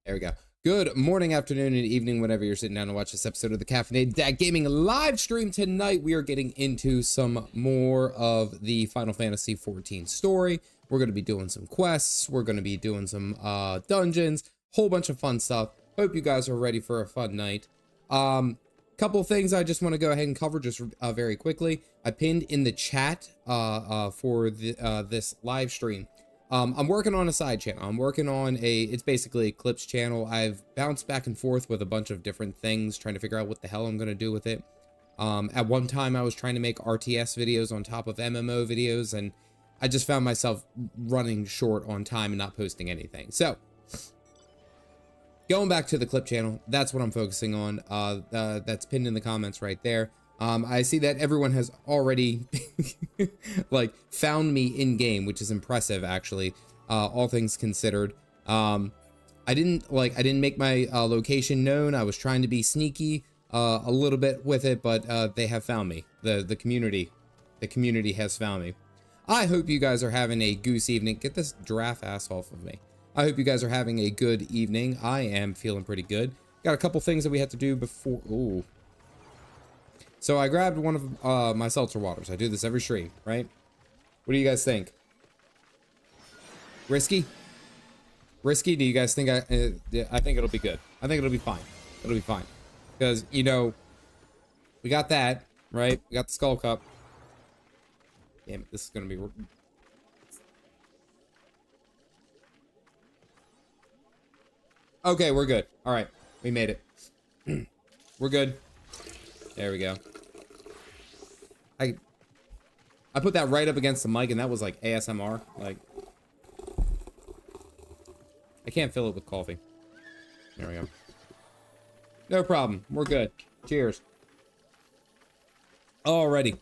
There we go. Good morning, afternoon, and evening, whenever you're sitting down to watch this episode of the Caffeinated Dad Gaming live stream. Tonight, we are getting into some more of the Final Fantasy XIV story. We're going to be doing some quests. We're going to be doing some dungeons, whole bunch of fun stuff. Hope you guys are ready for a fun night. Couple of things I just want to go ahead and cover just very quickly. I pinned in the chat for this live stream. I'm working on a side channel. I'm working on it's basically a clips channel. I've bounced back and forth with a bunch of different things, trying to figure out what the hell I'm going to do with it. At one time, I was trying to make RTS videos on top of MMO videos, and I just found myself running short on time and not posting anything. So, going back to the clip channel, that's what I'm focusing on. That's pinned in the comments right there. I see that everyone has already like found me in game, which is impressive actually, all things considered. I didn't make my location known. I was trying to be sneaky a little bit with it, but they have found me. The community has found me. I hope you guys are having a goose evening. Get this giraffe ass off of me. I hope you guys are having a good evening. I am feeling pretty good. Got a couple things that we have to do before. Ooh. So I grabbed one of my seltzer waters. I do this every stream, right? What do you guys think? Risky? Risky? Do you guys think I think it'll be good. I think it'll be fine. It'll be fine. Because, you know, we got that, right? We got the skull cup. Damn it, this is going to be... Okay, we're good. All right, we made it. We're good. There we go. I put that right up against the mic, and that was like ASMR. Like, I can't fill it with coffee. There we go. No problem. We're good. Cheers. Alrighty.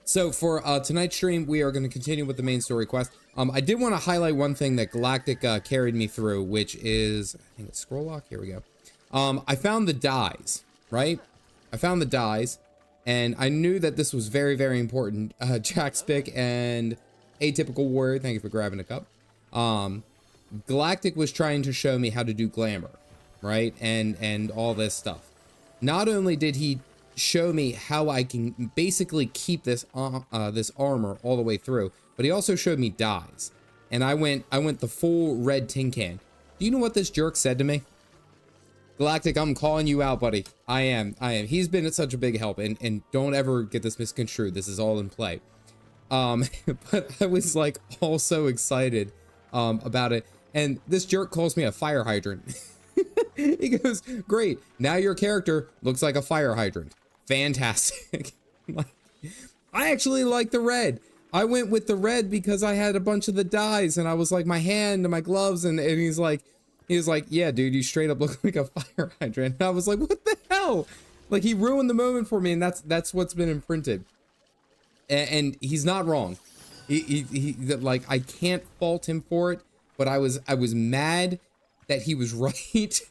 So for tonight's stream, we are going to continue with the main story quest. I did want to highlight one thing that Galactic carried me through, which is, I think it's scroll lock. Here we go. I found the dyes, right? I found the dyes, and I knew that this was very, very important. Jack Spick and Atypical Warrior, thank you for grabbing a cup. Galactic was trying to show me how to do glamour, right? And all this stuff. Not only did he show me how I can basically keep this this armor all the way through, but he also showed me dyes. And I went the full red tin can. Do you know what this jerk said to me? Galactic, I'm calling you out, buddy. I am. He's been such a big help, and don't ever get this misconstrued. This is all in play. But I was like all so excited about it. And this jerk calls me a fire hydrant. He goes, great. Now your character looks like a fire hydrant. Fantastic. I actually like the red. I went with the red because I had a bunch of the dyes, and I was like my hand and my gloves, and he's like, yeah, dude, you straight up look like a fire hydrant. And I was like, what the hell? Like, he ruined the moment for me, and that's what's been imprinted. And he's not wrong. He like, I can't fault him for it, but I was mad that he was right.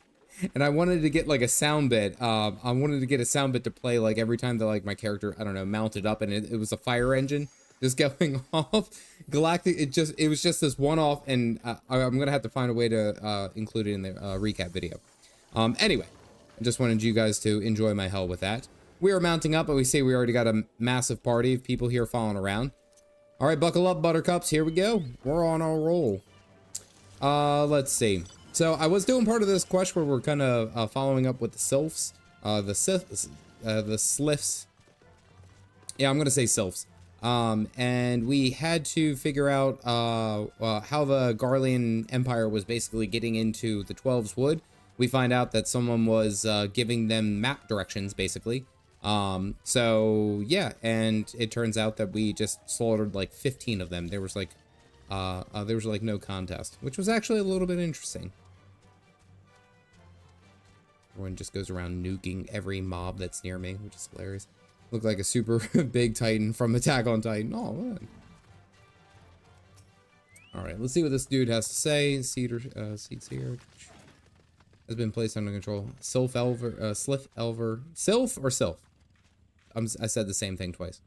And I wanted to get like a sound bit. I wanted to get a sound bit to play like every time that like my character, I don't know, mounted up, and it was a fire engine just going off. Galactic, it was just this one-off, and I'm gonna have to find a way to include it in the recap video. Anyway, I just wanted you guys to enjoy my hell with that. We are mounting up, but we see we already got a massive party of people here following around. All right, buckle up, buttercups. Here we go. We're on our roll. Let's see. So I was doing part of this quest where we're kind of following up with the sylphs, the sylphs. Yeah, I'm gonna say sylphs. And we had to figure out how the Garlean Empire was basically getting into the 12's wood. We find out that someone was giving them map directions, basically. So yeah, and it turns out that we just slaughtered like 15 of them. There was like no contest, which was actually a little bit interesting. Everyone just goes around nuking every mob that's near me, which is hilarious. Look like a super big Titan from Attack on Titan. Oh, man. Alright, let's see what this dude has to say. Seeds here. Has been placed under control. Sylph or Sylph? I said the same thing twice.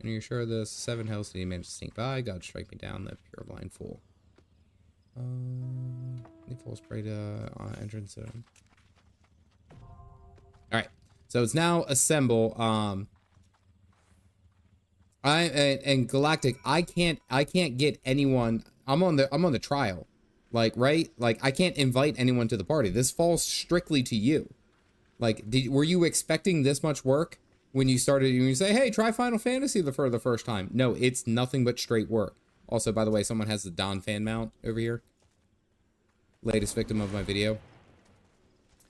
And you're sure the 7 health did he manage to sneak by? God strike me down, that pure blind fool. falls prey to entrance. All right, so it's now assemble. And Galactic, I can't get anyone. I'm on the trial, like, right? Like, I can't invite anyone to the party. This falls strictly to you. Like, were you expecting this much work when you started? You say, hey, try Final Fantasy for the first time. No, it's nothing but straight work. Also, by the way, someone has the Don fan mount over here. Latest victim of my video.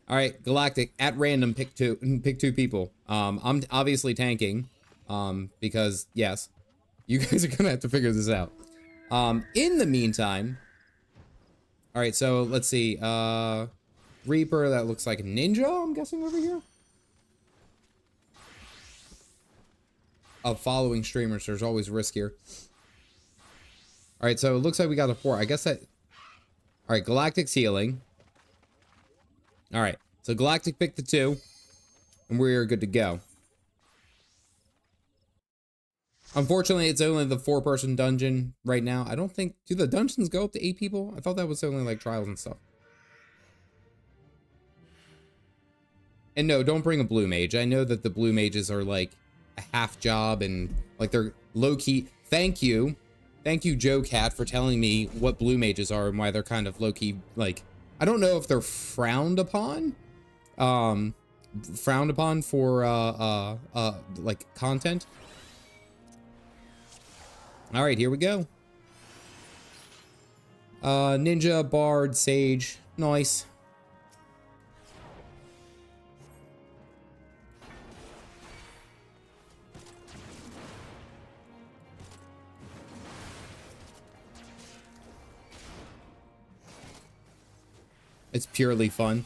All right, Galactic, at random, pick two people. I'm obviously tanking, because yes, you guys are gonna have to figure this out. In the meantime, all right, so let's see. Reaper, that looks like a ninja, I'm guessing over here. Of following streamers, there's always riskier. All right, so it looks like we got a 4. I guess that. All right, Galactic's healing. All right, so Galactic picked the 2, and we're good to go. Unfortunately, it's only the 4-person dungeon right now. I don't think, do the dungeons go up to 8 people? I thought that was only like trials and stuff. And no, don't bring a blue mage. I know that the blue mages are like a half job and like they're low key. Thank you, Joe Cat, for telling me what blue mages are and why they're kind of low key. Like, I don't know if they're frowned upon for like content. All right, here we go. Ninja, bard, sage, nice. It's purely fun.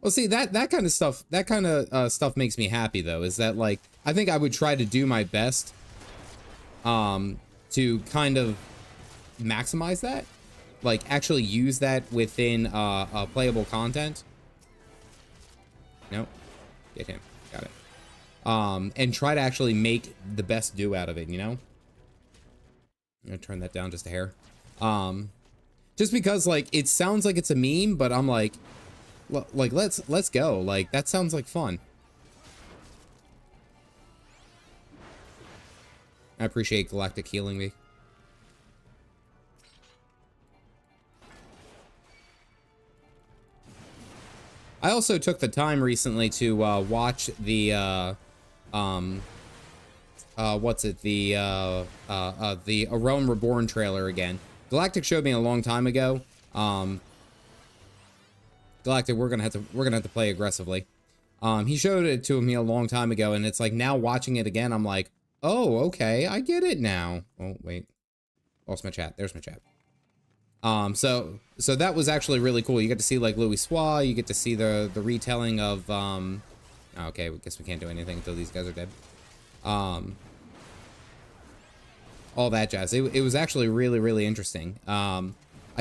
Well, see, that kind of stuff makes me happy, though, is that, like, I think I would try to do my best to kind of maximize that, like actually use that within playable content. Nope, get him, got it. And try to actually make the best do out of it, you know. I'm gonna turn that down just a hair. Just because, like, it sounds like it's a meme, but I'm like let's go. Like, that sounds like fun. I appreciate Galactic healing me. I also took the time recently to watch the what's it, the A Realm Reborn trailer again. Galactic showed me a long time ago. Galactic, we're gonna have to play aggressively. He showed it to me a long time ago, and it's like now watching it again, I'm like, oh, okay, I get it now. Oh, wait. Lost my chat. There's my chat. So that was actually really cool. You get to see, like, Louis Soir, you get to see the retelling of, okay, I guess we can't do anything until these guys are dead. All that jazz. It was actually really, really interesting. I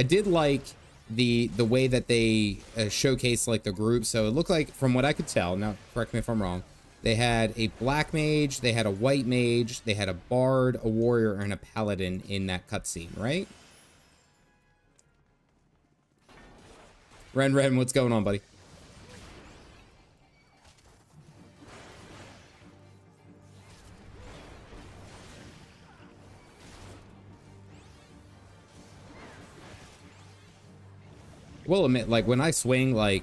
did like the way that they showcased, like, the group. So it looked like, from what I could tell, now correct me if I'm wrong, they had a black mage, they had a white mage, they had a bard, a warrior, and a paladin in that cutscene, right? Ren, what's going on, buddy? Will admit, like, when I swing, like,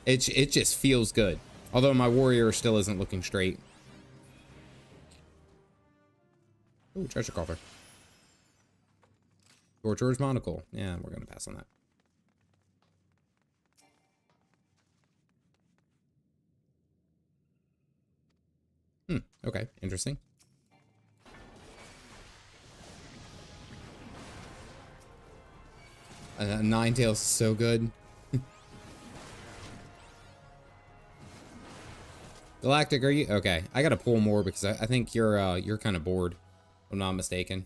it just feels good. Although my warrior still isn't looking straight. Ooh, treasure coffer. Torturer's monocle. Yeah, we're gonna pass on that. Okay, interesting. Ninetales is so good. Galactic, are you okay? I gotta pull more because I think you're kind of bored, if I'm not mistaken.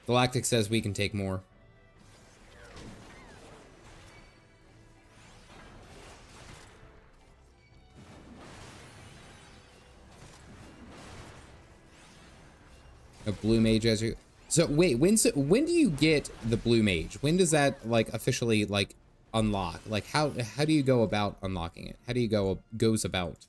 Galactic says we can take more. A blue mage as you. So wait, when do you get the blue mage? When does that like officially like unlock? Like how do you go about unlocking it? How do you goes about?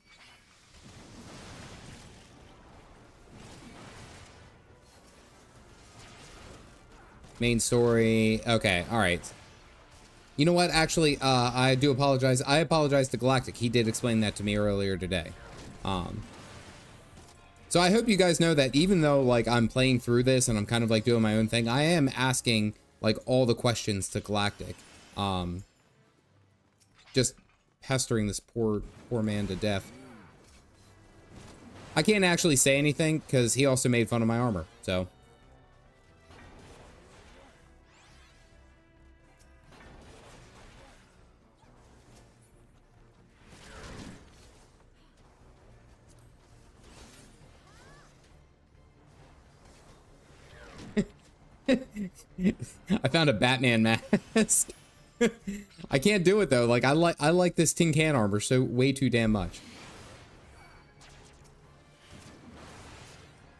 Main story. Okay, all right. You know what? Actually, I do apologize. I apologize to Galactic. He did explain that to me earlier today. So I hope you guys know that even though like I'm playing through this and I'm kind of like doing my own thing, I am asking like all the questions to Galactic. Just pestering this poor man to death. I can't actually say anything because he also made fun of my armor, so. I found a Batman mask. I can't do it though. Like I like this tin can armor so way too damn much.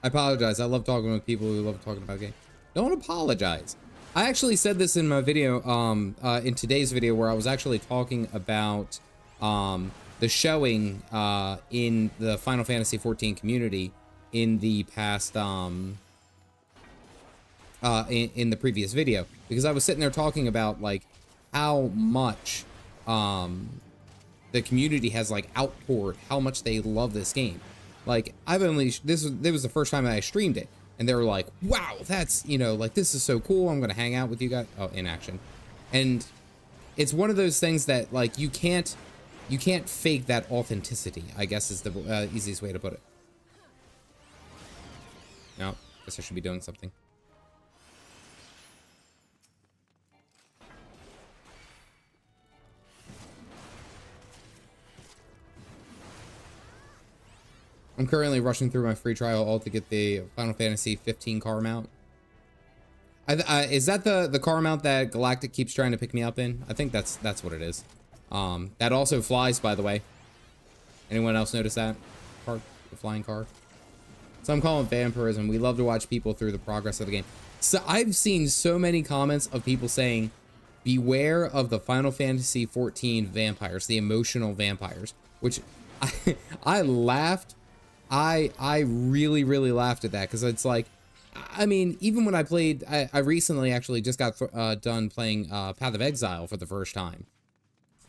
I apologize. I love talking with people who love talking about games. Don't apologize. I actually said this in my video, in today's video, where I was actually talking about the showing in the Final Fantasy XIV community in the past, in the previous video, because I was sitting there talking about like how much the community has like outpoured how much they love this game. Like I've only this was the first time that I streamed it, and they were like, wow, that's, you know, like this is so cool, I'm gonna hang out with you guys. Oh, in action. And it's one of those things that like you can't fake that authenticity, I guess is the easiest way to put it. No, guess I should be doing something. I'm currently rushing through my free trial all to get the Final Fantasy 15 car mount. Is that the car mount that Galactic keeps trying to pick me up in? I think that's what it is. That also flies, by the way. Anyone else notice that? Car, the flying car. Some call it vampirism. We love to watch people through the progress of the game. So I've seen so many comments of people saying, beware of the Final Fantasy 14 vampires, the emotional vampires, which I laughed. I really laughed at that, because it's like, I mean, even when I played, I recently actually just got done playing Path of Exile for the first time.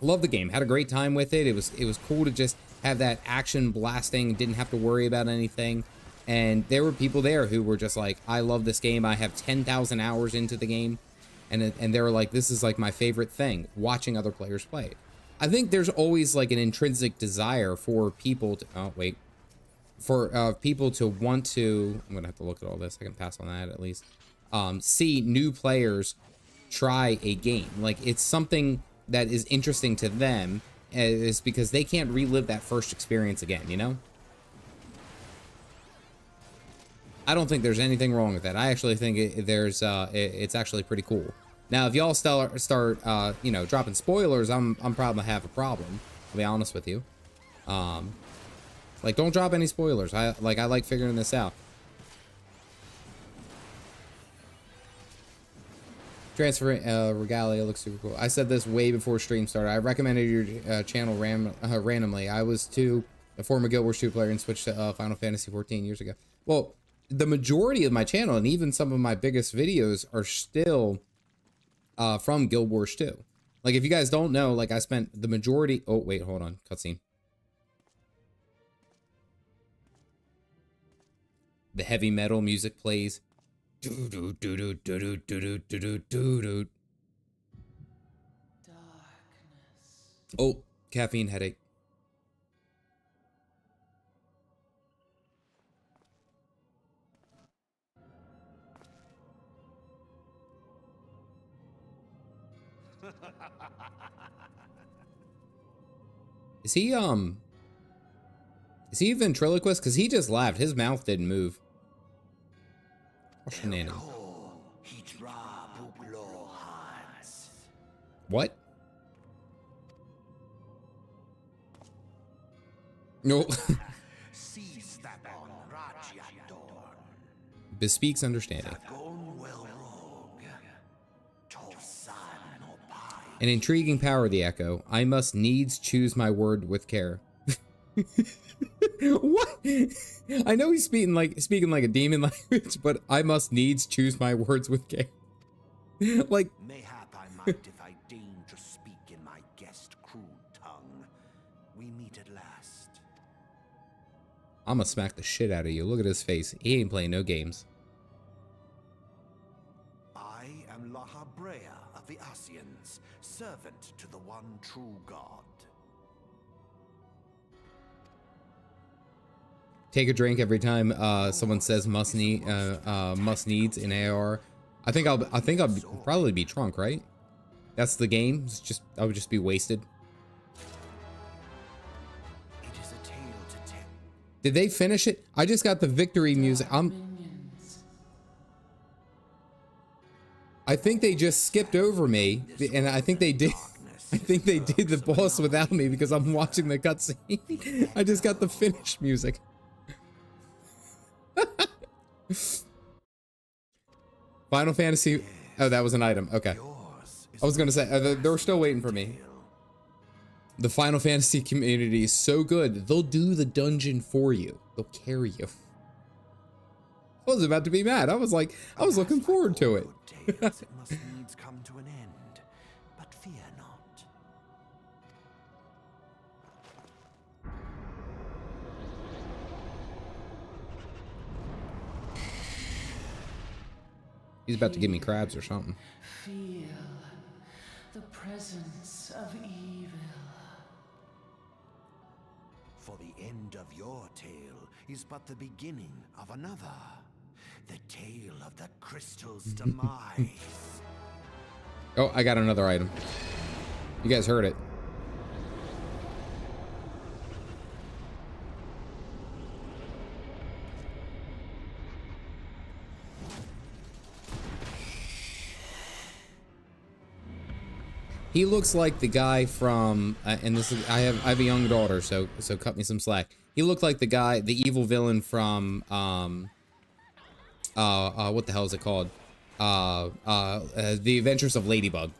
Love the game, had a great time with it. It was cool to just have that action blasting, didn't have to worry about anything. And there were people there who were just like, I love this game. I have 10,000 hours into the game. And they were like, this is like my favorite thing, watching other players play it. I think there's always like an intrinsic desire for people to, oh wait, for people to want to, I'm gonna have to look at all this, I can pass on that at least, see new players try a game. Like it's something that is interesting to them, is because they can't relive that first experience again, you know? I don't think there's anything wrong with that. I actually think it's actually pretty cool. Now, if y'all start you know, dropping spoilers, I'm probably gonna have a problem. I'll be honest with you. Like, don't drop any spoilers. I like figuring this out. Transfer Regalia looks super cool. I said this way before stream started. I recommended your channel randomly. I was a former Guild Wars 2 player and switched to Final Fantasy 14 years ago. Well, the majority of my channel and even some of my biggest videos are still from Guild Wars 2. Like, if you guys don't know, like, I spent the majority... Oh, wait, hold on. Cutscene. The heavy metal music plays. Oh, caffeine headache. Is he a ventriloquist? Because he just laughed. His mouth didn't move. What? No. Bespeaks understanding. An intriguing power, the echo. I must needs choose my word with care. What? I know he's speaking like a demon language, but I must needs choose my words with care. Like, mayhap I might if I deign to speak in my guest crude tongue. We meet at last. I'ma smack the shit out of you. Look at his face. He ain't playing no games. I am Lahabrea of the Asians, servant to the one true God. Take a drink every time someone says must needs in AR. I think I'll probably be drunk, right? That's the game. It's just I would just be wasted. It is a tale to tell. Did they finish it? I just got the victory music. I think they just skipped over me, and I think they did. I think they did the boss without me because I'm watching the cutscene. I just got the finish music. Final Fantasy. Oh, that was an item. Okay. I was gonna say they were still waiting for me. The Final Fantasy community is so good. They'll do the dungeon for you. They'll carry you. I was about to be mad. I was looking forward to it. It must needs come to an end, but fear not. He's about to give me crabs or something. Feel the presence of evil. For the end of your tale is but the beginning of another. The tale of the crystal's demise. Oh, I got another item. You guys heard it. He looks like the guy from, and this is, I have a young daughter, so cut me some slack. He looked like the guy, the evil villain from, what the hell is it called? The Adventures of Ladybug.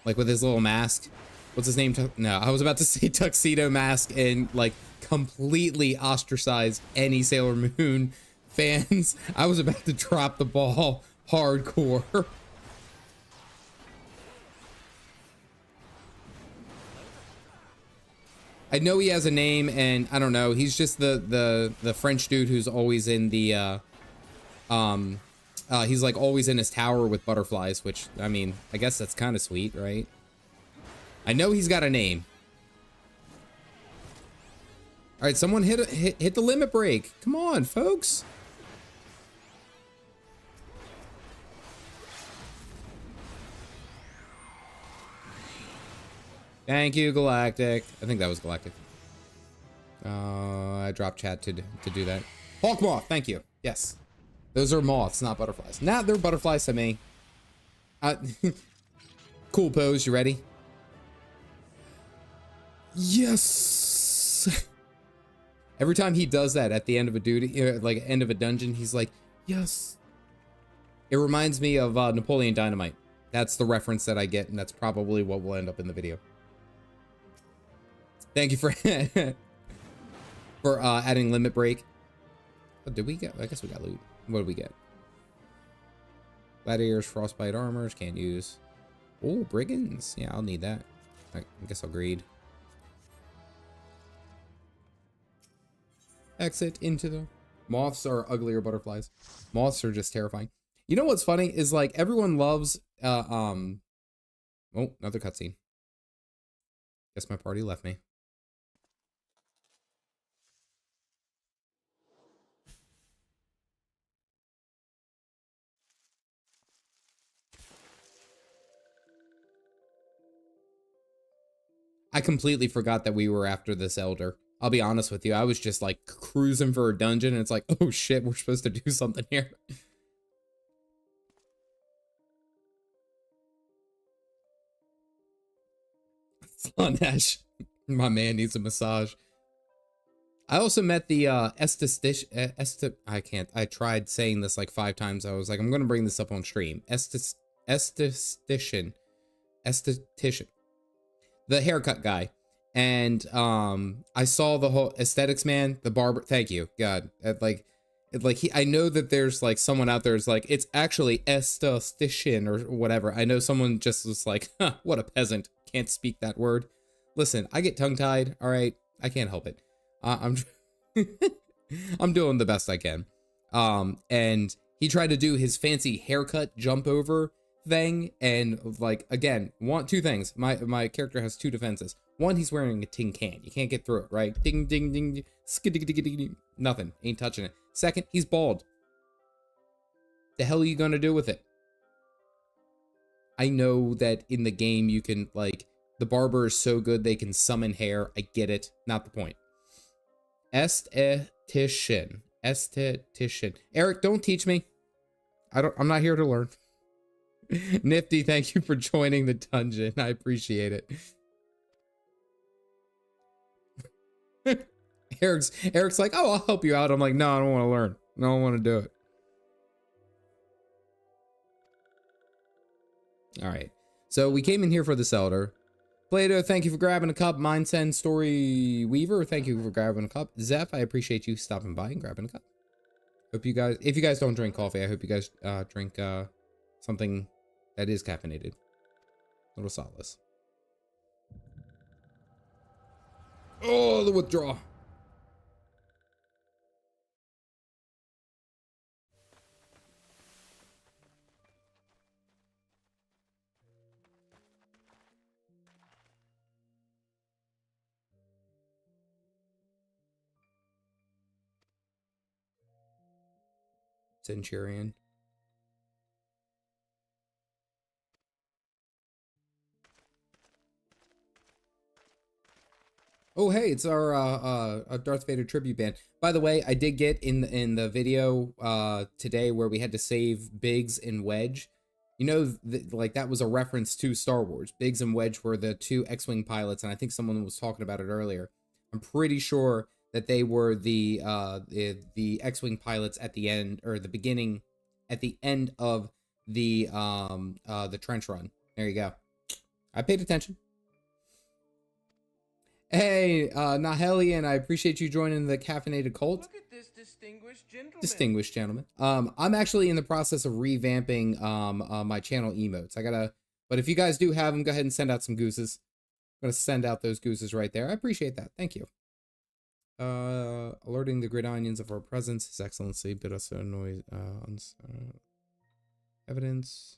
Like with his little mask. What's his name? No, I was about to say tuxedo mask and like completely ostracize any Sailor Moon fans. I was about to drop the ball hardcore. I know he has a name, and I don't know. He's just the French dude who's always in the he's like always in his tower with butterflies, which I mean, I guess that's kind of sweet, right? I know he's got a name. All right, someone hit the limit break. Come on, folks. Thank you, Galactic. I think that was Galactic. I dropped chat to do that. Hawk moth, thank you. Yes. Those are moths, not butterflies. Nah, they're butterflies to me. Cool pose, you ready? Yes! Every time he does that at the end of a duty, like end of a dungeon, he's like, yes. It reminds me of Napoleon Dynamite. That's the reference that I get, and that's probably what will end up in the video. Thank you for for adding limit break. What did we get? I guess we got loot. What did we get? Gladiators, frostbite armors, can't use. Oh, brigands. Yeah, I'll need that. I guess I'll greed. Exit into the... Moths are uglier butterflies. Moths are just terrifying. You know what's funny is like everyone loves oh, another cutscene. Guess my party left me. I completely forgot that we were after this elder. I'll be honest with you. I was just like cruising for a dungeon and it's like, oh shit, we're supposed to do something here. Slanesh. My man needs a massage. I also met the Aesthetitian. I tried saying this like 5 times. I was like, I'm going to bring this up on stream. Aesthetician. esthetician, the haircut guy. And I saw the whole aesthetics man, the barber. Thank you, God. I know that there's like someone out there is like, it's actually esthetician or whatever. I know someone just was like, huh, what a peasant, can't speak that word. Listen, I get tongue tied. All right, I can't help it. I'm I'm doing the best I can. And he tried to do his fancy haircut jump over thing, and like, again, want two things. My character has two defenses. One, he's wearing a tin can. You can't get through it, right? Ding, ding, ding, skiddy, nothing. Ain't touching it. Second, he's bald. The hell are you gonna do with it? I know that in the game you can, like, the barber is so good they can summon hair. I get it. Not the point. Esthetician. Eric, don't teach me. I'm not here to learn. Nifty, thank you for joining the dungeon. I appreciate it. Eric's like, oh, I'll help you out. I'm like, no, I don't want to learn. No, I don't want to do it. All right. So we came in here for the Elder. Plato, thank you for grabbing a cup. Mindsend Story Weaver, thank you for grabbing a cup. Zeph, I appreciate you stopping by and grabbing a cup. Hope you guys, if you guys don't drink coffee, I hope you guys drink something that is caffeinated. A little solace. Oh, the withdrawal. Centurion. Oh, hey, it's our Darth Vader tribute band. By the way, I did get in the video today where we had to save Biggs and Wedge. You know, like that was a reference to Star Wars. Biggs and Wedge were the two X-Wing pilots, and I think someone was talking about it earlier. I'm pretty sure that they were the X-Wing pilots at the end, or the beginning, at the end of the trench run. There you go. I paid attention. Hey, Nahelian, I appreciate you joining the Caffeinated Cult. Look at this Distinguished gentleman. I'm actually in the process of revamping my channel emotes. But if you guys do have them, go ahead and send out some gooses. I'm gonna send out those gooses right there. I appreciate that. Thank you. Alerting the Gridonians of our presence, His Excellency bid us to annoy evidence.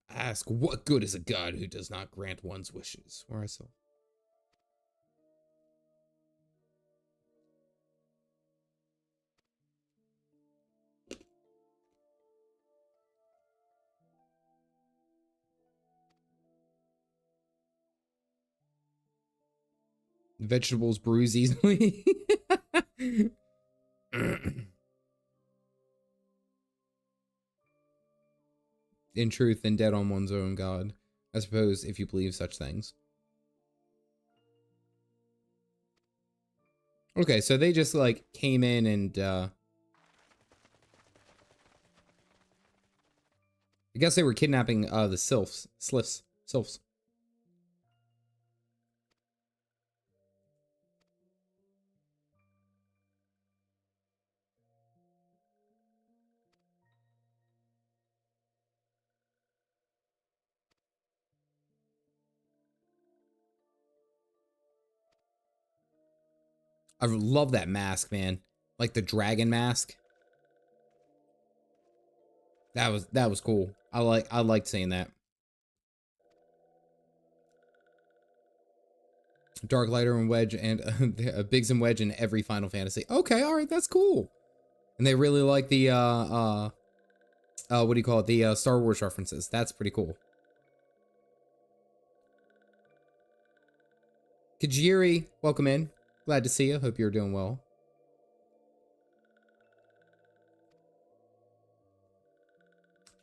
Ask, what good is a god who does not grant one's wishes? Where I saw. Vegetables bruise easily. In truth, and dead on one's own god. I suppose, if you believe such things. Okay, so they just, like, came in and, I guess they were kidnapping, the sylphs. Sylphs. I love that mask, man. Like the dragon mask. That was cool. I liked seeing that. Dark Lighter and Wedge and Biggs and Wedge in every Final Fantasy. Okay, all right, that's cool. And they really like the what do you call it? The Star Wars references. That's pretty cool. Kajiri, welcome in. Glad to see you. Hope you're doing well.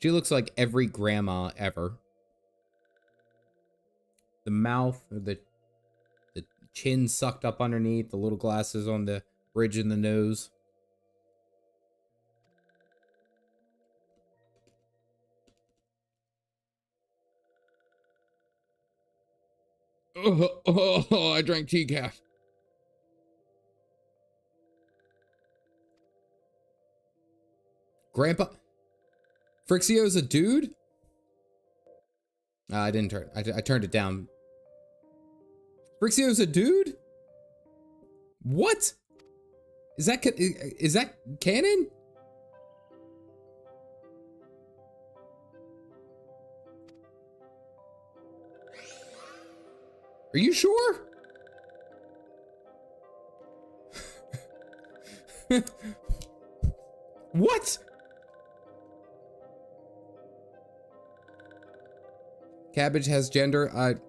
She looks like every grandma ever. The mouth, the chin sucked up underneath, the little glasses on the bridge in the nose. Oh, I drank decaf. Grandpa Frixio's a dude? I didn't turn. I turned it down. Frixio's a dude? What? Is that canon? Are you sure? What? Cabbage has gender.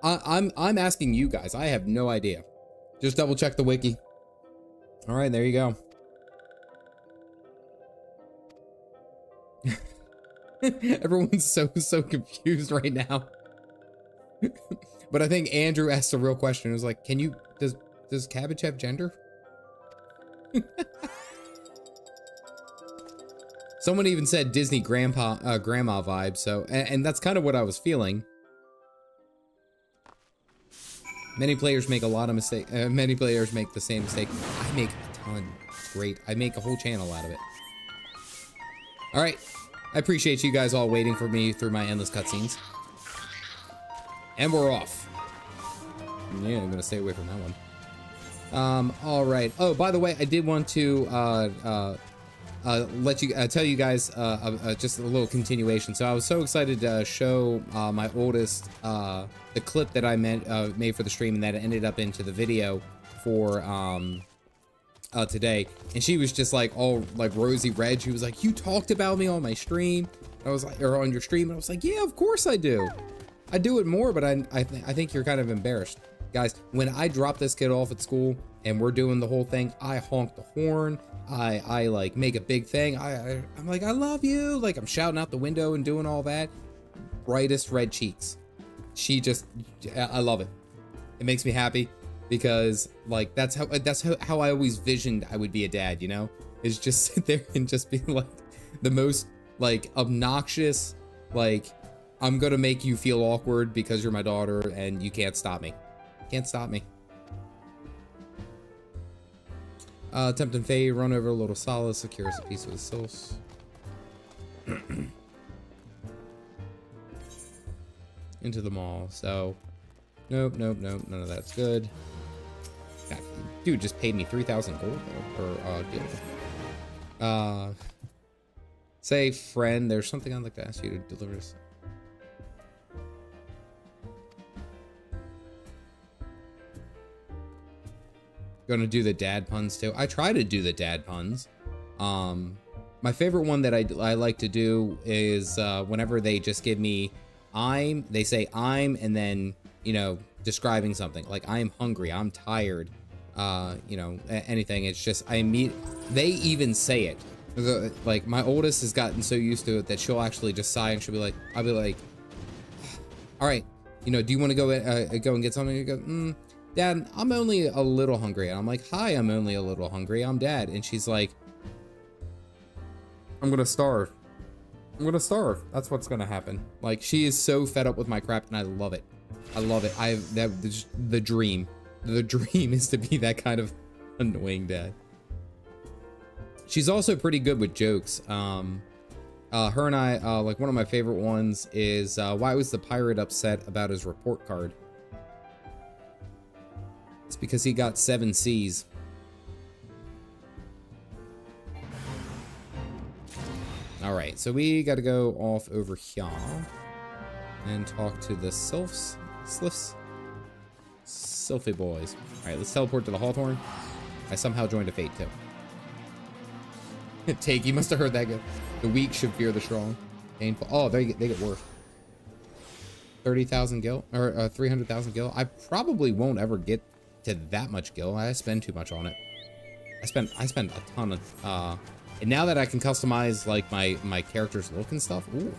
I'm asking you guys. I have no idea. Just double check the wiki. All right, there you go. Everyone's so confused right now. But I think Andrew asked a real question. It was like, does cabbage have gender? Someone even said Disney grandma vibe. So, and that's kind of what I was feeling. Many players make a lot of mistakes. Many players make the same mistake. I make a ton. It's great. I make a whole channel out of it. All right. I appreciate you guys all waiting for me through my endless cutscenes. And we're off. Yeah, I'm gonna stay away from that one. All right. Oh, by the way, I did want to tell you guys just a little continuation. So I was so excited to show my oldest the clip that I made for the stream, and that ended up into the video for today. And she was just like all like rosy red. She was like, "You talked about me on my stream." I was like, or on your stream, and I was like, "Yeah, of course I do. I do it more, but I think you're kind of embarrassed." Guys, when I drop this kid off at school and we're doing the whole thing, I honk the horn. I like make a big thing. I'm like, "I love you." Like I'm shouting out the window and doing all that. Brightest red cheeks. I love it. It makes me happy because like that's how I always visioned I would be a dad, you know? Is just sit there and just be like the most like obnoxious, like I'm gonna make you feel awkward because you're my daughter and you can't stop me. Can't stop me. Tempting Faye, run over a little solace, secure us a piece of the sylphs. Into the mall, so nope, none of that's good. God, dude just paid me 3,000 gold though per deal. Say friend, there's something I'd like to ask you to deliver this. Gonna do the dad puns too. I try to do the dad puns. My favorite one that I like to do is whenever they just give me they say I'm, and then, you know, describing something like I'm hungry, I'm tired, you know, anything. It's just they even say it. Like my oldest has gotten so used to it that she'll actually just sigh and she'll be like, I'll be like, all right, you know, do you want to go and get something? You go, Dad, I'm only a little hungry. And I'm like, hi, I'm only a little hungry. I'm Dad. And she's like, I'm gonna starve. I'm gonna starve. That's what's gonna happen. Like, she is so fed up with my crap, and I love it. I love it. The dream. The dream is to be that kind of annoying dad. She's also pretty good with jokes. Her and I, like one of my favorite ones is, why was the pirate upset about his report card? It's because he got 7 C's. All right, so we got to go off over here and talk to the sylphs, sylphy boys. All right, let's teleport to the Hawthorne. I somehow joined a fate too. Take, you must have heard that go. The weak should fear the strong. Painful. Oh, they get worse. 30,000 gil or 300,000 gil. I probably won't ever get to that much gil. I spend too much on it. I spend a ton of and now that I can customize like my character's look and stuff. Ooh.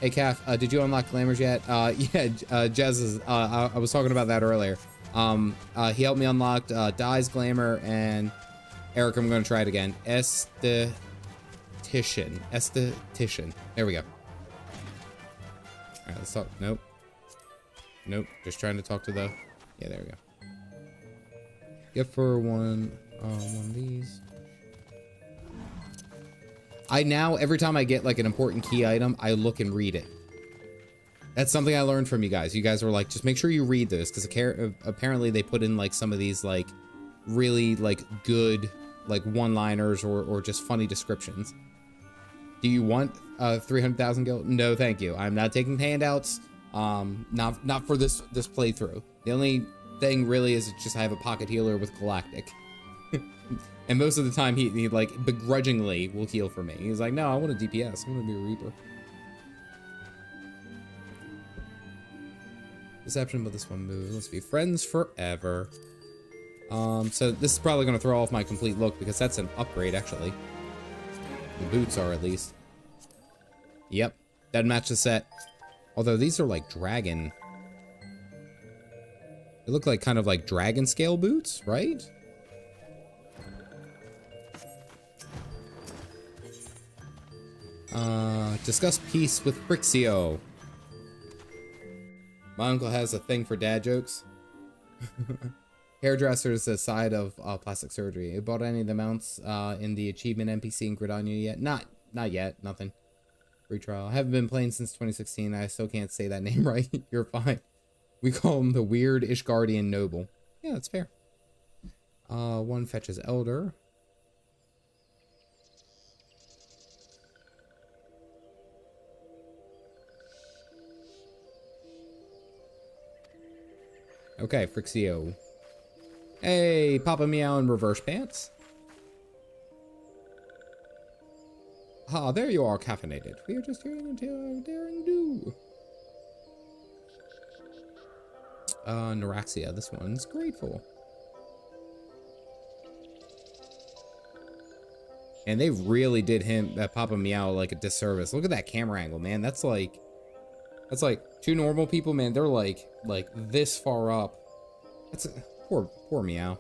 Hey Calf, did you unlock glamours yet? Yeah, Jez is I was talking about that earlier. He helped me unlock Dye's glamour, and Eric, I'm gonna try it again. Aesthetitian. There we go. Alright, let's talk. Nope. Nope. Just trying to talk to the... Yeah, there we go. Get for one of these. I now, every time I get like an important key item, I look and read it. That's something I learned from you guys. You guys were like, just make sure you read this, because apparently they put in like some of these like really like good like one-liners or just funny descriptions. Do you want 300,000 gil? No, thank you. I'm not taking handouts. Not for this playthrough. The only thing really is just I have a pocket healer with Galactic. And most of the time he like begrudgingly will heal for me. He's like, no, I want a DPS. I want to be a Reaper. Deception, but this one moves. Let's be friends forever. So this is probably going to throw off my complete look because that's an upgrade, actually. The boots are, at least. Yep. Doesn't match the set. Although these are like dragon. They look like kind of like dragon scale boots, right? Discuss peace with Frixio. My uncle has a thing for dad jokes. Hairdressers aside of plastic surgery. You bought any of the mounts in the achievement NPC in Gridania yet? Not yet. Nothing. Free trial. I haven't been playing since 2016. I still can't say that name right. You're fine. We call him the weird Ishgardian noble. Yeah, that's fair. One fetches elder. Okay, Frixio. Hey, Papa Meow in reverse pants. Ah, there you are, caffeinated. We are just hearing until our daring do. Neuraxia, this one's grateful. And they really did him, Papa Meow, like a disservice. Look at that camera angle, man. That's like two normal people, man. They're like this far up. That's poor Meow.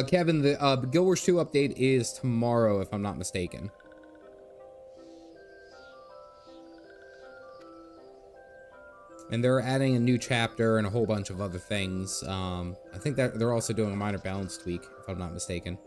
Kevin, the Guild Wars 2 update is tomorrow, if I'm not mistaken. And they're adding a new chapter and a whole bunch of other things. I think that they're also doing a minor balance tweak, if I'm not mistaken.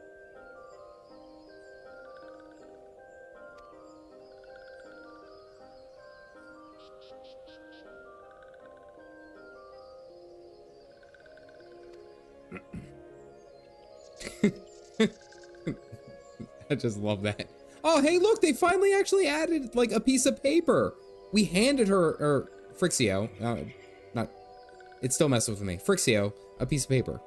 I just love that. Oh, hey, look, they finally actually added like a piece of paper. We handed her, or Frixio, it still messes with me. Frixio, a piece of paper.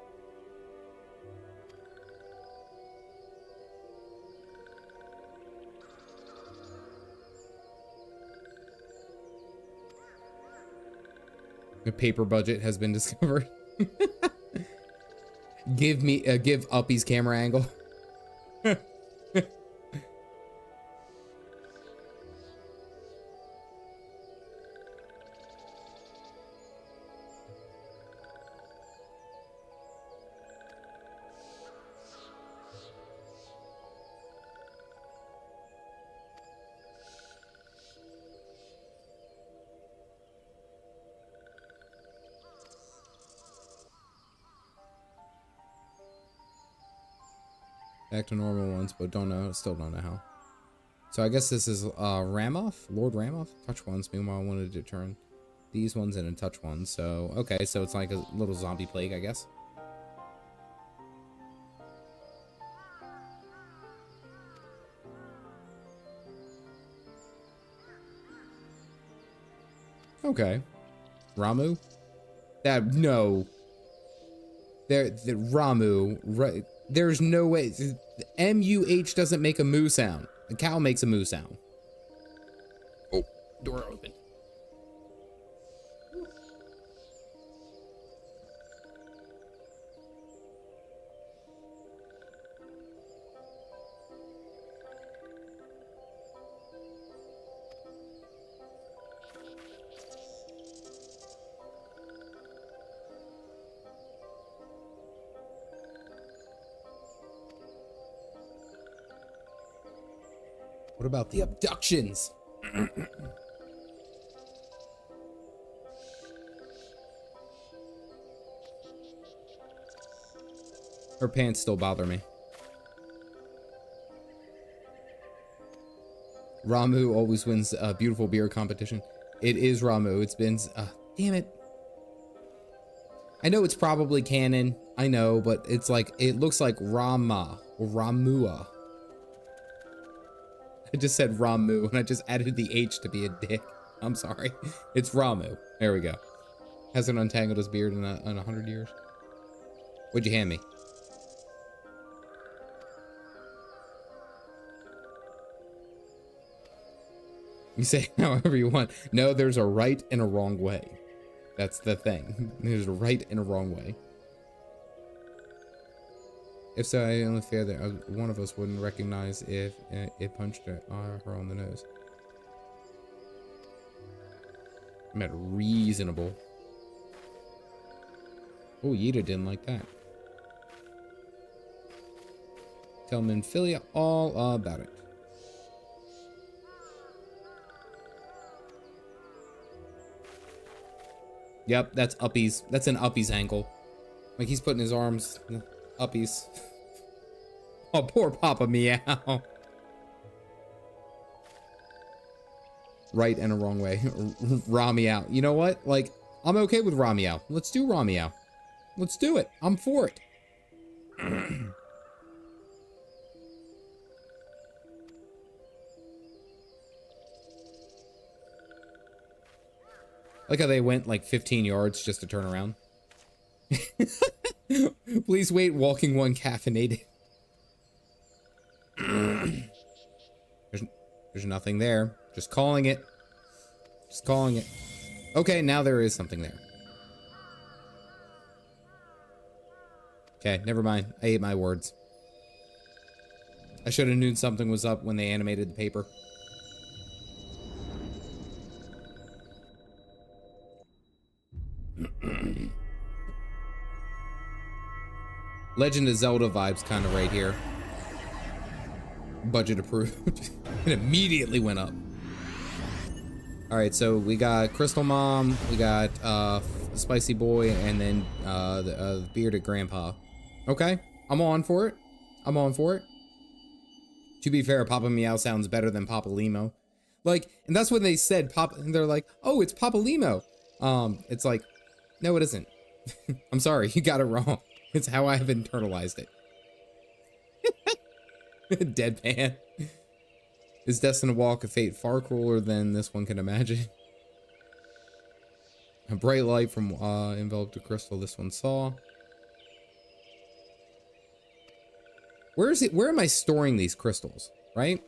The paper budget has been discovered. Give Uppy's camera angle. Back to normal ones, but still don't know how. So I guess this is Ramoth, Lord Ramoth, touch ones. Meanwhile, I wanted to turn these ones into touch ones. So okay, so it's like a little zombie plague, I guess. Okay, Ramu. No. The Ramu. Right. There's no way. MUH doesn't make a moo sound. A cow makes a moo sound. Oh, door open. What about the abductions? Her pants still bother me. Ramu always wins a beautiful beer competition. It is Ramu. It's been, damn it. I know it's probably canon. I know, but it's like, it looks like Rama or Ramua. I just said Ramu and I just added the H to be a dick. I'm sorry. It's Ramu. There we go. Hasn't untangled his beard in 100 years. What'd you hand me? You say however you want. No, there's a right and a wrong way. That's the thing. There's a right and a wrong way. If so, I only fear that one of us wouldn't recognize if it punched her on the nose. I'm at reasonable. Oh, Yita didn't like that. Tell Minfilia all about it. Yep, that's Uppies. That's an Uppies angle. Like he's putting his arms Uppies. Oh, poor Papa Meow. Right and a wrong way. Raw Meow. You know what? Like, I'm okay with Raw Meow. Let's do Raw Meow. Let's do it. I'm for it. Like how they went like 15 yards just to turn around. Please wait, walking one caffeinated. There's nothing there. Just calling it. Just calling it. Okay, now there is something there. Okay, never mind. I ate my words. I should have known something was up when they animated the paper. Legend of Zelda vibes kind of right here. Budget approved. It immediately went up. Alright, so we got Crystal Mom, we got Spicy Boy, and then the Bearded Grandpa. Okay, I'm on for it. I'm on for it. To be fair, Papa Meow sounds better than Papa Limo. Like, and that's when they said Papa, and they're like, oh, it's Papa Limo. It's like, no, it isn't. I'm sorry, you got it wrong. It's how I have internalized it. Deadpan. Is destined to walk a fate far crueler than this one can imagine. A bright light from enveloped a crystal this one saw. Where is it? Where am I storing these crystals? Right?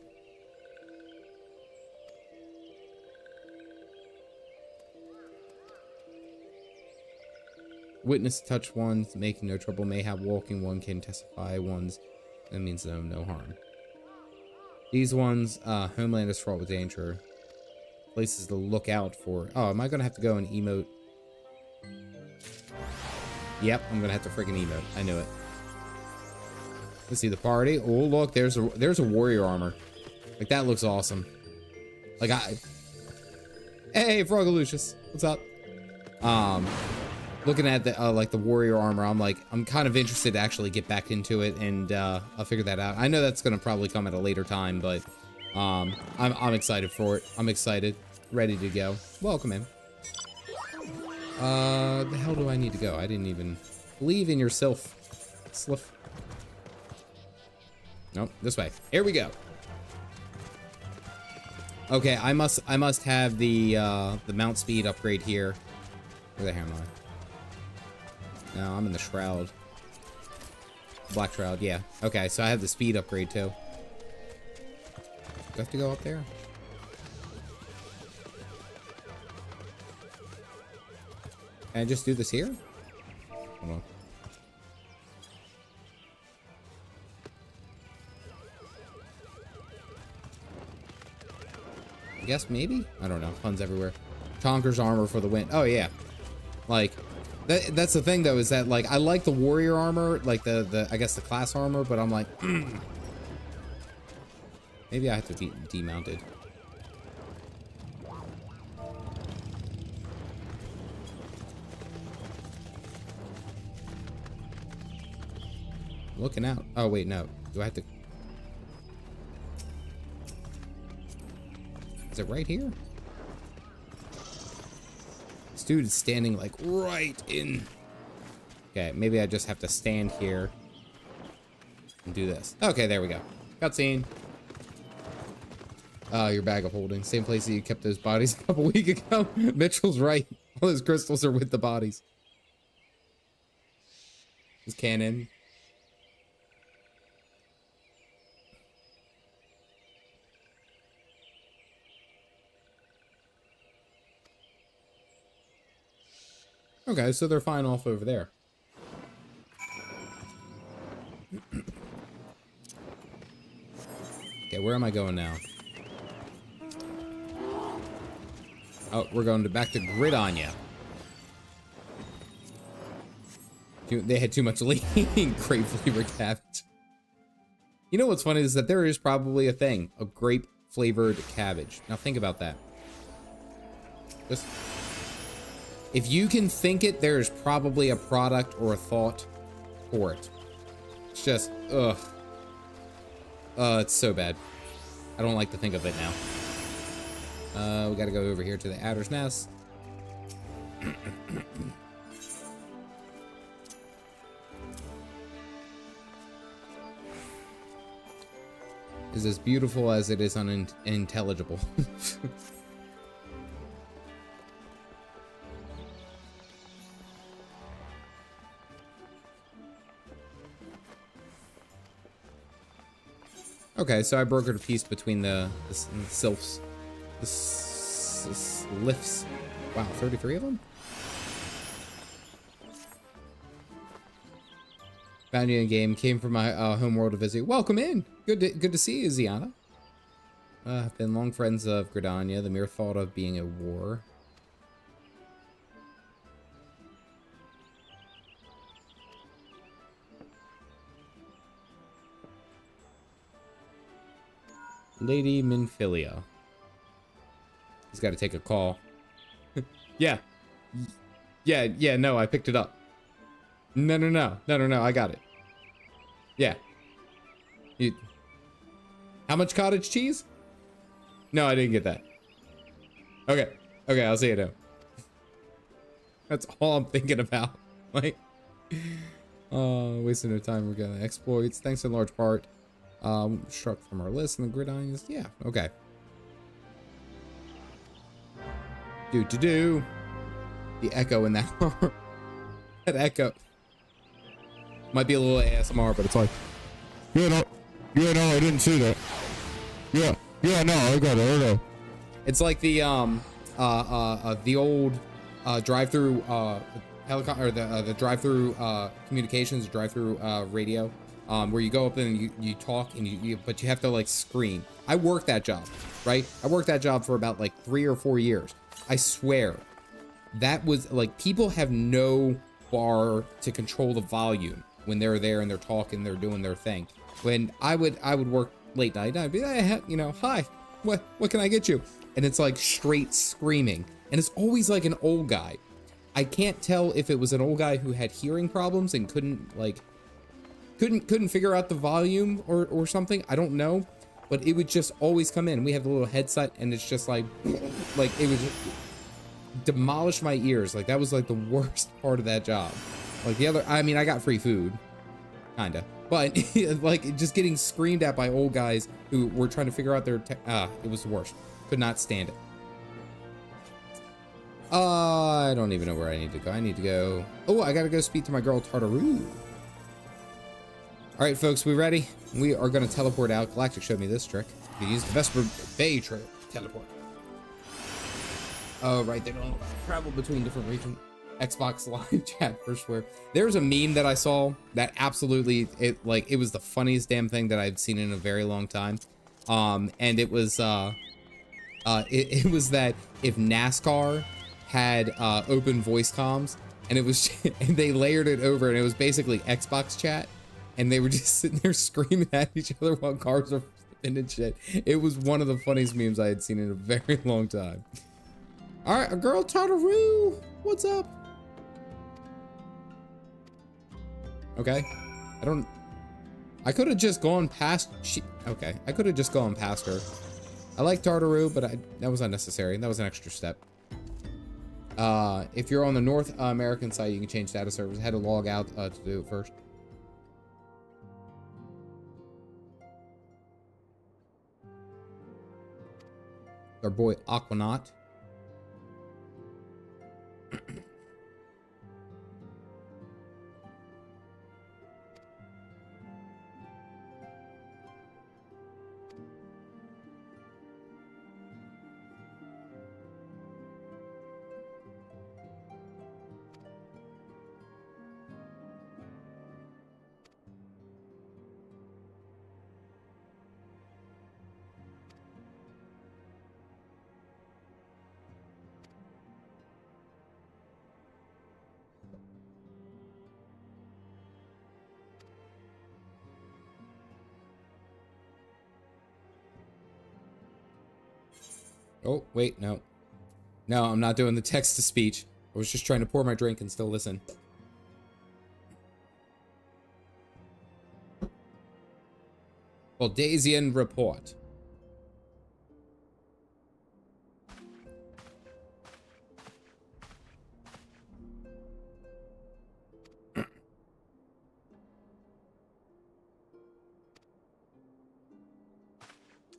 Witness touch ones, making no trouble. Mayhap walking one can testify ones. That means no harm. These ones, homeland is fraught with danger. Places to look out for. Oh, am I gonna have to go and emote? Yep, I'm gonna have to freaking emote. I knew it. Let's see the party. Oh, look, there's a warrior armor. Like that looks awesome. Like hey, Frogalucius, what's up? Looking at the like the warrior armor, I'm kind of interested to actually get back into it, and I'll figure that out. I know that's gonna probably come at a later time, but I'm excited for it. I'm excited, ready to go. Welcome in. The hell do I need to go? I didn't even believe in your sylph. Nope, this way. Here we go. Okay, I must have the mount speed upgrade here. Where the hell am I? No, I'm in the shroud. Black shroud, yeah. Okay, so I have the speed upgrade too. Do I have to go up there? Can I just do this here? Hold on. I guess maybe? I don't know. Puns everywhere. Tonker's armor for the win. Oh yeah. Like that's the thing though, is that like I like the warrior armor, like the I guess the class armor, but I'm like Maybe I have to be demounted. Looking out. Oh, wait, no. Do I have to... Is it right here? This dude is standing, like, right in... Okay, maybe I just have to stand here and do this. Okay, there we go. Cutscene. Your bag of holding. Same place that you kept those bodies a couple weeks ago. Mitchell's right. All those crystals are with the bodies. This cannon. Okay, so they're fine off over there. Okay, where am I going now? Oh, we're going back to Gridania. They had too much lean grape flavored cabbage. You know what's funny is that there is probably a thing, a grape flavored cabbage. Now think about that. Just, if you can think it, there is probably a product or a thought for it. It's just, ugh. It's so bad. I don't like to think of it now. We gotta go over here to the Adder's Nest. Is as beautiful as it is unintelligible. Okay, so I brokered a peace between the sylphs. The sylphs. Wow, 33 of them? Found you in game. Came from my home world to visit. Welcome in. Good to see you, Ziana. I've been long friends of Gridania. The mere thought of being at war. Lady Minfilia. He's got to take a call. Yeah, no, I picked it up. No, I got it. Yeah. How much cottage cheese? No, I didn't get that. Okay, I'll see you now. That's all I'm thinking about. Like, wasting no time. We're gonna exploits. Thanks in large part. Struck from our list and the gridirons. Yeah, okay. Do. The echo in that that echo might be a little ASMR, but it's like, no, I didn't see that. Yeah, no, I got it. Okay. It's like the old drive-through helicopter, or the drive-through communications, drive-through radio, where you go up and you talk and but you have to like scream. I worked that job, right? I worked that job for about like 3 or 4 years. I swear, that was like, people have no bar to control the volume when they're there and they're talking, they're doing their thing. When I would work late night, I'd be like, hey, you know, hi, what can I get you? And it's like straight screaming, and it's always like an old guy. I can't tell if it was an old guy who had hearing problems and couldn't figure out the volume or something. I don't know, but it would just always come in. We have the little headset, and it's just like it would just demolish my ears. Like, that was like the worst part of that job. Like the other, I mean, I got free food, kinda, but like just getting screamed at by old guys who were trying to figure out their it was the worst. Could not stand it. I don't even know where I need to go. I need to go. Oh, I gotta go speak to my girl Taru. All right, folks, we ready? We are gonna teleport out. Galactic showed me this trick. You use the Vesper Bay teleport. Oh, right, they don't travel between different regions. Xbox Live chat for swear. There's a meme that I saw that absolutely, it was the funniest damn thing that I've seen in a very long time. And it was it was that if NASCAR had open voice comms, and it was and they layered it over, and it was basically Xbox chat, and they were just sitting there screaming at each other while cars are laughing and shit. It was one of the funniest memes I had seen in a very long time. All right, girl Taru, what's up? Okay, I could have just gone past. Okay, I could have just gone past her. I like Tartaru, but that was unnecessary. That was an extra step. If you're on the North American site, you can change data servers. I had to log out to do it first. Our boy Aquanaut. Oh, wait, no. No, I'm not doing the text-to-speech. I was just trying to pour my drink and still listen. Well, Daisian report.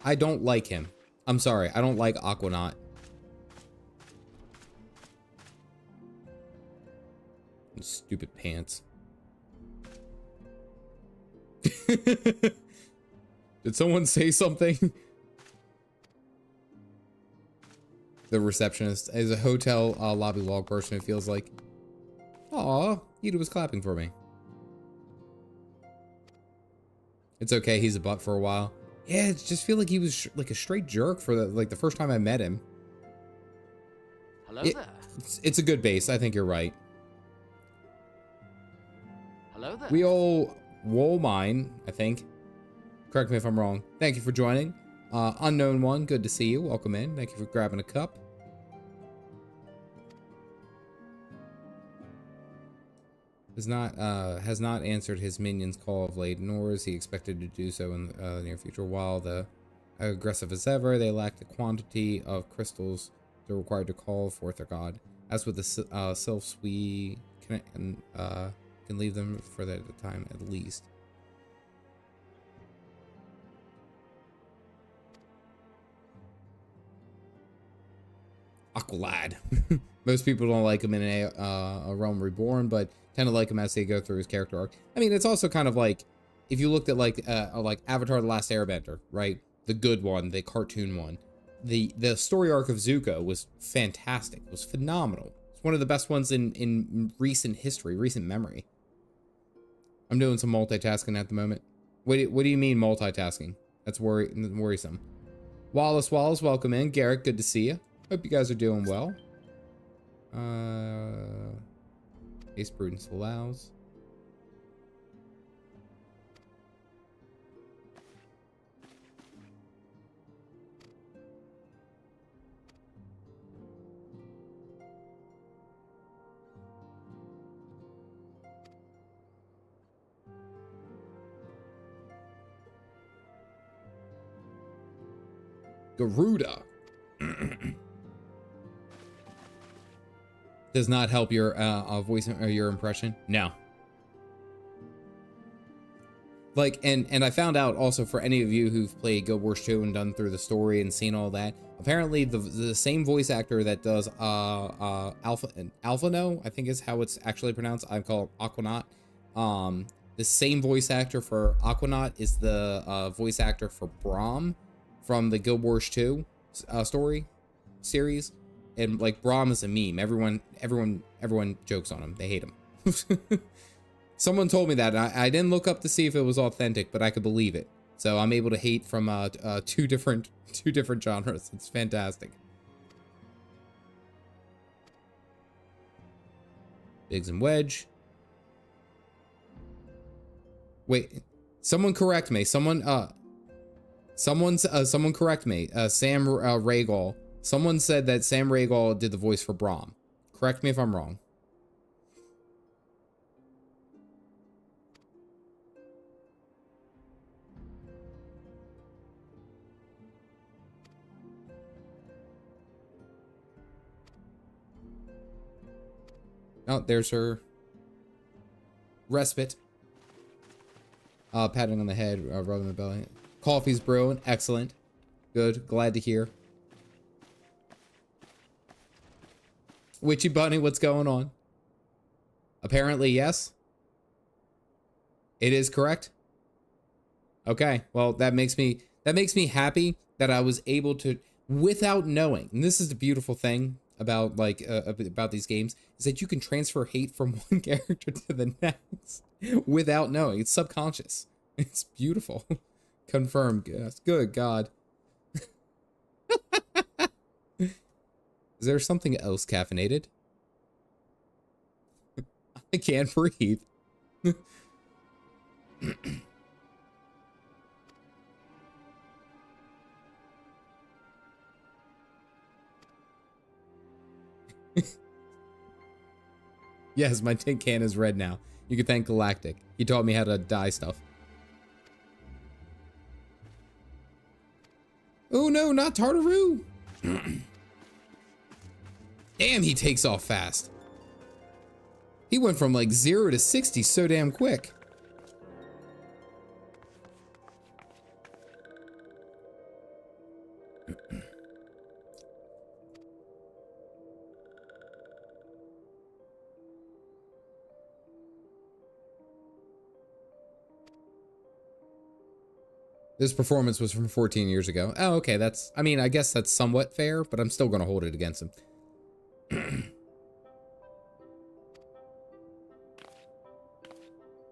I don't like him. I'm sorry, I don't like Aquanaut. Stupid pants. Did someone say something? The receptionist is a hotel lobby log person. It feels like, aw, Ida was clapping for me. It's okay, he's a butt for a while. Yeah, it just feel like he was like a straight jerk for the first time I met him. Hello there. It's a good base. I think you're right. Hello there. We all woe mine, I think. Correct me if I'm wrong. Thank you for joining. Unknown one, good to see you. Welcome in. Thank you for grabbing a cup. Has not answered his minion's call of late, nor is he expected to do so in the near future. While the aggressive as ever, they lack the quantity of crystals they're required to call forth their god. As with the sylphs, we can leave them for the time at least. Aqualad. Most people don't like him in a Realm Reborn, but tend to like him as they go through his character arc. I mean, it's also kind of like, if you looked at like Avatar: The Last Airbender, right? The good one, the cartoon one. The story arc of Zuko was fantastic. It was phenomenal. It's one of the best ones in recent history, recent memory. I'm doing some multitasking at the moment. What do you mean multitasking? That's worrisome. Wallace, welcome in. Garrett, good to see you. Hope you guys are doing well. Ace Prudence allows. Garuda. Does not help your voice or your impression. No. Like, and I found out also, for any of you who've played Guild Wars 2 and done through the story and seen all that, apparently the same voice actor that does Alphano, I think is how it's actually pronounced. I call it Aquanaut. The same voice actor for Aquanaut is the voice actor for Braum from the Guild Wars 2 story series. And like, Braum is a meme. Everyone jokes on him. They hate him. Someone told me that. I didn't look up to see if it was authentic, but I could believe it. So I'm able to hate from two different genres. It's fantastic. Biggs and Wedge. Wait, someone correct me. Someone Someone correct me. Sam Ragall. Someone said that Sam Ragall did the voice for Braum. Correct me if I'm wrong. Oh, there's her respite. Patting on the head, rubbing the belly. Coffee's brewing. Excellent. Good. Glad to hear. Witchy Bunny, what's going on? Apparently, yes. It is correct. Okay. Well, that makes me happy that I was able to, without knowing, and this is the beautiful thing about about these games, is that you can transfer hate from one character to the next without knowing. It's subconscious. It's beautiful. Confirmed. Yes. Good God. Is there something else caffeinated? I can't breathe. Yes, my tin can is red now. You can thank Galactic. He taught me how to dye stuff. Oh no, not Taru! Damn, he takes off fast. He went from like 0 to 60 so damn quick. This performance was from 14 years ago. Oh, okay, that's, I mean, I guess that's somewhat fair, but I'm still gonna hold it against him.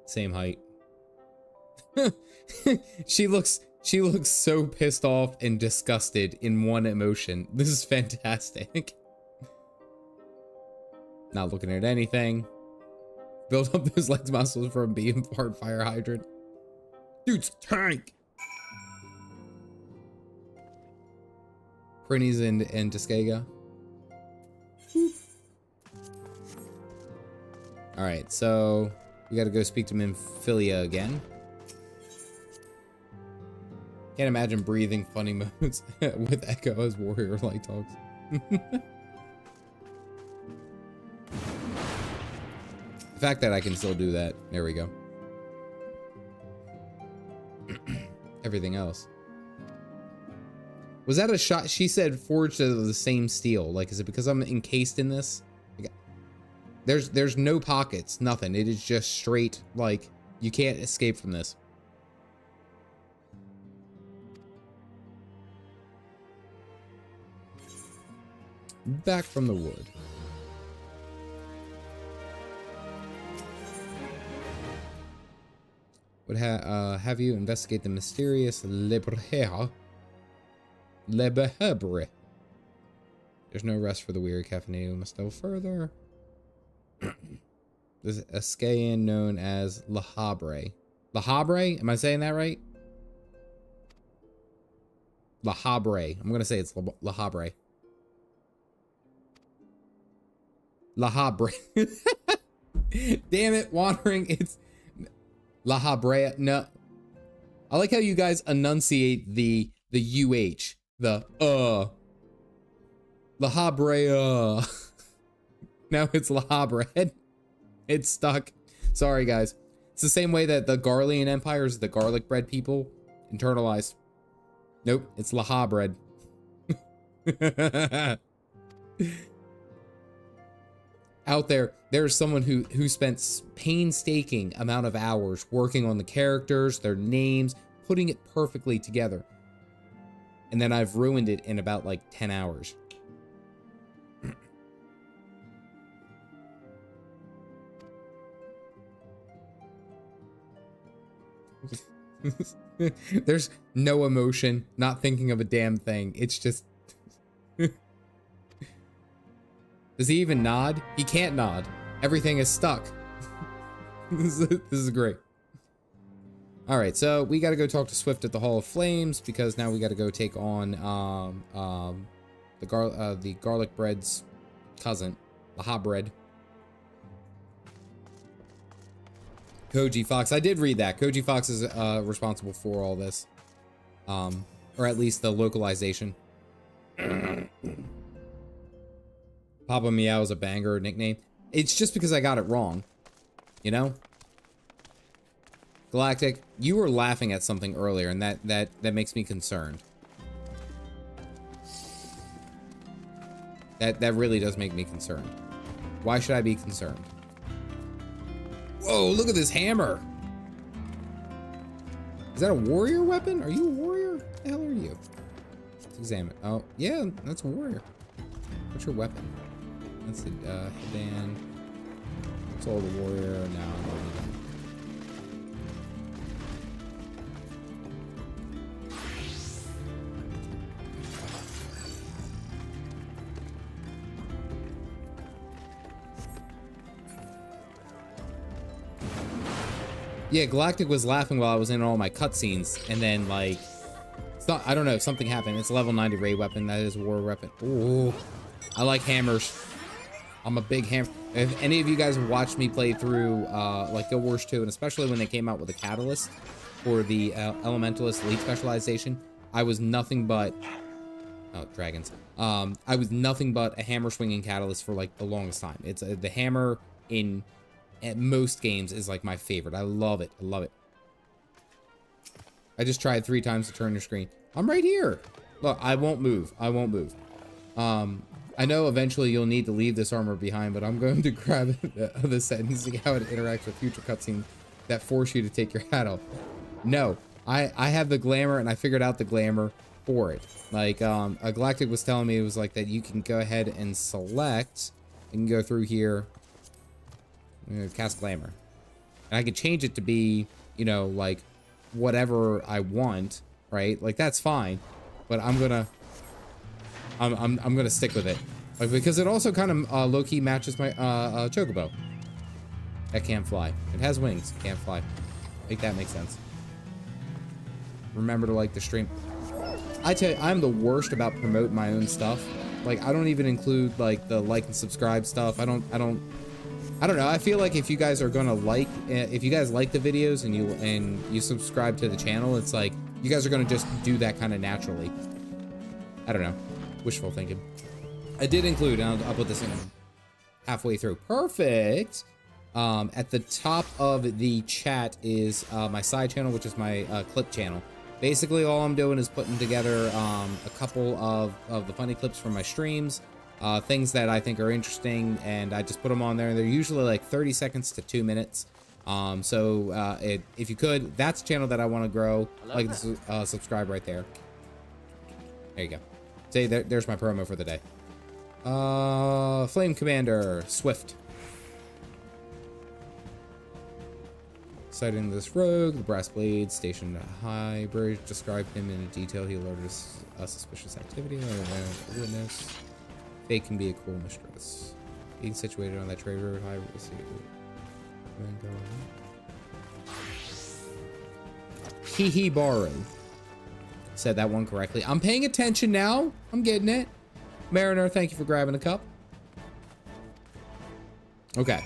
Same height. She looks so pissed off and disgusted in one emotion. This is fantastic. Not looking at anything. Build up those legs muscles from being hard fire hydrant. Dude's tank. Prinnies and Tuskega. Alright, so we gotta go speak to Memphilia again. Can't imagine breathing funny modes with Echo as warrior like talks. The fact that I can still do that. There we go. Everything else. Was that a shot? She said forged of the same steel. Like, is it because I'm encased in this? There's no pockets, nothing. It is just straight, like, you can't escape from this. Back from the wood. Would have you investigate the mysterious Lahabrea. There's no rest for the weary caffeinated. We must delve further. There's a Skayan known as Lahabrea. Lahabrea? Am I saying that right? Lahabrea. I'm gonna say it's Lahabrea. Lahabrea. Damn it, wandering. It's Lahabrea. No. I like how you guys enunciate the UH. The Lahabrea. Now it's Lahabrea. It's stuck. Sorry, guys. It's the same way that the Garlean Empire is the garlic bread people internalized. Nope, it's Lahabrea. Out there, there's someone who spent painstaking amount of hours working on the characters, their names, putting it perfectly together. And then I've ruined it in about like 10 hours. There's no emotion, not thinking of a damn thing. It's just... Does he even nod? He can't nod. Everything is stuck. This is great. All right, so we got to go talk to Swift at the Hall of Flames because now we got to go take on the garlic bread's cousin, Lahabrea. Koji Fox. I did read that. Koji Fox is responsible for all this. Or at least the localization. Papa Meow is a banger nickname. It's just because I got it wrong. You know? Galactic, you were laughing at something earlier, and that makes me concerned. That really does make me concerned. Why should I be concerned? Whoa, look at this hammer. Is that a warrior weapon? Are you a warrior? What the hell are you? Let's examine. Oh, yeah, that's a warrior. What's your weapon? That's the headband. Soul the warrior. No, I don't need that. Yeah, Galactic was laughing while I was in all my cutscenes, and then like, it's not, I don't know, something happened. It's a level 90 raid weapon. That is a war weapon. Ooh, I like hammers. I'm a big hammer. If any of you guys have watched me play through like Guild Wars 2, and especially when they came out with a catalyst for the Elementalist Elite specialization, I was nothing but dragons. I was nothing but a hammer swinging catalyst for like the longest time. It's the hammer in. At most games is like my favorite. I love it. I love it. I just tried 3 times to turn your screen. I'm right here. Look, I won't move. I won't move. I know eventually you'll need to leave this armor behind, but I'm going to grab the set and see how it interacts with future cutscenes that force you to take your hat off. No, I have the glamour and I figured out the glamour for it. Like, a Galactic was telling me it was like that you can go ahead and select and go through here. Cast glamour, and I could change it to be, you know, like whatever I want, right? Like that's fine, but I'm gonna stick with it, like because it also kind of low-key matches my Chocobo. That can't fly. It has wings, can't fly. Make that make sense. Remember to like the stream. I tell you, I'm the worst about promoting my own stuff. Like I don't even include like the like and subscribe stuff. I don't know. I feel like if you guys are gonna like, if you guys like the videos and you subscribe to the channel, it's like you guys are gonna just do that kind of naturally. I don't know. Wishful thinking. I did include, and I'll put this in halfway through. Perfect. At the top of the chat is my side channel, which is my clip channel. Basically, all I'm doing is putting together a couple of the funny clips from my streams. Things that I think are interesting, and I just put them on there. They're usually like 30 seconds to 2 minutes. If you could, that's a channel that I want to grow. Like, subscribe right there. There you go. See, there's my promo for the day. Flame Commander, Swift. Sighting this rogue, the brass blade stationed at High Bridge described him in detail. He alerted us suspicious activity. A witness. Fate can be a cool mistress. Being situated on that trade road, high risk. Hee borrow. Said that one correctly. I'm paying attention now. I'm getting it. Mariner, thank you for grabbing a cup. Okay.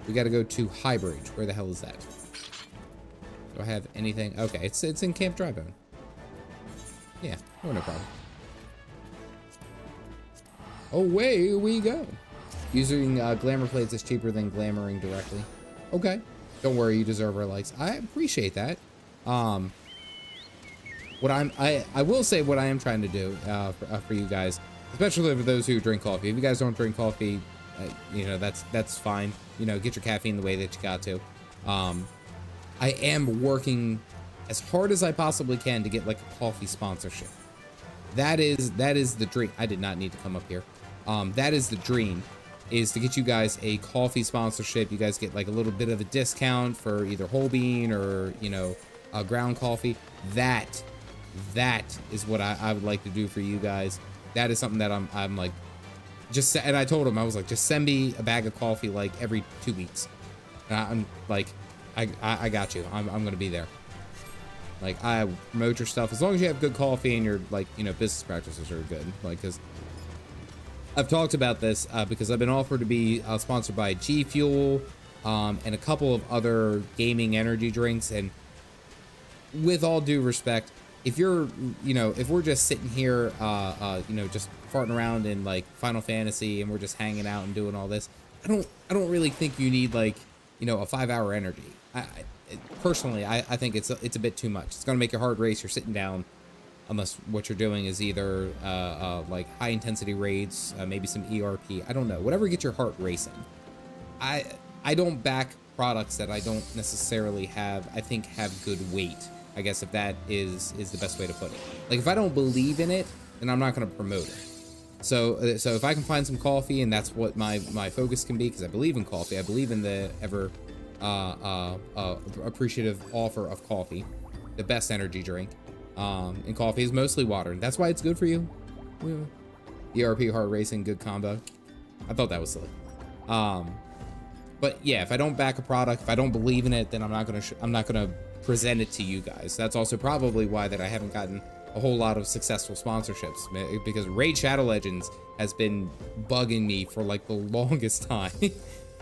We got to go to High Bridge. Where the hell is that? Do I have anything? Okay, it's in Camp Drybone. Yeah, no problem. Away we go. Using glamour plates is cheaper than glamoring directly. Okay. Don't worry, you deserve our likes. I appreciate that. I will say what I am trying to do for you guys, especially for those who drink coffee. If you guys don't drink coffee, you know, that's fine. You know, get your caffeine the way that you got to. I am working as hard as I possibly can to get like a coffee sponsorship. That is the dream. I did not need to come up here. That is the dream, is to get you guys a coffee sponsorship. You guys get like a little bit of a discount for either whole bean or, you know, ground coffee. That is what I would like to do for you guys. That is something that I'm like, and I told him, I was like, just send me a bag of coffee like every 2 weeks. And I'm like, I got you. I'm gonna be there. Like, I promote your stuff as long as you have good coffee and your, like, you know, business practices are good. Like, because I've talked about this because I've been offered to be sponsored by G Fuel and a couple of other gaming energy drinks. And with all due respect, if you're, you know, if we're just sitting here, you know, just farting around in like Final Fantasy and we're just hanging out and doing all this, I don't really think you need, like, you know, a 5-hour energy. Personally, I think it's a bit too much. It's gonna make your heart race. You're sitting down, unless what you're doing is either like high intensity raids, maybe some ERP. I don't know. Whatever gets your heart racing. I don't back products that I don't necessarily have. I think have good weight. I guess if that is the best way to put it. Like, if I don't believe in it, then I'm not gonna promote it. So if I can find some coffee, and that's what my focus can be, because I believe in coffee. I believe in the ever appreciative offer of coffee, the best energy drink. And coffee is mostly water. That's why it's good for you. Yeah. ERP, heart racing, good combo. I thought that was silly. But yeah, if I don't back a product, if I don't believe in it, then I'm not gonna present it to you guys. That's also probably why that I haven't gotten a whole lot of successful sponsorships, because Raid Shadow Legends has been bugging me for like the longest time.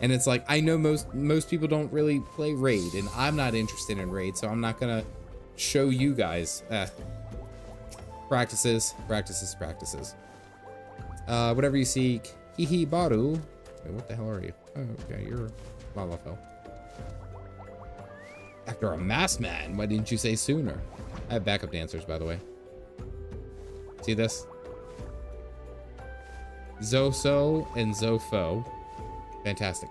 And it's like, I know most people don't really play Raid, and I'm not interested in Raid, so I'm not gonna show you guys. Practices. Whatever you seek. Hihi Baru. Wait, what the hell are you? Oh, okay, you're Lalafel. After a masked man, why didn't you say sooner? I have backup dancers, by the way. See this? Zoso and Zofo. Fantastic.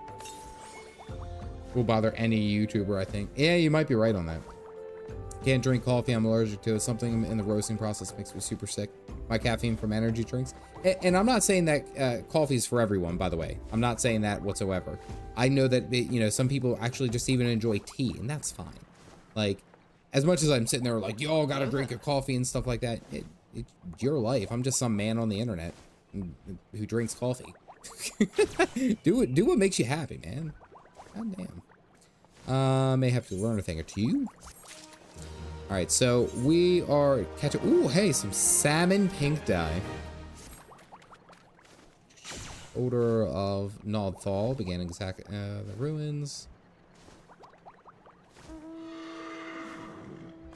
Will bother any YouTuber, I think. Yeah, you might be right on that. Can't drink coffee, I'm allergic to it. Something in the roasting process makes me super sick. My caffeine from energy drinks. And I'm not saying that coffee is for everyone, by the way. I'm not saying that whatsoever. I know that, you know, some people actually just even enjoy tea, and that's fine. Like, as much as I'm sitting there like, y'all gotta drink your coffee and stuff like that, it's your life. I'm just some man on the internet who drinks coffee. Do what makes you happy, man. God damn. May have to learn a thing or two. All right, so we are catching. Ooh, hey, some salmon pink dye. Odor of Nodthal began attack the ruins.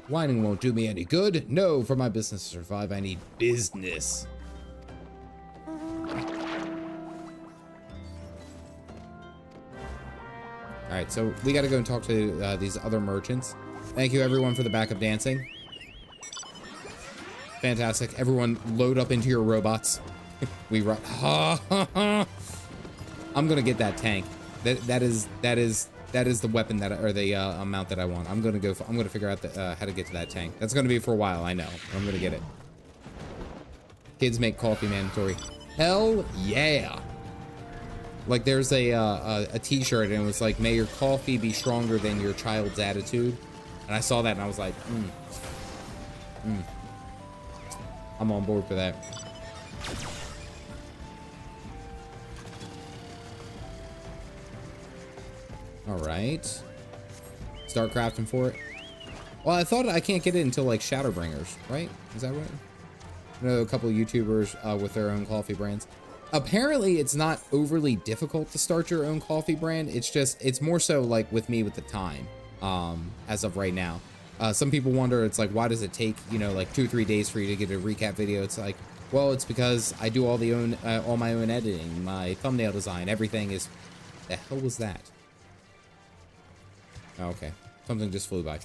Whining won't do me any good. No, for my business to survive, I need business. All right, so we got to go and talk to these other merchants. Thank you, everyone, for the backup dancing. Fantastic. Everyone, load up into your robots. We run. I'm gonna get that tank. That is the weapon that, or the amount that I want. I'm gonna figure out how to get to that tank. That's gonna be for a while. I know. I'm gonna get it. Kids make coffee mandatory. Hell yeah. Like, there's a t-shirt, and it was like, may your coffee be stronger than your child's attitude. And I saw that and I was like, I'm on board for that. All right. Start crafting for it. Well, I thought I can't get it until like Shadowbringers, right? Is that right? I know a couple of YouTubers with their own coffee brands. Apparently, it's not overly difficult to start your own coffee brand. It's just, it's more so like with me with the time, as of right now. Some people wonder, it's like, why does it take, you know, like 2 or 3 days for you to get a recap video? It's like, well, it's because I do all my own editing, my thumbnail design, everything is. The hell was that? Oh, okay, something just flew by.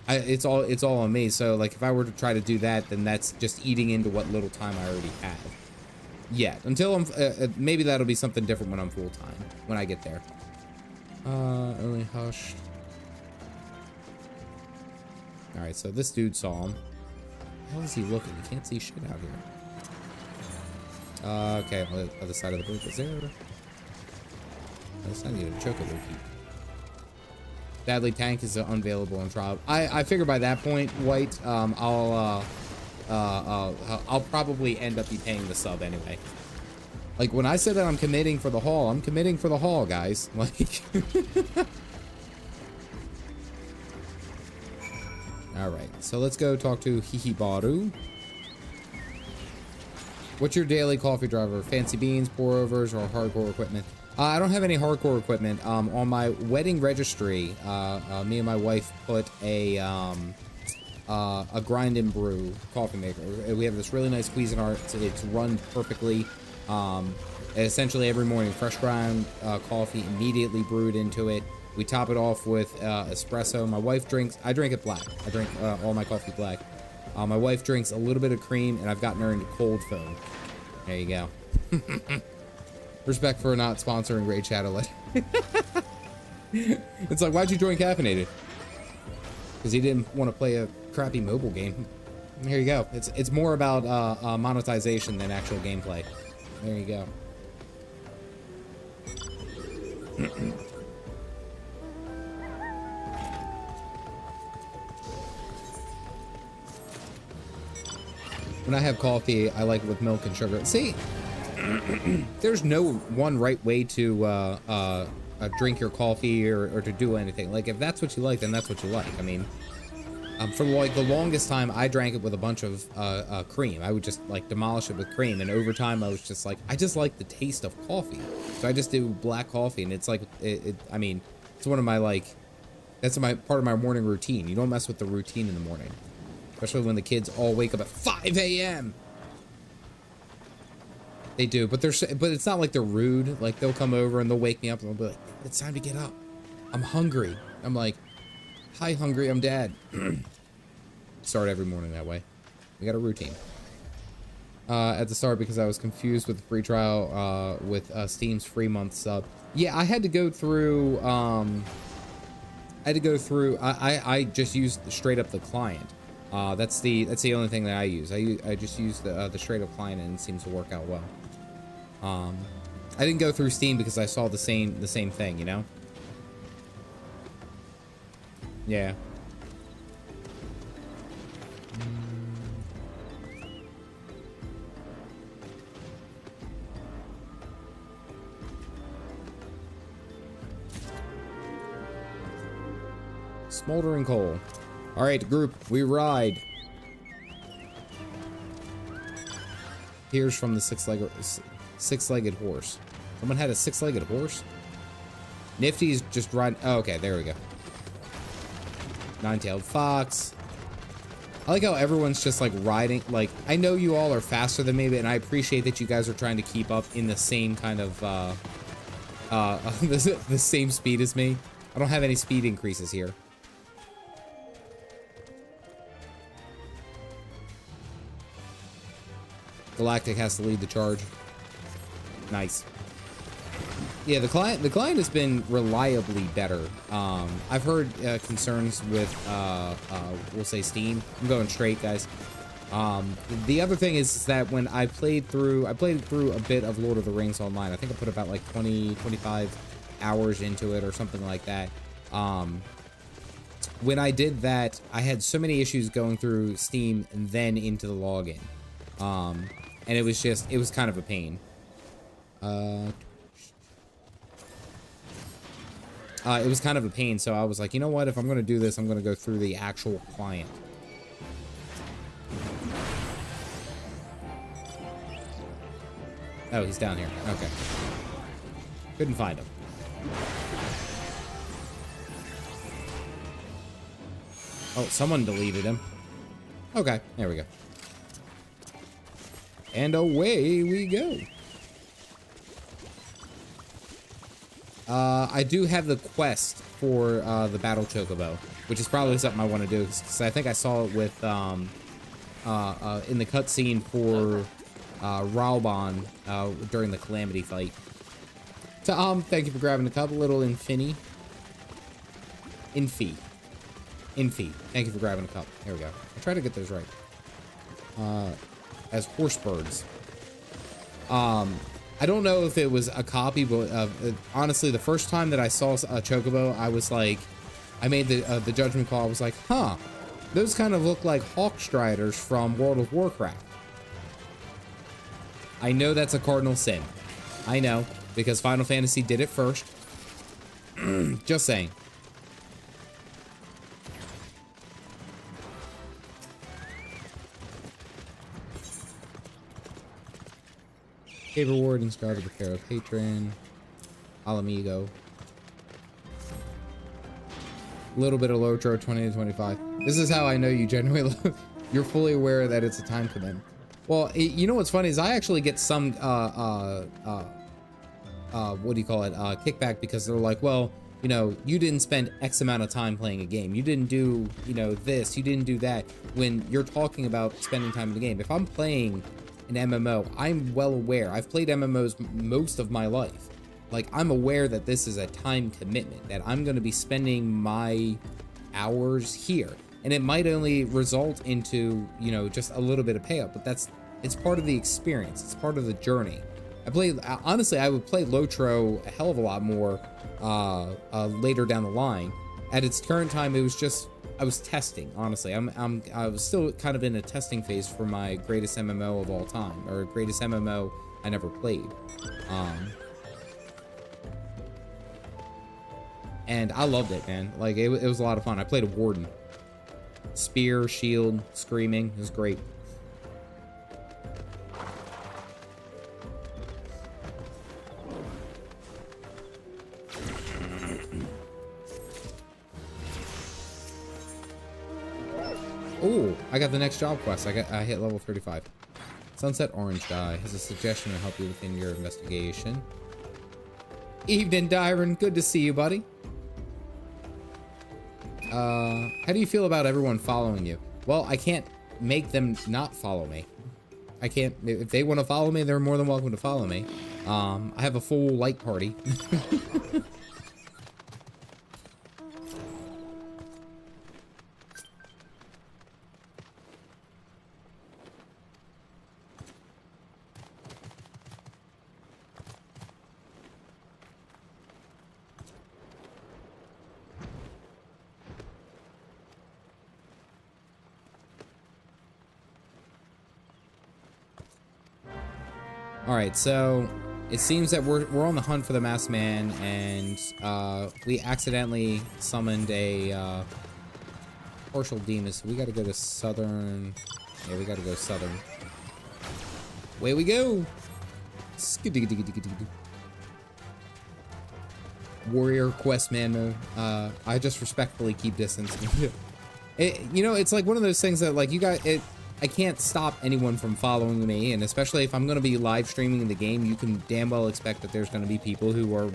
It's all on me. So like, if I were to try to do that, then that's just eating into what little time I already have. Yeah, until I'm maybe that'll be something different when I'm full time, when I get there. Only hushed. All right, so this dude saw him. How is he looking? You can't see shit out here. Okay, on the other side of the bridge. Is there? I need a Chocobo key. Sadly, tank is unavailable on trial. I figure by that point, White, I'll probably end up be paying the sub anyway. Like, when I said that I'm committing for the haul, I'm committing for the haul, guys. Like, Alright, so let's go talk to Hihibaru. What's your daily coffee driver? Fancy beans, pour-overs, or hardcore equipment? I don't have any hardcore equipment. On my wedding registry, me and my wife put a grind and brew coffee maker. We have this really nice Cuisinart. It's run perfectly. Essentially every morning, fresh ground coffee immediately brewed into it. We top it off with espresso. My wife drinks, I drink it black. I drink all my coffee black. My wife drinks a little bit of cream, and I've gotten her into cold foam. There you go. Respect for not sponsoring Raid Shadow. It's like, why'd you join Caffeinated? Because he didn't want to play a crappy mobile game. Here you go. It's more about monetization than actual gameplay. There you go. When I have coffee, I like it with milk and sugar. See, there's no one right way to drink your coffee or to do anything. Like, if that's what you like, then that's what you like. I mean, for like the longest time, I drank it with a bunch of cream. I would just like demolish it with cream, and over time, I was just like, I just like the taste of coffee. So I just do black coffee, and it's like, I mean, it's one of my that's part of my morning routine. You don't mess with the routine in the morning. Especially when the kids all wake up at 5 a.m. They do, but it's not like they're rude. Like, they'll come over and they'll wake me up and they'll be like, it's time to get up. I'm hungry. I'm like, hi, hungry, I'm dad. Start every morning that way. We got a routine. At the start, because I was confused with the free trial with Steam's free month sub. Yeah, I had to go through, I just used straight up the client. That's the only thing that I use. I just use the straight up client, and it seems to work out well. I didn't go through Steam because I saw the same thing, you know? Yeah. Smoldering coal. All right, group, we ride. Here's from the six-legged horse. Someone had a six-legged horse? Nifty's just riding. Oh, okay, there we go. Nine-tailed fox. I like how everyone's just like riding. Like, I know you all are faster than me, and I appreciate that you guys are trying to keep up in the same kind of the same speed as me. I don't have any speed increases here. Galactic has to lead the charge. Nice. Yeah, the client has been reliably better. I've heard concerns with we'll say Steam. I'm going straight, guys. The other thing is that when I played through a bit of Lord of the Rings online. I think I put about like 25 hours into it or something like that. When I did that, I had so many issues going through Steam and then into the login. And it was kind of a pain. It was kind of a pain, so I was like, you know what? If I'm going to do this, I'm going to go through the actual client. Oh, he's down here. Okay. Couldn't find him. Oh, someone deleted him. Okay, there we go. And away we go. I do have the quest for the Battle Chocobo, which is probably something I want to do, because I think I saw it with in the cutscene for Raubon during the Calamity fight. Tom, thank you for grabbing the cup. Little Infi. Thank you for grabbing a cup. There we go. I try to get those right. As horse birds. I don't know if it was a copy, but honestly, the first time that I saw a Chocobo, I was like, I made the judgment call. I was like, huh, those kind of look like Hawk Striders from World of Warcraft. I know that's a cardinal sin. I know, because Final Fantasy did it first. Just saying. Cave reward, inscribed with the care of patron. Al amigo. A little bit of Lotro, 20 to 25. This is how I know you genuinely you're fully aware that it's a time commitment. Well, you know what's funny is I actually get some what do you call it, kickback, because they're like, well, you know, you didn't spend X amount of time playing a game. You didn't do, you know, this, you didn't do that. When you're talking about spending time in the game, if I'm playing an MMO, I'm well aware. I've played MMOs most of my life. Like, I'm aware that this is a time commitment, that I'm going to be spending my hours here. And it might only result into, you know, just a little bit of payout, but it's part of the experience. It's part of the journey. Honestly, I would play Lotro a hell of a lot more later down the line. At its current time, it was just, I was testing, honestly. I was still kind of in a testing phase for my greatest MMO of all time, or greatest MMO I never played. And I loved it, man. Like, it was a lot of fun. I played a warden. Spear, shield, screaming. It was great. Oh, I got the next job quest. I hit level 35. Sunset Orange Dye has a suggestion to help you within your investigation. Evening, Dyron. Good to see you, buddy. How do you feel about everyone following you? Well, I can't make them not follow me. I can't. If they want to follow me, they're more than welcome to follow me. I have a full like party. Alright, so it seems that we're on the hunt for the masked man, and we accidentally summoned a partial demon, so we gotta go to southern. Yeah, we gotta go southern. Away we go! Warrior quest man mode. I just respectfully keep distance. You know, it's like one of those things that, like, I can't stop anyone from following me, and especially if I'm going to be live streaming the game, you can damn well expect that there's going to be people who are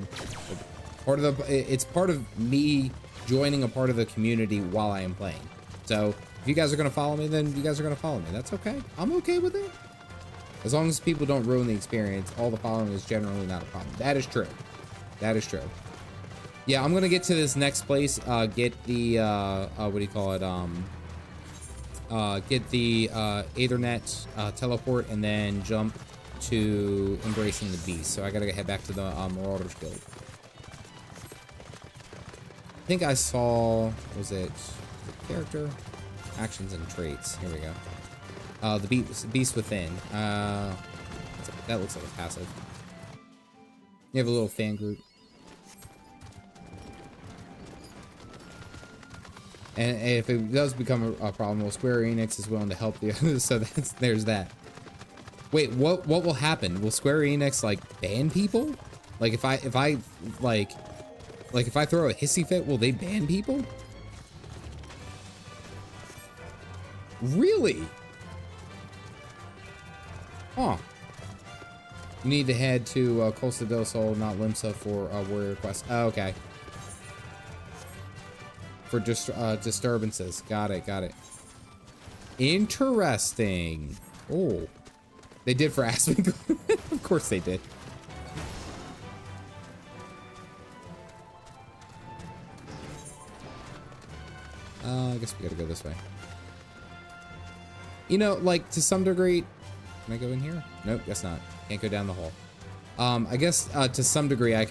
part of it's part of me joining a part of the community while I am playing. So if you guys are going to follow me, then you guys are going to follow me. That's okay. I'm okay with it. As long as people don't ruin the experience, all the following is generally not a problem. That is true. That is true. Yeah, I'm going to get to this next place, get the, what do you call it, get the Aethernet teleport, and then jump to Embracing the Beast. So I gotta head back to the Marauders Guild. I think I saw, was it character? Actions and traits. Here we go. The Beast Within. That looks like a passive. You have a little fan group. And if it does become a problem, well, Square Enix is willing to help the others, so there's that. Wait, what will happen? Will Square Enix, like, ban people? Like, if I throw a hissy fit, will they ban people? Really? Huh. You need to head to Costa del Sol, not Limsa, for Warrior Quest. Oh, okay. For disturbances. Got it, got it. Interesting. Oh. They did for Aspen. Of course they did. I guess we gotta go this way. You know, like, to some degree... Can I go in here? Nope, guess not. Can't go down the hall. I guess, to some degree, I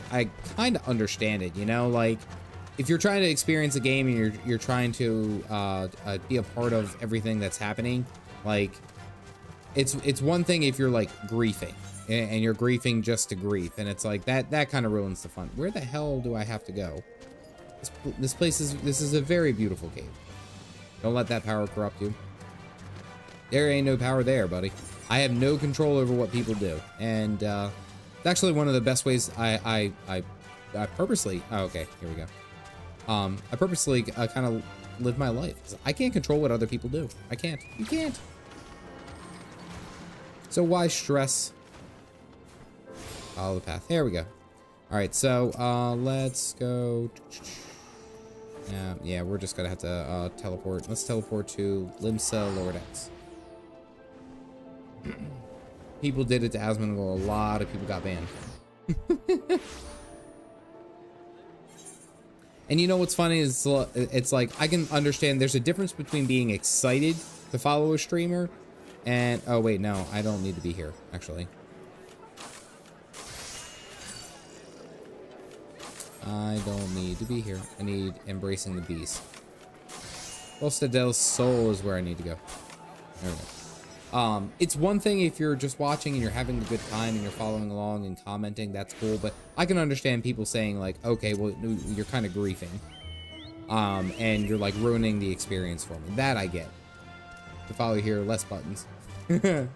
kind of understand it, you know? Like, if you're trying to experience a game and you're trying to be a part of everything that's happening, like, it's one thing if you're, like, griefing, and you're griefing just to grief, and it's like, that kind of ruins the fun. Where the hell do I have to go? This is a very beautiful cave. Don't let that power corrupt you. There ain't no power there, buddy. I have no control over what people do, and it's actually one of the best ways I purposely. Oh, okay, here we go. I purposely kind of live my life. 'Cause I can't control what other people do. I can't. You can't. So why stress? Follow the path. There we go. All right, so let's go. Yeah, we're just gonna have to teleport. Let's teleport to Limsa Lower Decks. People did it to Asmongold. A lot of people got banned. And you know what's funny is it's like I can understand there's a difference between being excited to follow a streamer and oh wait, no, I don't need to be here actually. I don't need to be here. I need Embracing the Beast. Costa del Sol is where I need to go. There we go. It's one thing if you're just watching and you're having a good time and you're following along and commenting, that's cool, but I can understand people saying like, okay, well, you're kind of griefing. And you're like ruining the experience for me. That I get. To follow here, less buttons. You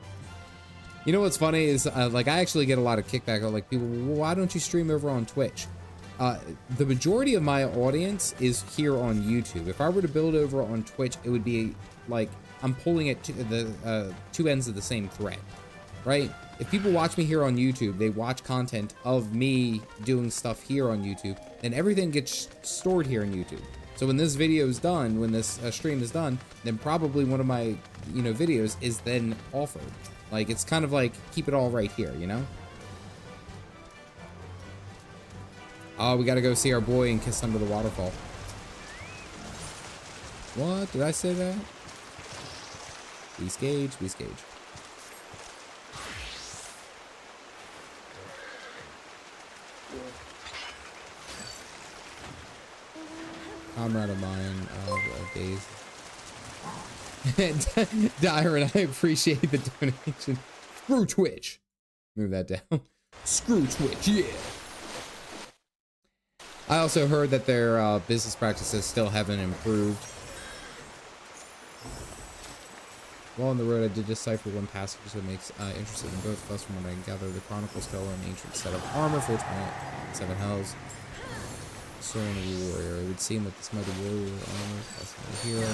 know what's funny is like I actually get a lot of kickback. Like people, well, why don't you stream over on Twitch? The majority of my audience is here on YouTube. If I were to build over on Twitch, it would be like I'm pulling it to the two ends of the same thread, right? If people watch me here on YouTube, they watch content of me doing stuff here on YouTube, then everything gets stored here on YouTube. So when this video is done, when this stream is done, then probably one of my videos is then offered. Like it's kind of like keep it all right here, you know? Oh, we gotta go see our boy and kiss under the waterfall. What? Did I say that? Beast Gauge, Beast Gauge. Comrade of mine of days. Dyron, I appreciate the donation. Screw Twitch. Move that down. Screw Twitch, yeah. I also heard that their business practices still haven't improved. While on the road, I did decipher one passage that makes interested in both of us. From what I can gather, the Chronicles tell an ancient set of armor, 427 hells. Soul of a warrior. It would seem that this mighty warrior armor is possibly a hero,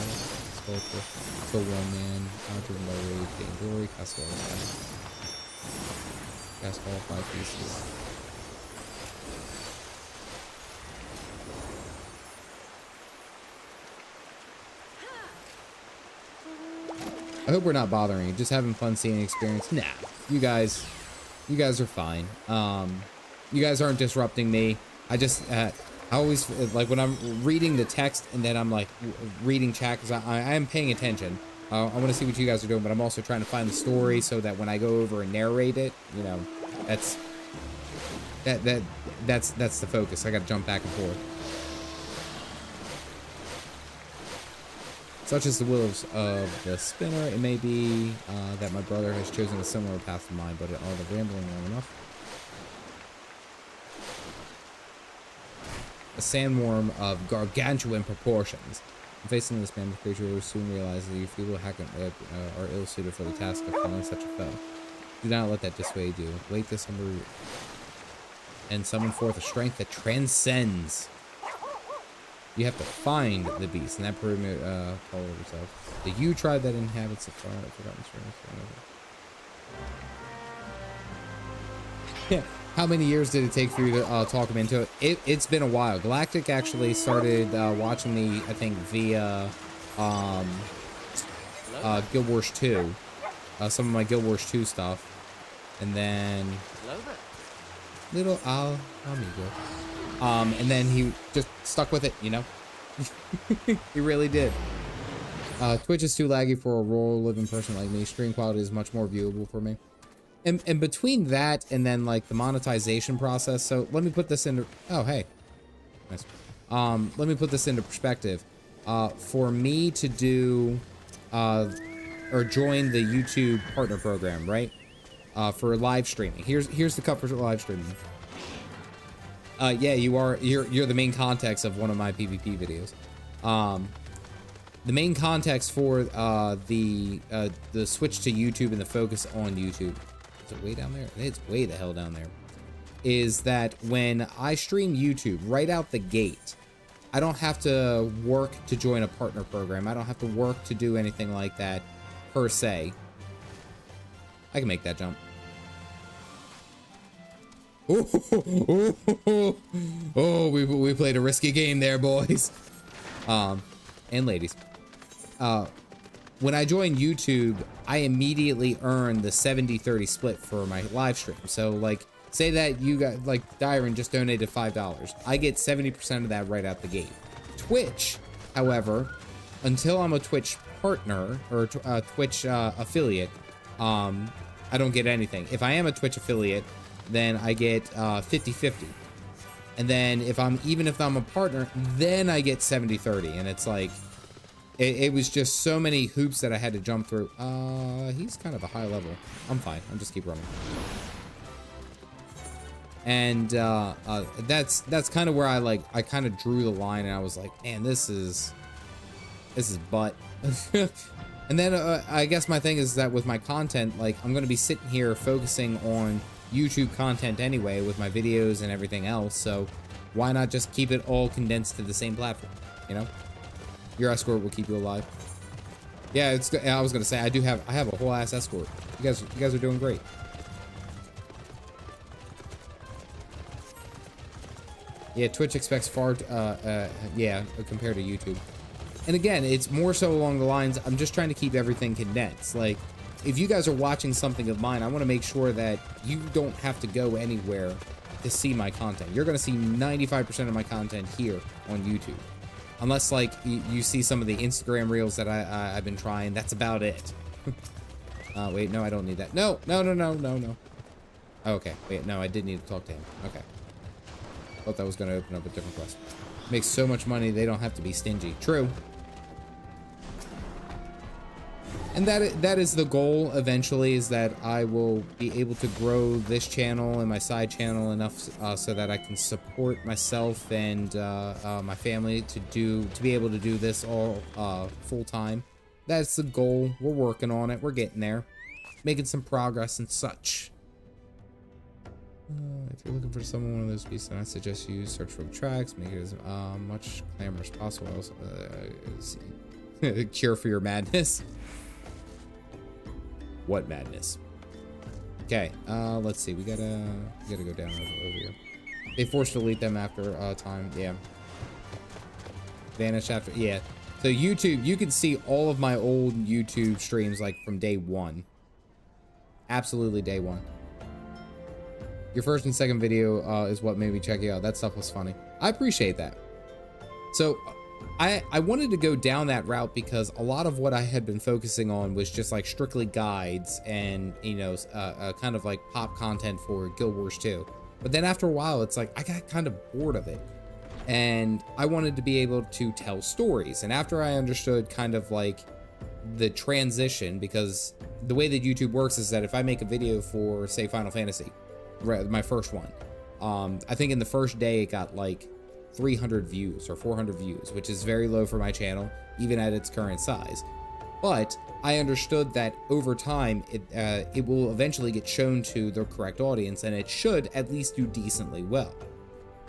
sculptor, kill one man, driven by rage, gain glory, cast all 5 pieces. I hope we're not bothering you. Just having fun seeing the experience. Nah, you guys are fine. You guys aren't disrupting me. I just, I always, like when I'm reading the text and then I'm like reading chat, because I am paying attention. I want to see what you guys are doing, but I'm also trying to find the story so that when I go over and narrate it, that's the focus. I got to jump back and forth. Such as the will of the spinner, it may be that my brother has chosen a similar path to mine, but all the rambling long enough. A sandworm of gargantuan proportions. Facing this mammoth creature, you will soon realize that your feeble hack are ill-suited for the task of killing such a foe. Do not let that dissuade you. Wait this under and summon forth a strength that transcends. You have to find the beast, and that perimeter follow yourself. The U tribe that inhabits the far forgotten strength. Yeah. How many years did it take for you to talk him into it? It's been a while. Galactic actually started watching me, I think, via Guild Wars 2. Some of my Guild Wars 2 stuff. And then... Little amigo. And then he just stuck with it, He really did. Twitch is too laggy for a rural living person like me. Stream quality is much more viewable for me. And between that and then like the monetization process, so let me put this into, oh hey, nice. Let me put this into perspective. For me to do or join the YouTube partner program, right? For live streaming. Here's the cut for live streaming. Yeah, you're the main context of one of my PvP videos. the main context for the switch to YouTube and the focus on YouTube, is it way down there? It's way the hell down there. Is that when I stream YouTube right out the gate, I don't have to work to join a partner program. I don't have to work to do anything like that per se. I can make that jump. Oh, we played a risky game there, boys. And ladies. When I join YouTube, I immediately earn the 70-30 split for my live stream. So, like, say that you got, like, Dyron just donated $5. I get 70% of that right out the gate. Twitch, however, until I'm a Twitch partner or Twitch affiliate, I don't get anything. If I am a Twitch affiliate, then I get 50-50. And then even if I'm a partner, then I get 70-30. And it's like, it was just so many hoops that I had to jump through. He's kind of a high level. I'm fine. I'm just keep running. And that's kind of where I kind of drew the line, and I was like, man, this is butt. And then I guess my thing is that with my content, like, I'm going to be sitting here focusing on YouTube content anyway with my videos and everything else. So why not just keep it all condensed to the same platform? You know, your escort will keep you alive. Yeah, I was going to say, I have a whole ass escort. You guys are doing great. Yeah, Twitch expects far, yeah, compared to YouTube. And again, it's more so along the lines, I'm just trying to keep everything condensed. Like, if you guys are watching something of mine, I want to make sure that you don't have to go anywhere to see my content. You're going to see 95% of my content here on YouTube. Unless, like, you see some of the Instagram reels that I've been trying. That's about it. Wait, no, I don't need that. No. Okay, wait, no, I did need to talk to him. Okay. Thought that was going to open up a different quest. Makes so much money, they don't have to be stingy. True. And that is the goal eventually, is that I will be able to grow this channel and my side channel enough so that I can support myself and my family to be able to do this all full time. That's the goal. We're working on it. We're getting there, making some progress and such. If you're looking for one of those pieces, then I suggest you search for tracks, make it as much glamour as possible. Also, cure for your madness. What madness? Okay, let's see. We gotta go down over here. They forced to delete them after time. Yeah. Vanish after. Yeah. So YouTube, you can see all of my old YouTube streams like from day one. Absolutely day one. Your first and second video is what made me check you out. That stuff was funny. I appreciate that. So I wanted to go down that route because a lot of what I had been focusing on was just like strictly guides and, you know, kind of like pop content for Guild Wars 2. But then after a while, it's like I got kind of bored of it. And I wanted to be able to tell stories. And after I understood kind of like the transition, because the way that YouTube works is that if I make a video for, say, Final Fantasy, my first one, I think in the first day it got like 300 views or 400 views, which is very low for my channel, even at its current size. But I understood that over time, it will eventually get shown to the correct audience, and it should at least do decently well.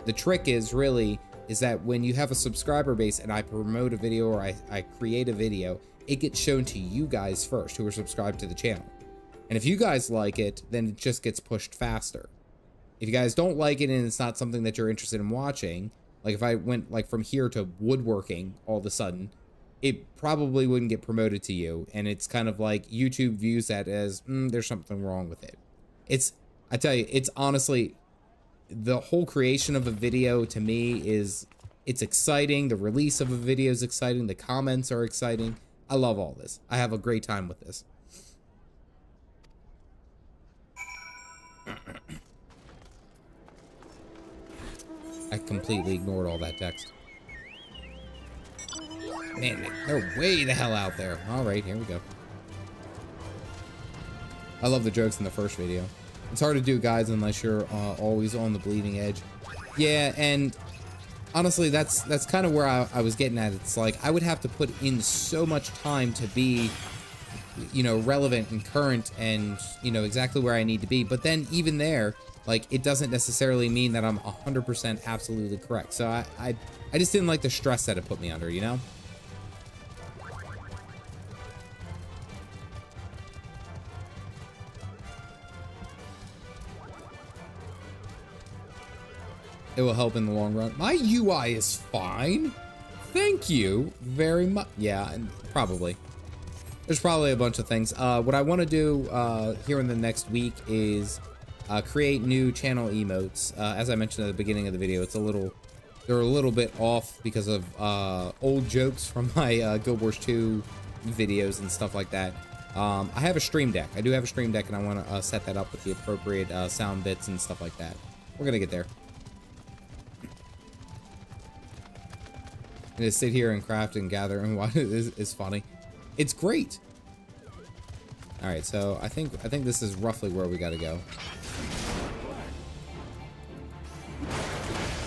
The trick is that when you have a subscriber base and I promote a video or I create a video, it gets shown to you guys first who are subscribed to the channel. And if you guys like it, then it just gets pushed faster. If you guys don't like it and it's not something that you're interested in watching, like if I went like from here to woodworking all of a sudden, it probably wouldn't get promoted to you. And it's kind of like YouTube views that as, there's something wrong with it. I tell you, it's honestly, the whole creation of a video to me it's exciting. The release of a video is exciting. The comments are exciting. I love all this. I have a great time with this. I completely ignored all that text. Man, they're way the hell out there. All right, here we go. I love the jokes in the first video. It's hard to do guides unless you're always on the bleeding edge. Yeah, and honestly, that's kind of where I was getting at. It's like I would have to put in so much time to be, you know, relevant and current and, you know, exactly where I need to be. But then even there, like, it doesn't necessarily mean that I'm 100% absolutely correct. So I just didn't like the stress that it put me under, you know? It will help in the long run. My UI is fine. Thank you very much. Yeah, probably. There's probably a bunch of things. What I want to do here in the next week is create new channel emotes. As I mentioned at the beginning of the video, they're a little bit off because of old jokes from my Guild Wars 2 videos and stuff like that. I have a stream deck. I do have a stream deck, and I want to set that up with the appropriate sound bits and stuff like that. We're gonna get there. And to sit here and craft and gather and watch is funny. It's great. All right, so I think this is roughly where we got to go.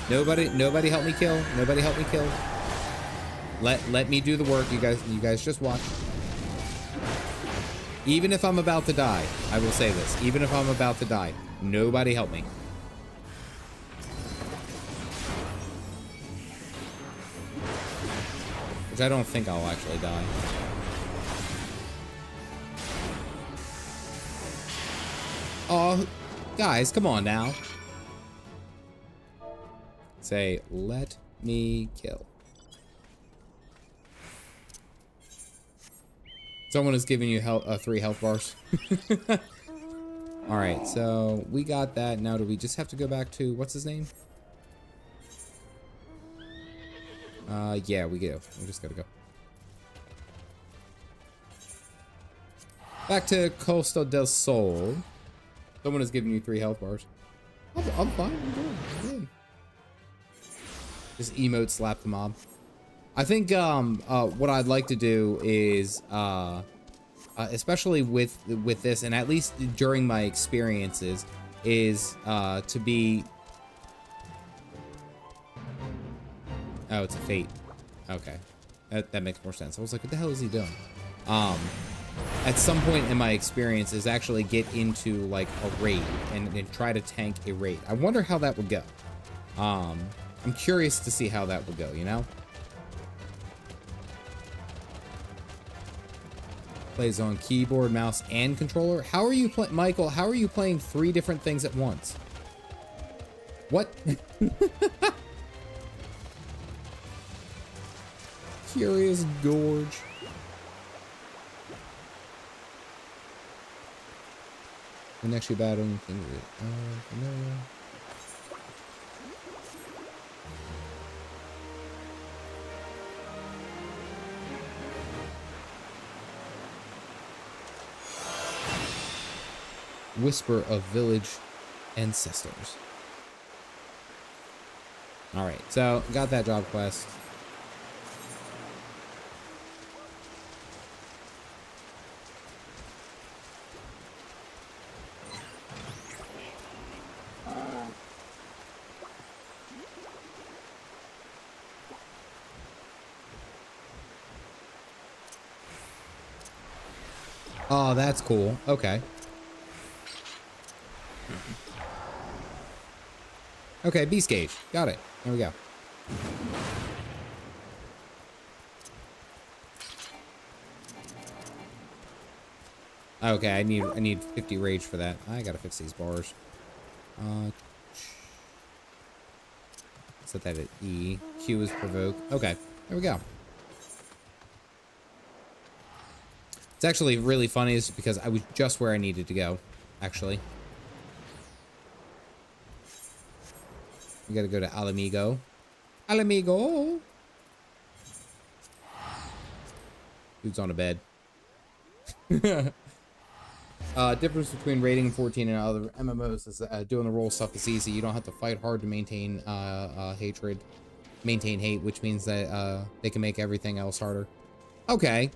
Nobody help me kill. Nobody help me kill. Let me do the work. You guys just watch. Even if I'm about to die, I will say this. Even if I'm about to die, nobody help me. Which I don't think I'll actually die. Oh, guys, come on now. Say, let me kill. Someone is giving you 3 health bars. All right, so we got that. Now do we just have to go back to, what's his name? Yeah, we do. We just gotta go. Back to Costa del Sol. Someone is giving you 3 health bars. I'm fine. I'm good. Just emote slap the mob. I think what I'd like to do is especially with this, and at least during my experiences, is to be. Oh, it's a fate. Okay, that makes more sense. I was like, what the hell is he doing? At some point in my experience is actually get into like a raid and try to tank a raid. I wonder how that would go. I'm curious to see how that would go, you know? Plays on keyboard, mouse, and controller. How are you playing, Michael? How are you playing 3 different things at once? What? Curious Gorge. The next you battle, familiar. Whisper of village ancestors. All right, so got that job quest. Oh, that's cool. Okay. Okay, beast gauge. Got it. There we go. Okay, I need 50 rage for that. I gotta fix these bars. Set that at E. Q is provoke. Okay, there we go. It's actually really funny is because I was just where I needed to go, actually. We gotta go to Alamigo. Alamigo! Dude's on a bed. Difference between rating 14 and other MMOs is doing the role stuff is easy. You don't have to fight hard to maintain maintain hate, which means that they can make everything else harder. Okay.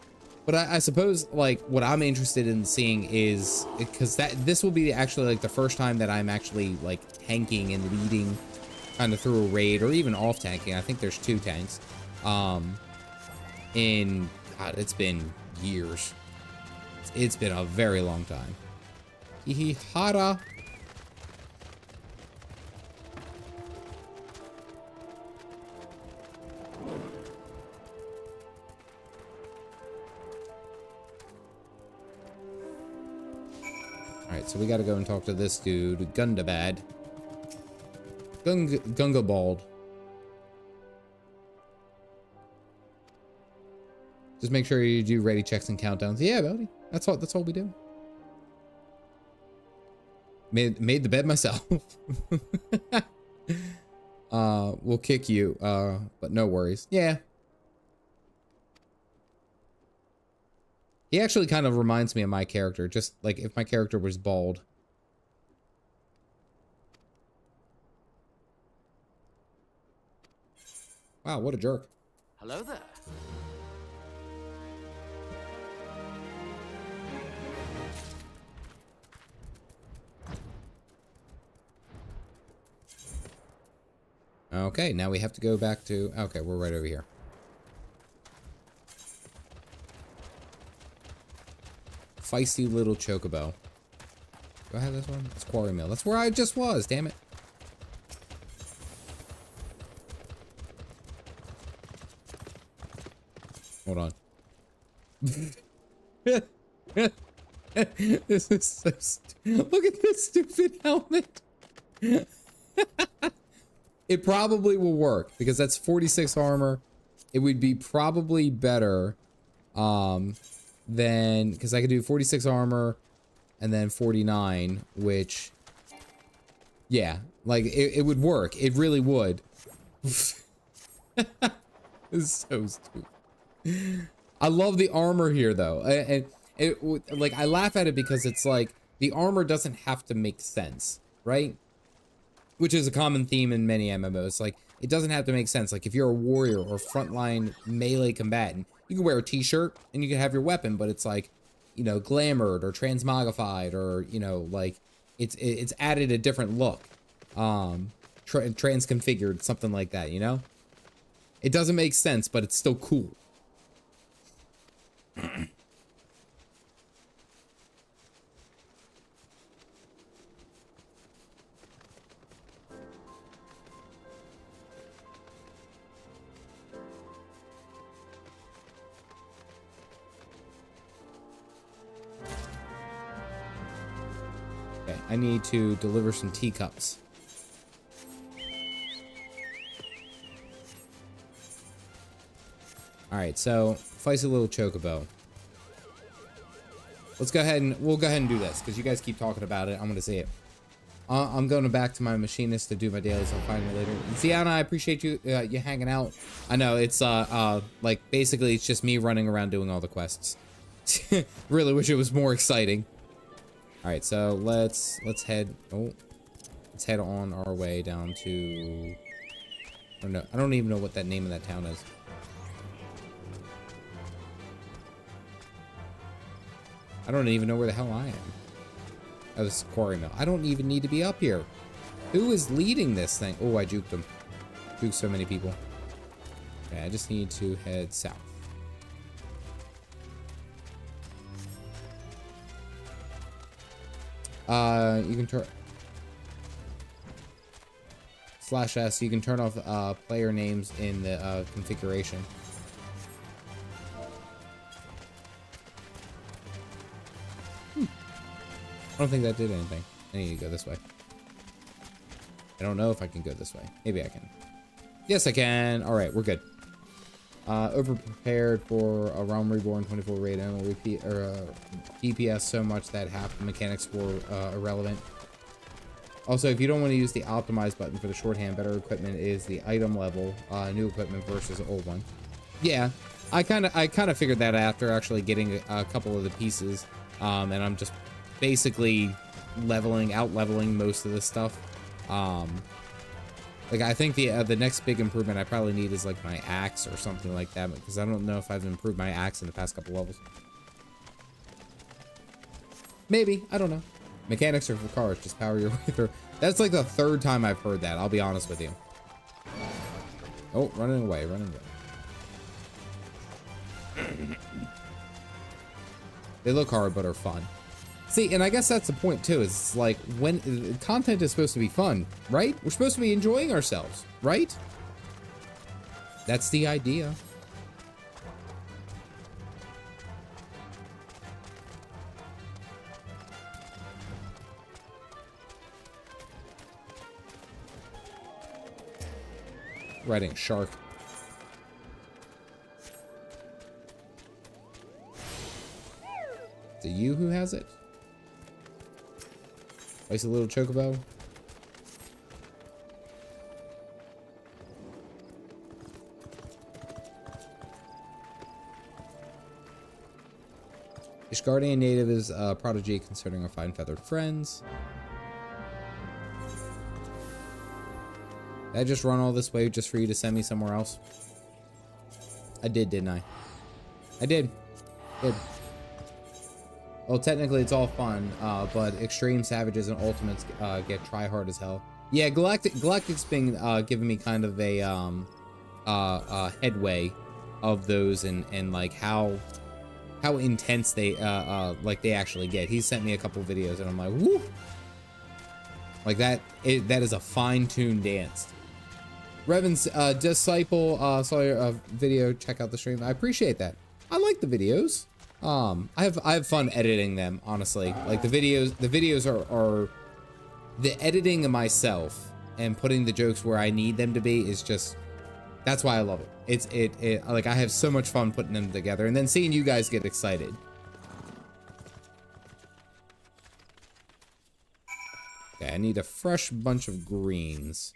But I suppose, like, what I'm interested in seeing is, because this will be actually, like, the first time that I'm actually, like, tanking and leading kind of through a raid or even off tanking. I think there's 2 tanks. In God, it's been years. It's been a very long time. Hihihara. Alright, so we gotta go and talk to this dude, Gundabad. Gungabald. Just make sure you do ready checks and countdowns. Yeah, buddy. That's all we do. Made the bed myself. We'll kick you, but no worries. Yeah. He actually kind of reminds me of my character, just like if my character was bald. Wow, what a jerk. Hello there. Okay, now we have to go back to... Okay, we're right over here. Feisty little Chocobo. Do I have this one? It's Quarry Mill. That's where I just was, damn it. Hold on. This is so look at this stupid helmet. It probably will work because that's 46 armor. It would be probably better than, because I could do 46 armor and then 49, which, yeah, like it would work. It really would. This is so stupid. I love the armor here though. And like I laugh at it because it's like the armor doesn't have to make sense, right? Which is a common theme in many MMOs. Like, it doesn't have to make sense. Like, if you're a warrior or frontline melee combatant, you can wear a t-shirt and you can have your weapon, but it's like, you know, glamoured or transmogrified or, you know, like, it's added a different look. Transconfigured, something like that, you know? It doesn't make sense, but it's still cool. Okay, I need to deliver some teacups. Alright, so feisty little Chocobo. Let's go ahead and we'll go ahead and do this because you guys keep talking about it. I'm gonna see it. I'm going back to my machinist to do my dailies. I'll find you later. And Ziana, I appreciate you you hanging out. I know it's like basically it's just me running around doing all the quests. Really wish it was more exciting. All right, so let's head. Oh, let's head on our way down to. I don't even know what that name of that town is. I don't even know where the hell I am. Oh, this is Quarry Mill. I don't even need to be up here. Who is leading this thing? Oh, I juked him. Juked so many people. Okay, I just need to head south. You can turn /S. You can turn off player names in the configuration. I don't think that did anything. I need to go this way. I don't know if I can go this way. Maybe I can. Yes, I can. All right, we're good. Over prepared for a Realm Reborn 24 raid and will repeat DPS so much that half the mechanics were irrelevant. Also, if you don't want to use the optimize button for the shorthand, better equipment is the item level, new equipment versus old one. Yeah, I kind of figured that after actually getting a couple of the pieces, and I'm just basically out leveling most of this stuff. Like I think the next big improvement I probably need is like my axe or something like that, because I don't know if I've improved my axe in the past couple levels. Maybe, I don't know. Mechanics are for cars, just power your way through. That's like the third time I've heard that, I'll be honest with you. Oh, running away, running away. They look hard, but are fun. See, and I guess that's the point too, is like when content is supposed to be fun, right? We're supposed to be enjoying ourselves, right? That's the idea. Riding shark. Is it you who has it? Nice little chocobo. Ishgardian native is a prodigy concerning our fine feathered friends. Did I just run all this way just for you to send me somewhere else? I did, didn't I? I did. Good. Well, technically it's all fun, but extreme savages and ultimates get try hard as hell. Yeah, Galactic's been giving me kind of a headway of those and like how intense they like they actually get. He sent me a couple videos and I'm like, woo! Like that is a fine-tuned dance. Revan's disciple saw your video. Check out the stream. I appreciate that. I like the videos. I have fun editing them, honestly. Like the videos are the editing of myself and putting the jokes where I need them to be is just, that's why I love it. It like I have so much fun putting them together and then seeing you guys get excited. Okay, I need a fresh bunch of greens.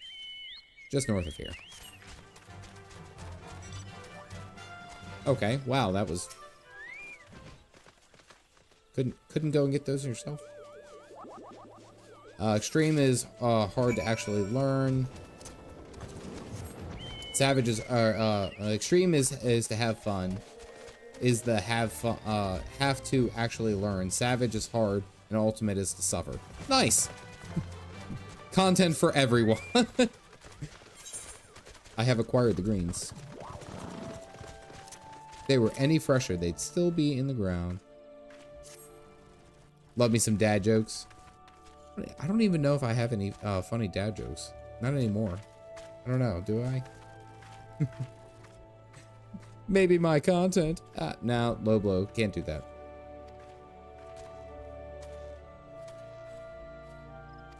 Just north of here. Okay, wow, that was... Couldn't go and get those yourself? Extreme is hard to actually learn. Savages are... extreme is to have fun. Is the have to actually learn. Savage is hard, and ultimate is to suffer. Nice! Content for everyone. I have acquired the greens. If they were any fresher, they'd still be in the ground. Love me some dad jokes. I don't even know if I have any funny dad jokes. Not anymore. I don't know. Do I? Maybe my content. No, low blow. Can't do that.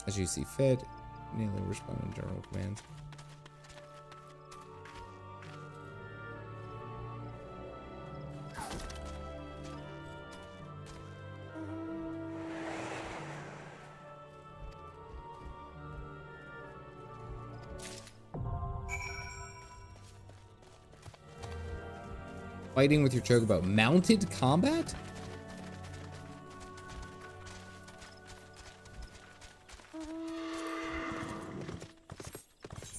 As you see fit, nearly respond to general commands. Fighting with your chocobo. Mounted combat?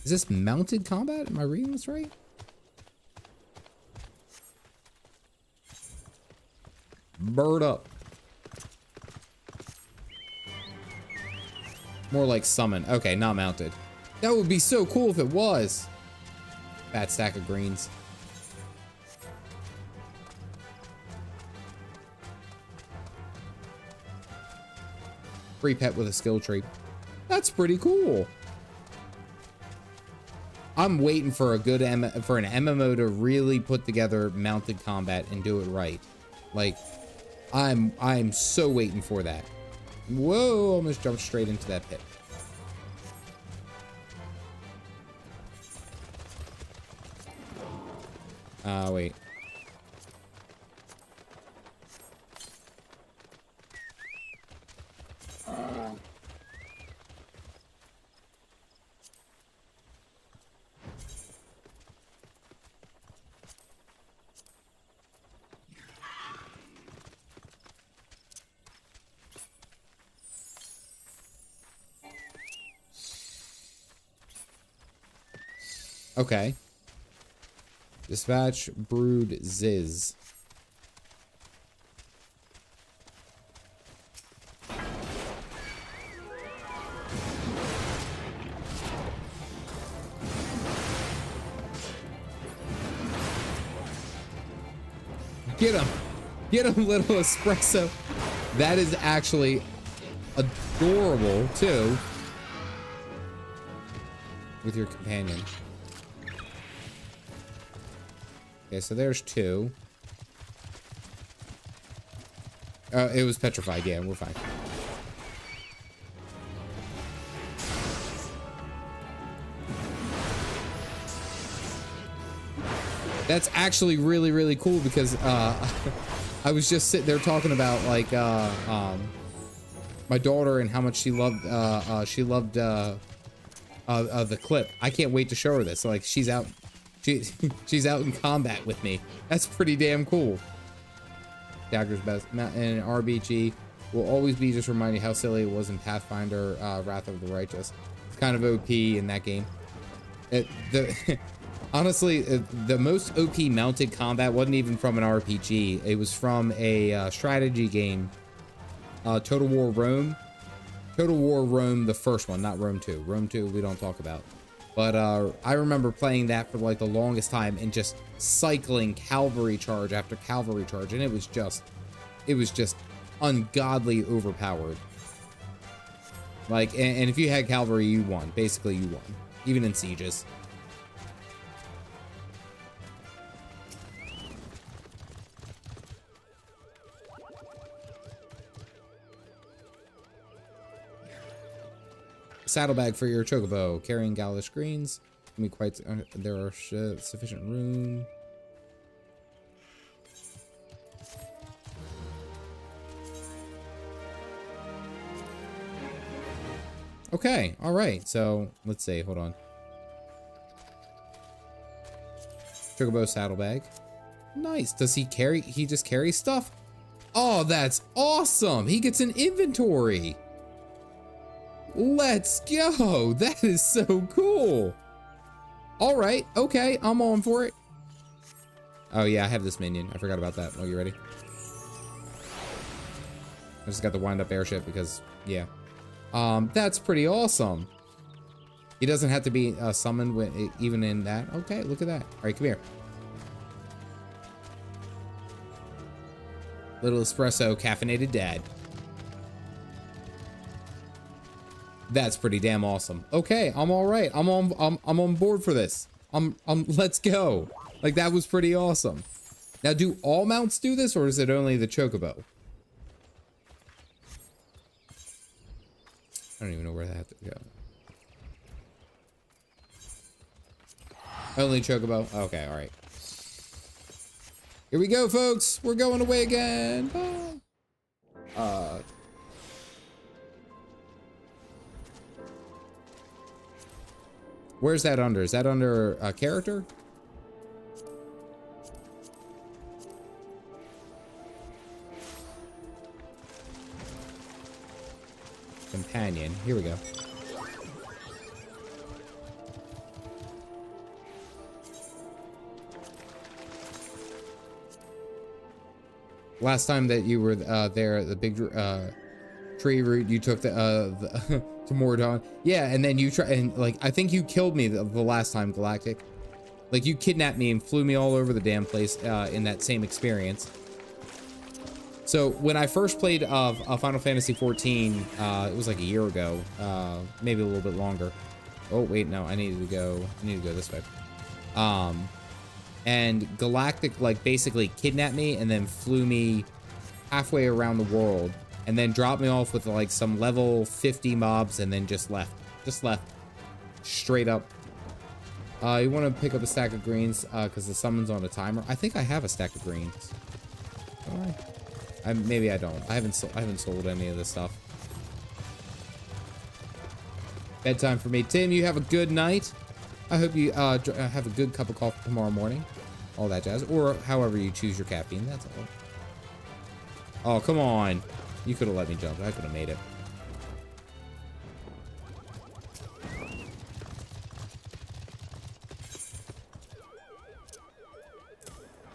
Is this mounted combat? Am I reading this right? Bird up. More like summon. Okay, not mounted. That would be so cool if it was. Fat stack of greens. Free pet with a skill tree. That's pretty cool. I'm waiting for a good an MMO to really put together mounted combat and do it right. Like, I'm so waiting for that. Whoa, almost jumped straight into that pit. Wait. Okay. Dispatch brood Ziz. Get him. Get him, little espresso. That is actually adorable, too. With your companion. Okay, so there's 2. It was petrified. Yeah, we're fine. That's actually really, really cool because I was just sitting there talking about like my daughter and how much she loved the clip. I can't wait to show her this. Like she's out in combat with me. That's pretty damn cool. Dagger's best in an RPG will always be just reminding how silly it was in Pathfinder Wrath of the Righteous. It's kind of OP in that game. Honestly, the most OP mounted combat wasn't even from an RPG. It was from a strategy game, Total War Rome. Total War Rome, the first one, not Rome 2. Rome 2 we don't talk about. But I remember playing that for like the longest time and just cycling cavalry charge after cavalry charge, and it was just ungodly overpowered. Like, and if you had cavalry, you won. Basically, you won, even in sieges. Saddlebag for your Chocobo, carrying Gallus greens. Give me quite. There are sufficient room. Okay, all right. So let's see. Hold on. Chocobo saddlebag. Nice. Does he carry? He just carries stuff. Oh, that's awesome. He gets an inventory. Let's go. That is so cool. All right. Okay. I'm on for it. Oh, yeah. I have this minion. I forgot about that. Are you ready? I just got the wind up airship because, yeah. That's pretty awesome. He doesn't have to be summoned when, even in that. Okay. Look at that. All right. Come here. Little espresso caffeinated dad. That's pretty damn awesome. Okay, I'm all right. I'm on board for this. Let's go. Like, that was pretty awesome. Now, do all mounts do this, or is it only the Chocobo? I don't even know where that had to go. Only Chocobo? Okay, all right. Here we go, folks. We're going away again. Bye. Where's that under? Is that under a character? Companion. Here we go. Last time that you were there at the big tree root, you took the to Mordon. Yeah, and then you try and like I think you killed me the last time, Galactic. Like you kidnapped me and flew me all over the damn place in that same experience. So when I first played Final Fantasy 14, it was like a year ago, maybe a little bit longer. Oh wait, no, I need to go this way. And Galactic like basically kidnapped me and then flew me halfway around the world and then dropped me off with like some level 50 mobs and then just left straight up. You want to pick up a stack of greens because the summon's on a timer. I think I have a stack of greens. Do I? Maybe I don't. I haven't sold any of this stuff. Bedtime for me. Tim, you have a good night. I hope you have a good cup of coffee tomorrow morning. All that jazz. Or however you choose your caffeine. That's all. Oh, come on. You could have let me jump. I could have made it.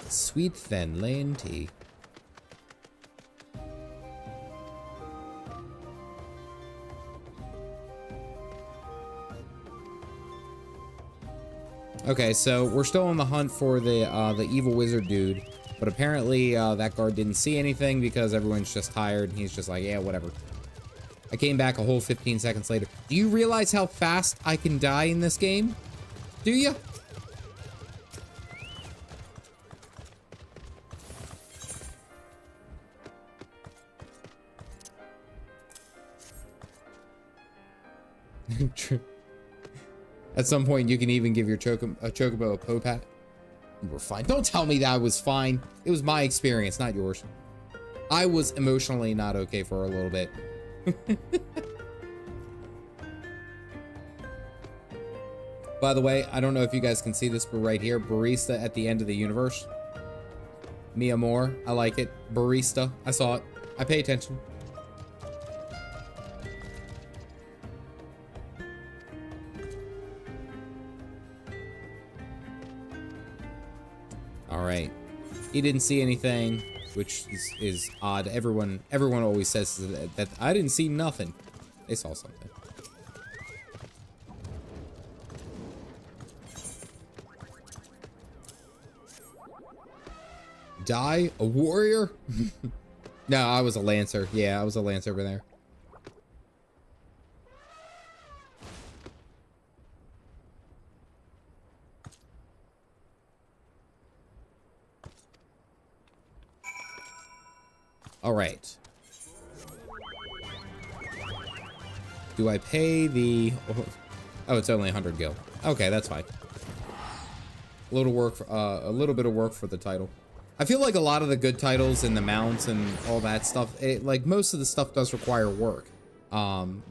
Sweet thin lane tea. Okay, so we're still on the hunt for the evil wizard dude. But apparently that guard didn't see anything because everyone's just tired. And he's just like, yeah, whatever. I came back a whole 15 seconds later. Do you realize how fast I can die in this game? Do you? At some point, you can even give your Chocobo a Poe pat. You were fine. Don't tell me that I was fine. It was my experience, not yours. I was emotionally not okay for a little bit. By the way, I don't know if you guys can see this, but right here, barista at the end of the universe. Mia Moore, I like it. Barista, I saw it. I pay attention. All right, he didn't see anything, which is odd. Everyone always says that I didn't see nothing. They saw something. Die? A warrior? No, I was a lancer. Yeah, I was a lancer over there. All right. Do I pay the... Oh, it's only 100 gil. Okay, that's fine. A little work, a little bit of work for the title. I feel like a lot of the good titles and the mounts and all that stuff, like most of the stuff does require work.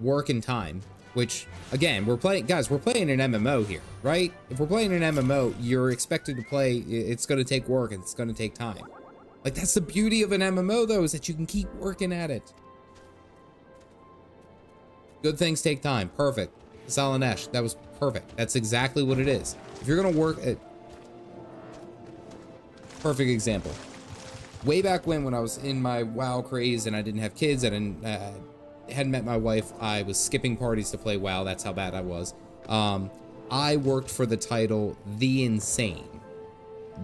Work and time, which again, we're playing an MMO here, right? If we're playing an MMO, you're expected to play, it's going to take work and it's going to take time. Like, that's the beauty of an MMO though, is that you can keep working at it. Good things take time. Perfect. Salanesh, that was perfect. That's exactly what it is. If you're going to work at... Perfect example. Way back when I was in my WoW craze and I didn't have kids, and hadn't met my wife, I was skipping parties to play WoW. That's how bad I was. I worked for the title The Insane.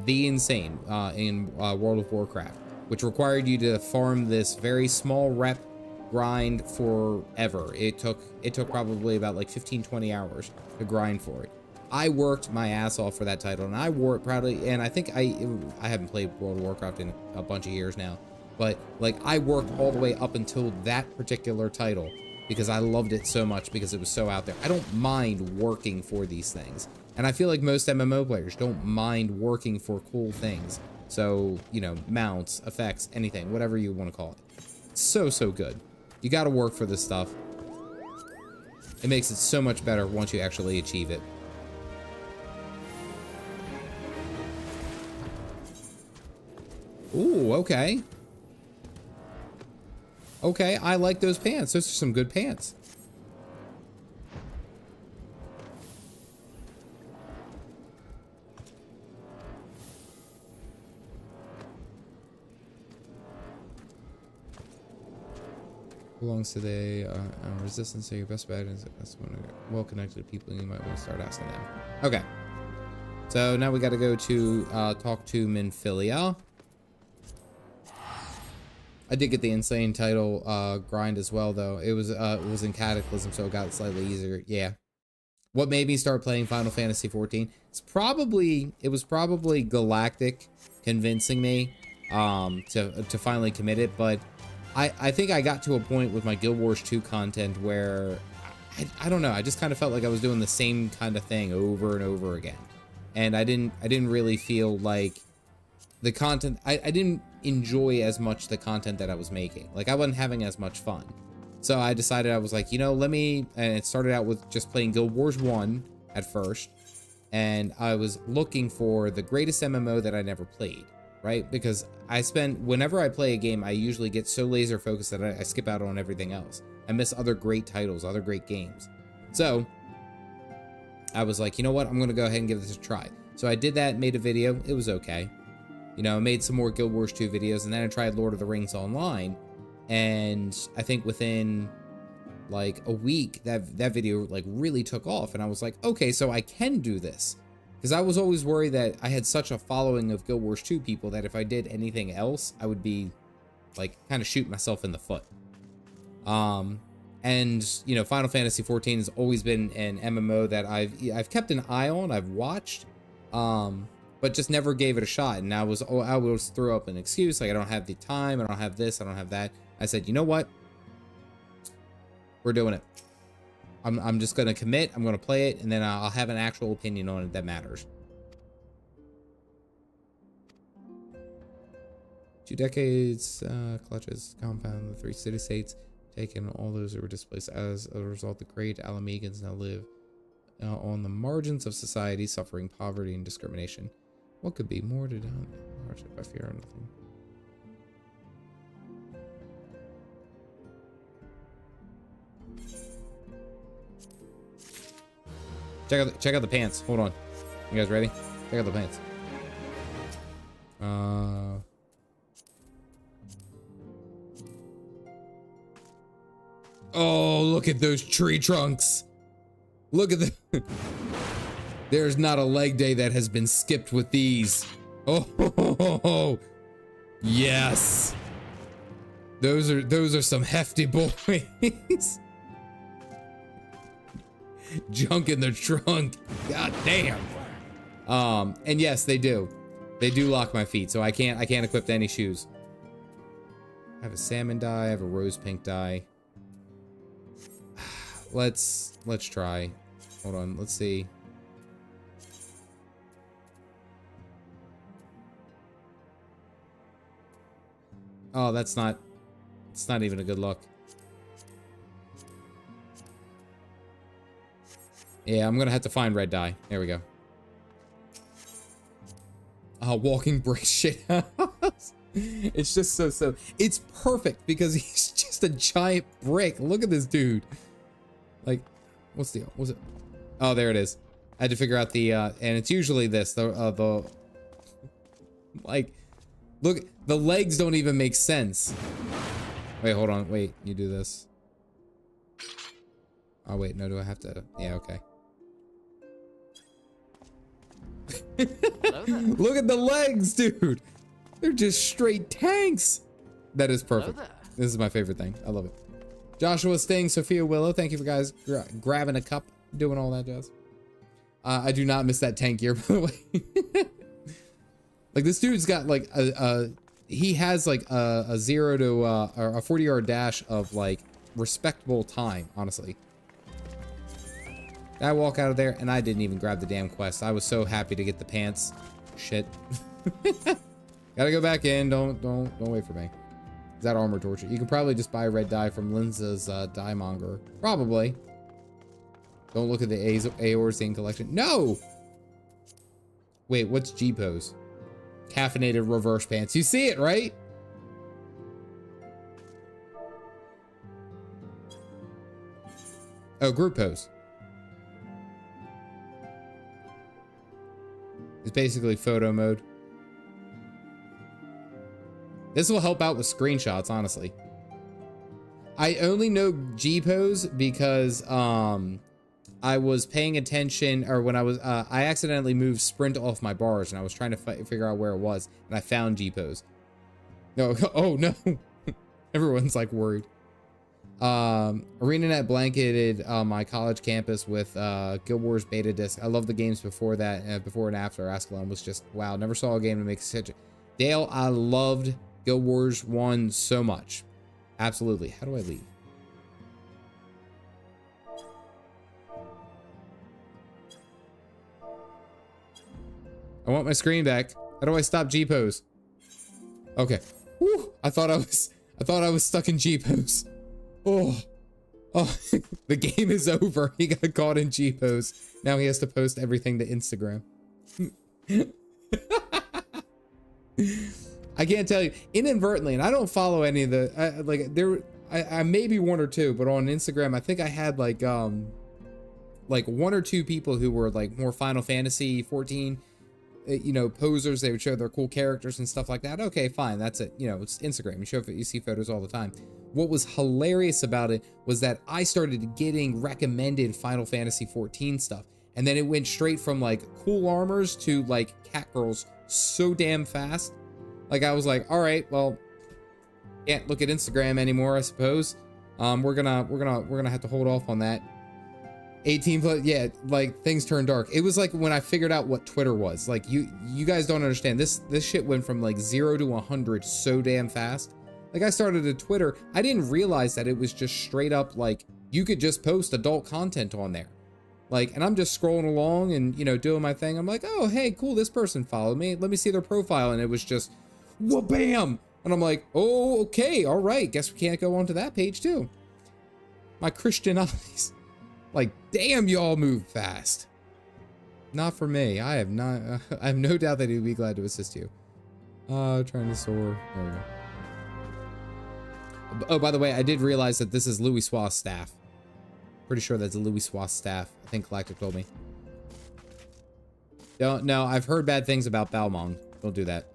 The Insane in World of Warcraft, which required you to farm this very small rep grind forever. It took probably about like 15-20 hours to grind for it. I worked my ass off for that title, and I wore it proudly. And I think I haven't played World of Warcraft in a bunch of years now, but like I worked all the way up until that particular title because I loved it so much because it was so out there. I don't mind working for these things, and I feel like most MMO players don't mind working for cool things. So, you know, mounts, effects, anything, whatever you want to call it. It's so good. You got to work for this stuff. It makes it so much better once you actually achieve it. Ooh, okay. Okay, I like those pants. Those are some good pants. Belongs to the resistance, so your best bet is that's when well-connected people, you might want to start asking them. Okay. So now we got to go to talk to Minfilia. I did get the insane title grind as well, though. It was in Cataclysm, so it got slightly easier. Yeah. What made me start playing Final Fantasy XIV? It was probably Galactic convincing me to finally commit it, but I think I got to a point with my Guild Wars 2 content where I don't know, I just kind of felt like I was doing the same kind of thing over and over again. And I didn't really feel like the content, I didn't enjoy as much the content that I was making. Like, I wasn't having as much fun. So I decided, I was like, you know, and it started out with just playing Guild Wars 1 at first. And I was looking for the greatest MMO that I never played, right? Because whenever I play a game, I usually get so laser focused that I skip out on everything else. I miss other great titles, other great games. So I was like, you know what? I'm going to go ahead and give this a try. So I did that, made a video. It was okay. You know, I made some more Guild Wars 2 videos, and then I tried Lord of the Rings Online. And I think within like a week, that video like really took off. And I was like, okay, so I can do this. Because I was always worried that I had such a following of Guild Wars 2 people that if I did anything else, I would be like kind of shoot myself in the foot. And you know, Final Fantasy 14 has always been an MMO that I've kept an eye on, I've watched, but just never gave it a shot. And I was throw up an excuse like I don't have the time, I don't have this, I don't have that. I said, you know what? We're doing it. I'm just gonna commit. I'm gonna play it, and then I'll have an actual opinion on it that matters. 2 decades, clutches, compound, the 3 city-states, taken, all those who were displaced. As a result, the great Alamegans now live on the margins of society, suffering poverty and discrimination. What could be more to done? Hardship, I fear nothing. Check out the pants. Hold on. You guys ready? Check out the pants. Oh, look at those tree trunks. Look at the... There's not a leg day that has been skipped with these. Oh, yes. Those are some hefty boys. Junk in the trunk. God damn. And yes, they do. They do lock my feet, so I can't equip any shoes. I have a salmon dye, I have a rose pink dye. Let's try. Hold on, let's see. Oh, it's not even a good look. Yeah, I'm gonna have to find red dye. There we go. Walking brick shit house. It's just so. It's perfect because he's just a giant brick. Look at this dude. Like, what's the deal? Was it? Oh, there it is. I had to figure out the and it's usually this. The like, look, the legs don't even make sense. Wait, hold on. Wait, you do this. Oh wait, no, do I have to? Yeah, okay. Look at the legs, dude. They're just straight tanks. That is perfect. This is my favorite thing. I love it. Joshua Sting, Sophia Willow, thank you for guys grabbing a cup, doing all that jazz. I do not miss that tank gear, by the way. Like, this dude's got like he has like a 0 to or a 40-yard dash of like respectable time, honestly. I walk out of there and I didn't even grab the damn quest. I was so happy to get the pants. Shit. Gotta go back in. Don't wait for me. Is that armor torture? You can probably just buy red dye from Linza's dye monger. Probably. Don't look at the Aorzean collection. No! Wait, what's G pose? Caffeinated reverse pants. You see it, right? Oh, group pose. It's basically photo mode. This will help out with screenshots, honestly. I only know G pose because I was paying attention, or when I was I accidentally moved sprint off my bars and I was trying to figure out where it was, and I found G pose. No, oh no. Everyone's like worried. ArenaNet blanketed my college campus with Guild Wars beta disc. I love the games before that, before and after. Ascalon was just wow. Never saw a game to make such a... Dale, I loved Guild Wars 1 so much. Absolutely. How do I leave? I want my screen back. How do I stop G pose? Okay. Whew. I thought I was stuck in G pose. Oh, the game is over. He got caught in G pose. Now he has to post everything to Instagram. I can't tell you inadvertently, and I don't follow any of the I maybe one or two, but on Instagram I think I had like 1 or 2 people who were like more Final Fantasy 14, you know, posers. They would show their cool characters and stuff like that. Okay, fine, that's it. You know, it's Instagram. You see photos all the time. What was hilarious about it was that I started getting recommended Final Fantasy 14 stuff, And then it went straight from like cool armors to like cat girls so damn fast. Like I was like, all right, well, can't look at Instagram anymore, I suppose. We're gonna have to hold off on that. 18 plus, yeah, like things turned dark. It was like when I figured out what Twitter was. Like you guys don't understand. This shit went from like 0 to 100 so damn fast. Like I started a Twitter, I didn't realize that it was just straight up like you could just post adult content on there. Like, and I'm just scrolling along and, you know, doing my thing. I'm like, oh, hey, cool, this person followed me. Let me see their profile. And it was just, wha-bam! And I'm like, oh, okay, all right. Guess we can't go onto that page too. My Christian eyes. Like, damn, y'all move fast. Not for me. I have no doubt that he'd be glad to assist you. Trying to soar. There we go. Oh, by the way, I did realize that this is Louis Sua's staff. Pretty sure that's a Louis Sua's staff. I think Galactic told me. No, I've heard bad things about Balmong. Don't do that.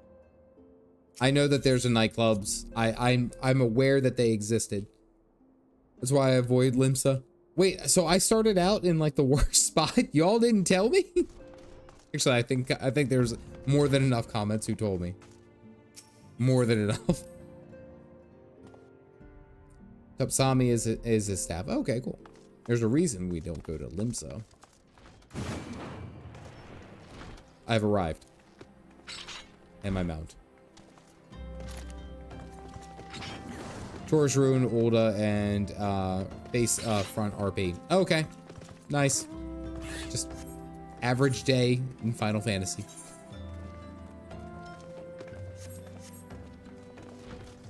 I know that there's a nightclubs. I'm aware that they existed. That's why I avoid Limsa. Wait, so I started out in like the worst spot? Y'all didn't tell me? Actually, I think there's more than enough comments who told me. More than enough. Tupsami is his staff. Okay, cool. There's a reason we don't go to Limsa. I've arrived. And my mount. Taurus Ruin, Ulda, and base front RP. Okay. Nice. Just average day in Final Fantasy.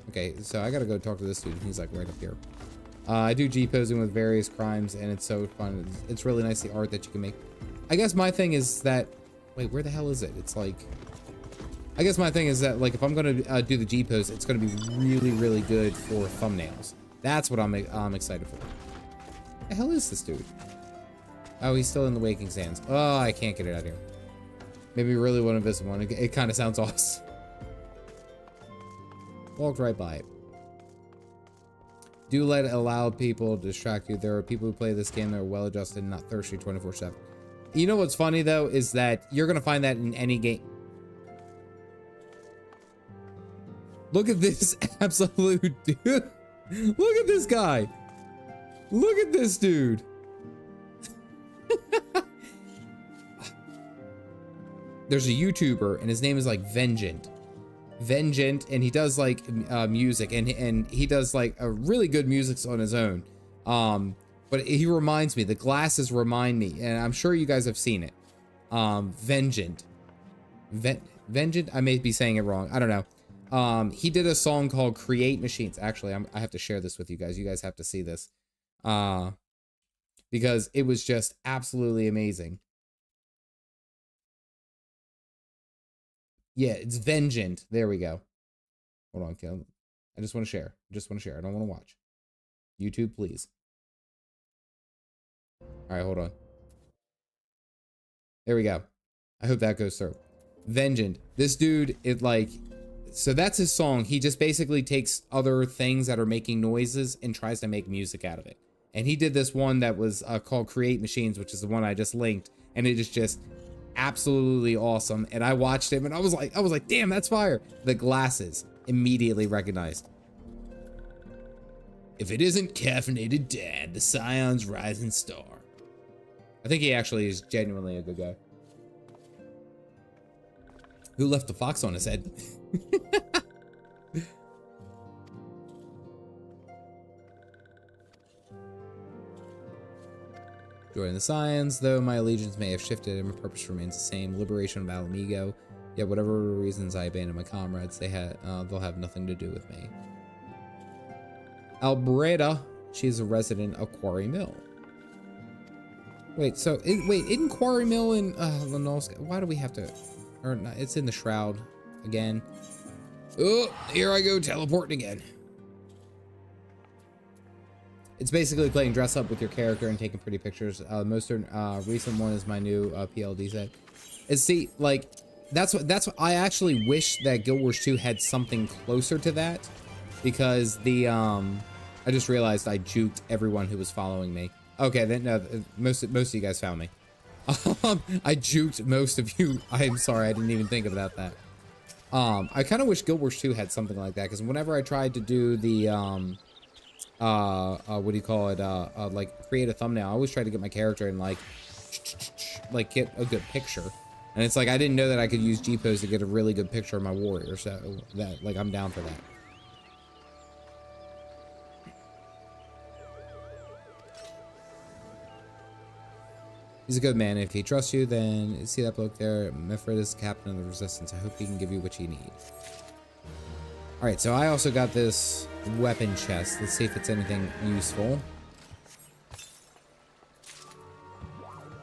Okay, so I gotta go talk to this dude. He's like right up here. I do G-posing with various crimes, and it's so fun. It's really nice, the art that you can make. I guess my thing is that... Wait, where the hell is it? It's like... I guess my thing is that, like, if I'm gonna do the G-pose, it's gonna be really, really good for thumbnails. That's what I'm excited for. What the hell is this dude? Oh, he's still in the Waking Sands. Oh, I can't get it out of here. Maybe we really want to visit one. It kind of sounds awesome. Walked right by it. Do allow people to distract you. There are people who play this game that are well-adjusted and not thirsty 24/7. You know what's funny, though, is that you're going to find that in any game. Look at this absolute dude. Look at this guy. Look at this dude. There's a YouTuber, and his name is like Vengeant, and he does like music, and he does like a really good music on his own. But he reminds me, the glasses remind me, and I'm sure you guys have seen it. Vengeant, I may be saying it wrong, I don't know. He did a song called Create Machines. Actually, I have to share this with you guys. You guys have to see this, because it was just absolutely amazing. Yeah, it's Vengeant. There we go. Hold on, Kel. I just want to share. I don't want to watch. YouTube, please. All right, hold on. There we go. I hope that goes through. Vengeant. This dude, so that's his song. He just basically takes other things that are making noises and tries to make music out of it. And he did this one that was called Create Machines, which is the one I just linked. And it is just absolutely awesome. And I watched him and I was like, damn, that's fire. The glasses immediately recognized. If it isn't Caffeinated Dad, the Scion's rising star. I think he actually is genuinely a good guy. Who left the fox on his head? Join the Scions, though my allegiance may have shifted and my purpose remains the same. Liberation of Alamigo. Yet whatever reasons I abandon my comrades, they'll have nothing to do with me. Albreda, she's a resident of Quarry Mill. Wait, so isn't Quarry Mill in Lanolska? Why do we have to? Or not, it's in the Shroud again. Oh, here I go teleporting again. It's basically playing dress up with your character and taking pretty pictures. Most recent one is my new PLD set. And see, like, that's what I actually wish that Guild Wars 2 had something closer to that, because the I just realized I juked everyone who was following me. Okay, then no, most of you guys found me. I juked most of you. I'm sorry, I didn't even think about that. I kind of wish Guild Wars 2 had something like that, because whenever I tried to do the, what do you call it, like, create a thumbnail, I always try to get my character and, like get a good picture. And it's like, I didn't know that I could use G-Pose to get a really good picture of my warrior, so that, like, I'm down for that. He's a good man. If he trusts you, then see that bloke there? Mifrid is the captain of the resistance. I hope he can give you what you need. Alright, so I also got this weapon chest. Let's see if it's anything useful.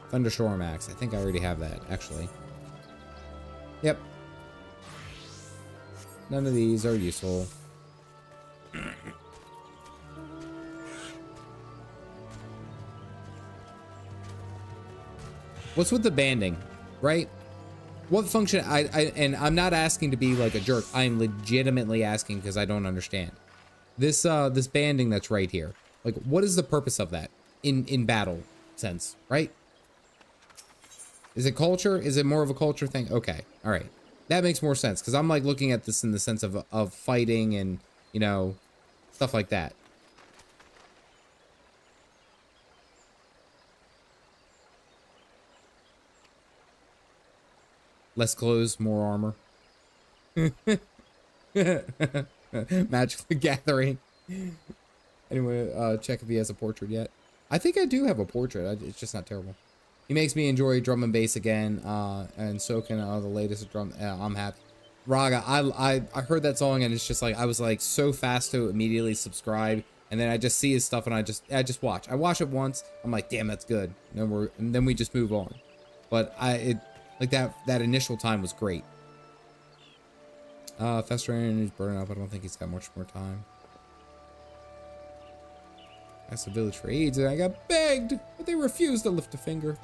Thunderstorm axe. I think I already have that, actually. Yep. None of these are useful. What's with the banding, right? What function? And I'm not asking to be like a jerk. I'm legitimately asking because I don't understand. This this banding that's right here. Like, what is the purpose of that in battle sense, right? Is it culture? Is it more of a culture thing? Okay, all right, that makes more sense because I'm like looking at this in the sense of fighting and, you know, stuff like that. Less clothes, more armor. Magic the Gathering. Anyway, check if he has a portrait yet. I think I do have a portrait. It's just not terrible. He makes me enjoy drum and bass again, and so can the latest drum. I'm happy. Raga, I heard that song and it's just like, I was like so fast to immediately subscribe, and then I just see his stuff and I just watch. I watch it once. I'm like, damn, that's good. And then we just move on. But like that initial time was great. Festering is burning up. I don't think he's got much more time. Asked the village for aids and I got begged, but they refused to lift a finger.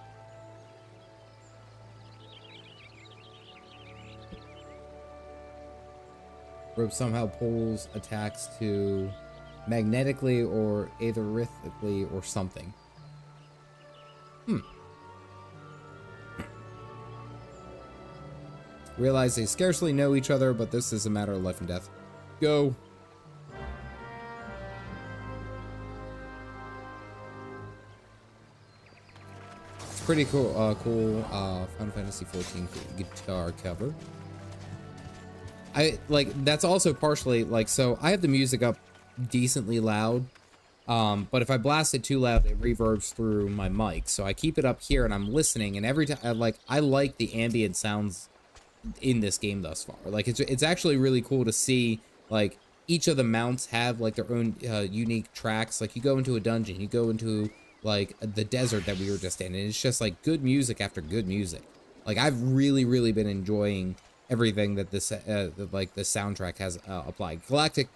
Rope somehow pulls attacks to magnetically or aetherically or something. Realize they scarcely know each other, but this is a matter of life and death. Go. It's pretty cool. Cool. Final Fantasy 14 guitar cover. I like that's also partially like, so I have the music up decently loud. But if I blast it too loud, it reverbs through my mic. So I keep it up here and I'm listening, and every time I like the ambient sounds in this game thus far. Like it's actually really cool to see like each of the mounts have like their own unique tracks. Like you go into a dungeon, you go into like the desert that we were just in, and it's just like good music after good music. Like I've really been enjoying everything that this like the soundtrack has applied. Galactic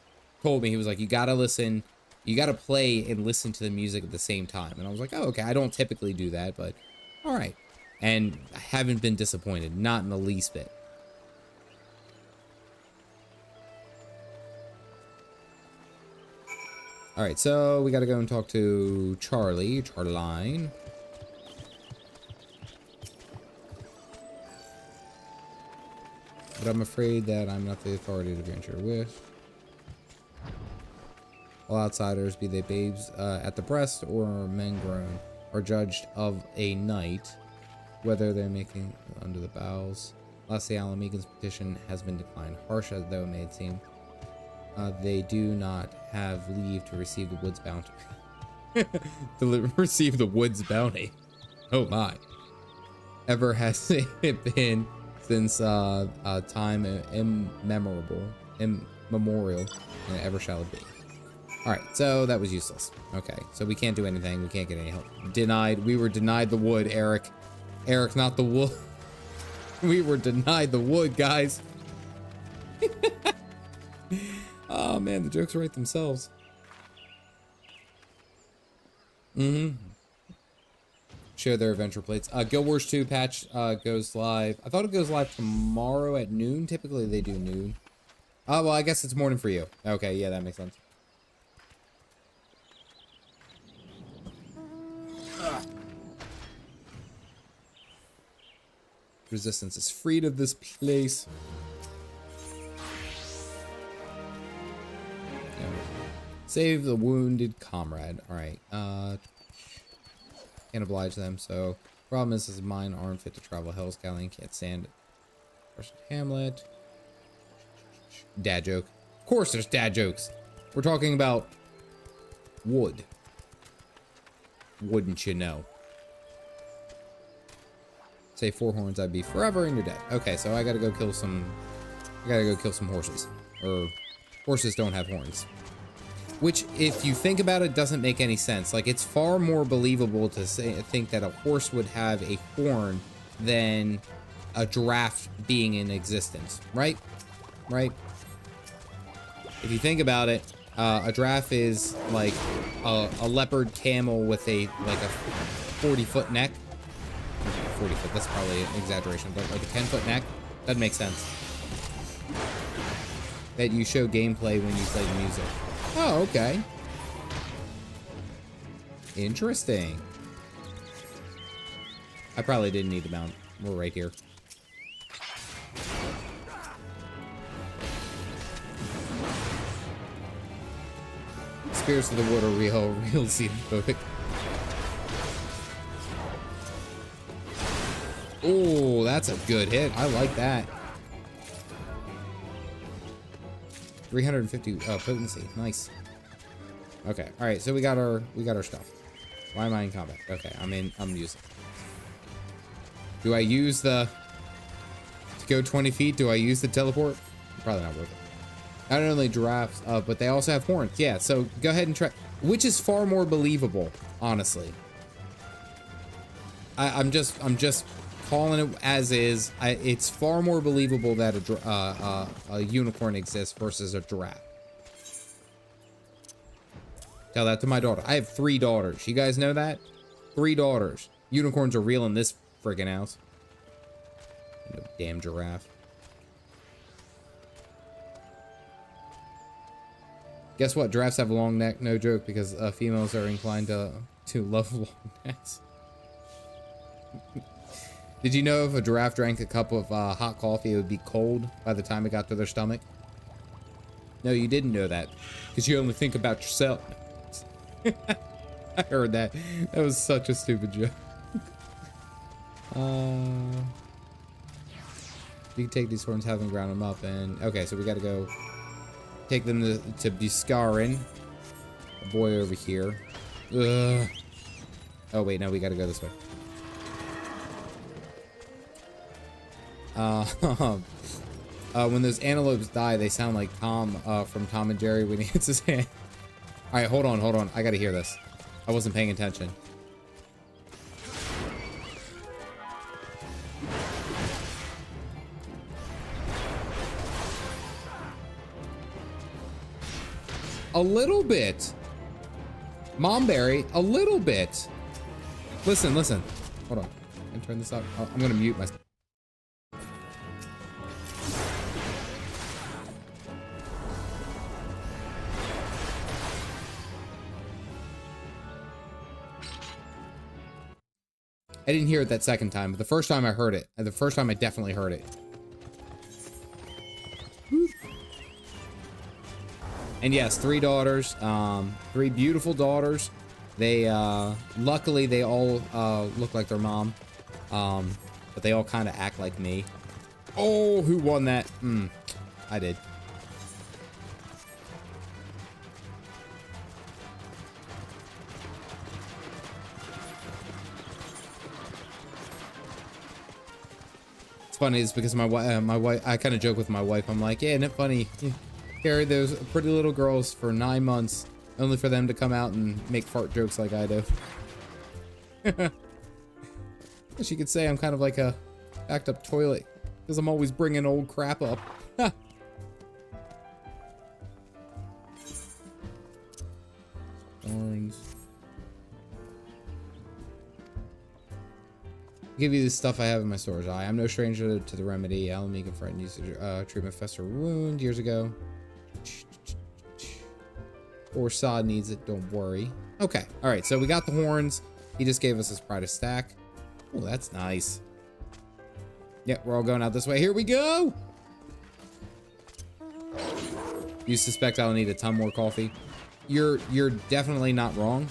told me, he was like, you gotta listen, you gotta play and listen to the music at the same time. And I was like, oh, okay, I don't typically do that, but all right. And I haven't been disappointed, not in the least bit. All right, so we got to go and talk to Charline. But I'm afraid that I'm not the authority to venture with. All outsiders, be they babes at the breast or men grown, are judged of a night, whether they're making under the bowels. Lastly, Alamegan's petition has been declined, harsh as though it may seem. They do not have leave to receive the wood's bounty. To receive the wood's bounty. Oh my. Ever has it been since time immemorial, and ever shall it be. Alright, so that was useless. Okay, so we can't do anything. We can't get any help. Denied. We were denied the wood, Eric. Eric, not the wood. We were denied the wood, guys. Oh man, the jokes write themselves. Share their adventure plates. Guild Wars 2 patch goes live. I thought it goes live tomorrow at noon. Typically they do noon. Oh, well, I guess it's morning for you. Okay, yeah, that makes sense. Resistance is freed of this place. Save the wounded comrade. Alright, can't oblige them, so problem is mine aren't fit to travel Hell's Galleon, can't stand it. First Hamlet. Dad joke. Of course there's dad jokes. We're talking about wood. Wouldn't you know? Say 4 horns, I'd be forever and you're dead. Okay, so I gotta go kill some horses. Or horses don't have horns. Which, if you think about it, doesn't make any sense. Like, it's far more believable to think that a horse would have a horn than a giraffe being in existence, right? Right? If you think about it, a giraffe is like a leopard camel with a 40-foot neck. 40 foot, that's probably an exaggeration, but like a 10-foot neck. That makes sense. That you show gameplay when you play the music. Oh, okay. Interesting. I probably didn't need to mount. We're right here. Spirits of the Wood are real xenophobic. Oh, that's a good hit. I like that. 350 potency. Nice. Okay. All right. So we got our stuff. Why am I in combat? Okay. I'm using. Do I use to go 20 feet? Do I use the teleport? Probably not worth it. Not only giraffes, but they also have horns. Yeah. So go ahead and try. Which is far more believable, honestly. I'm just calling it as is. It's far more believable that a unicorn exists versus a giraffe. Tell that to my daughter. I have 3 daughters. You guys know that? 3 daughters. Unicorns are real in this friggin' house. No damn giraffe. Guess what? Giraffes have a long neck. No joke, because females are inclined to love long necks. Did you know if a giraffe drank a cup of hot coffee, it would be cold by the time it got to their stomach? No, you didn't know that, because you only think about yourself. I heard that. That was such a stupid joke. You can take these horns, have them ground them up, and okay, so we got to go take them to Biscarin. A boy over here. Ugh. Oh wait, no, we got to go this way. When those antelopes die, they sound like Tom from Tom and Jerry when he hits his hand. All right, hold on. I gotta hear this. I wasn't paying attention. A little bit. Momberry, a little bit. Listen. Hold on. Can I turn this up? Oh, I'm gonna mute myself. I didn't hear it that second time, but the first time I heard it. The first time I definitely heard it. And yes, 3 daughters, 3 beautiful daughters. They, luckily they all, look like their mom. But they all kind of act like me. Oh, who won that? I did. It's funny, it's because my wife, I kind of joke with my wife. I'm like, yeah, isn't it funny? You carried those pretty little girls for 9 months, only for them to come out and make fart jokes like I do. She could say I'm kind of like a backed up toilet, because I'm always bringing old crap up. Thorns. Give you the stuff I have in my storage. I'm no stranger to the remedy. Alan Megan friend used treatment fester wound years ago. Or Sod needs it, don't worry. Okay, all right, so we got the horns. He just gave us his pride of stack. Oh, that's nice. Yeah, we're all going out this way. Here we go! You suspect I'll need a ton more coffee? You're definitely not wrong.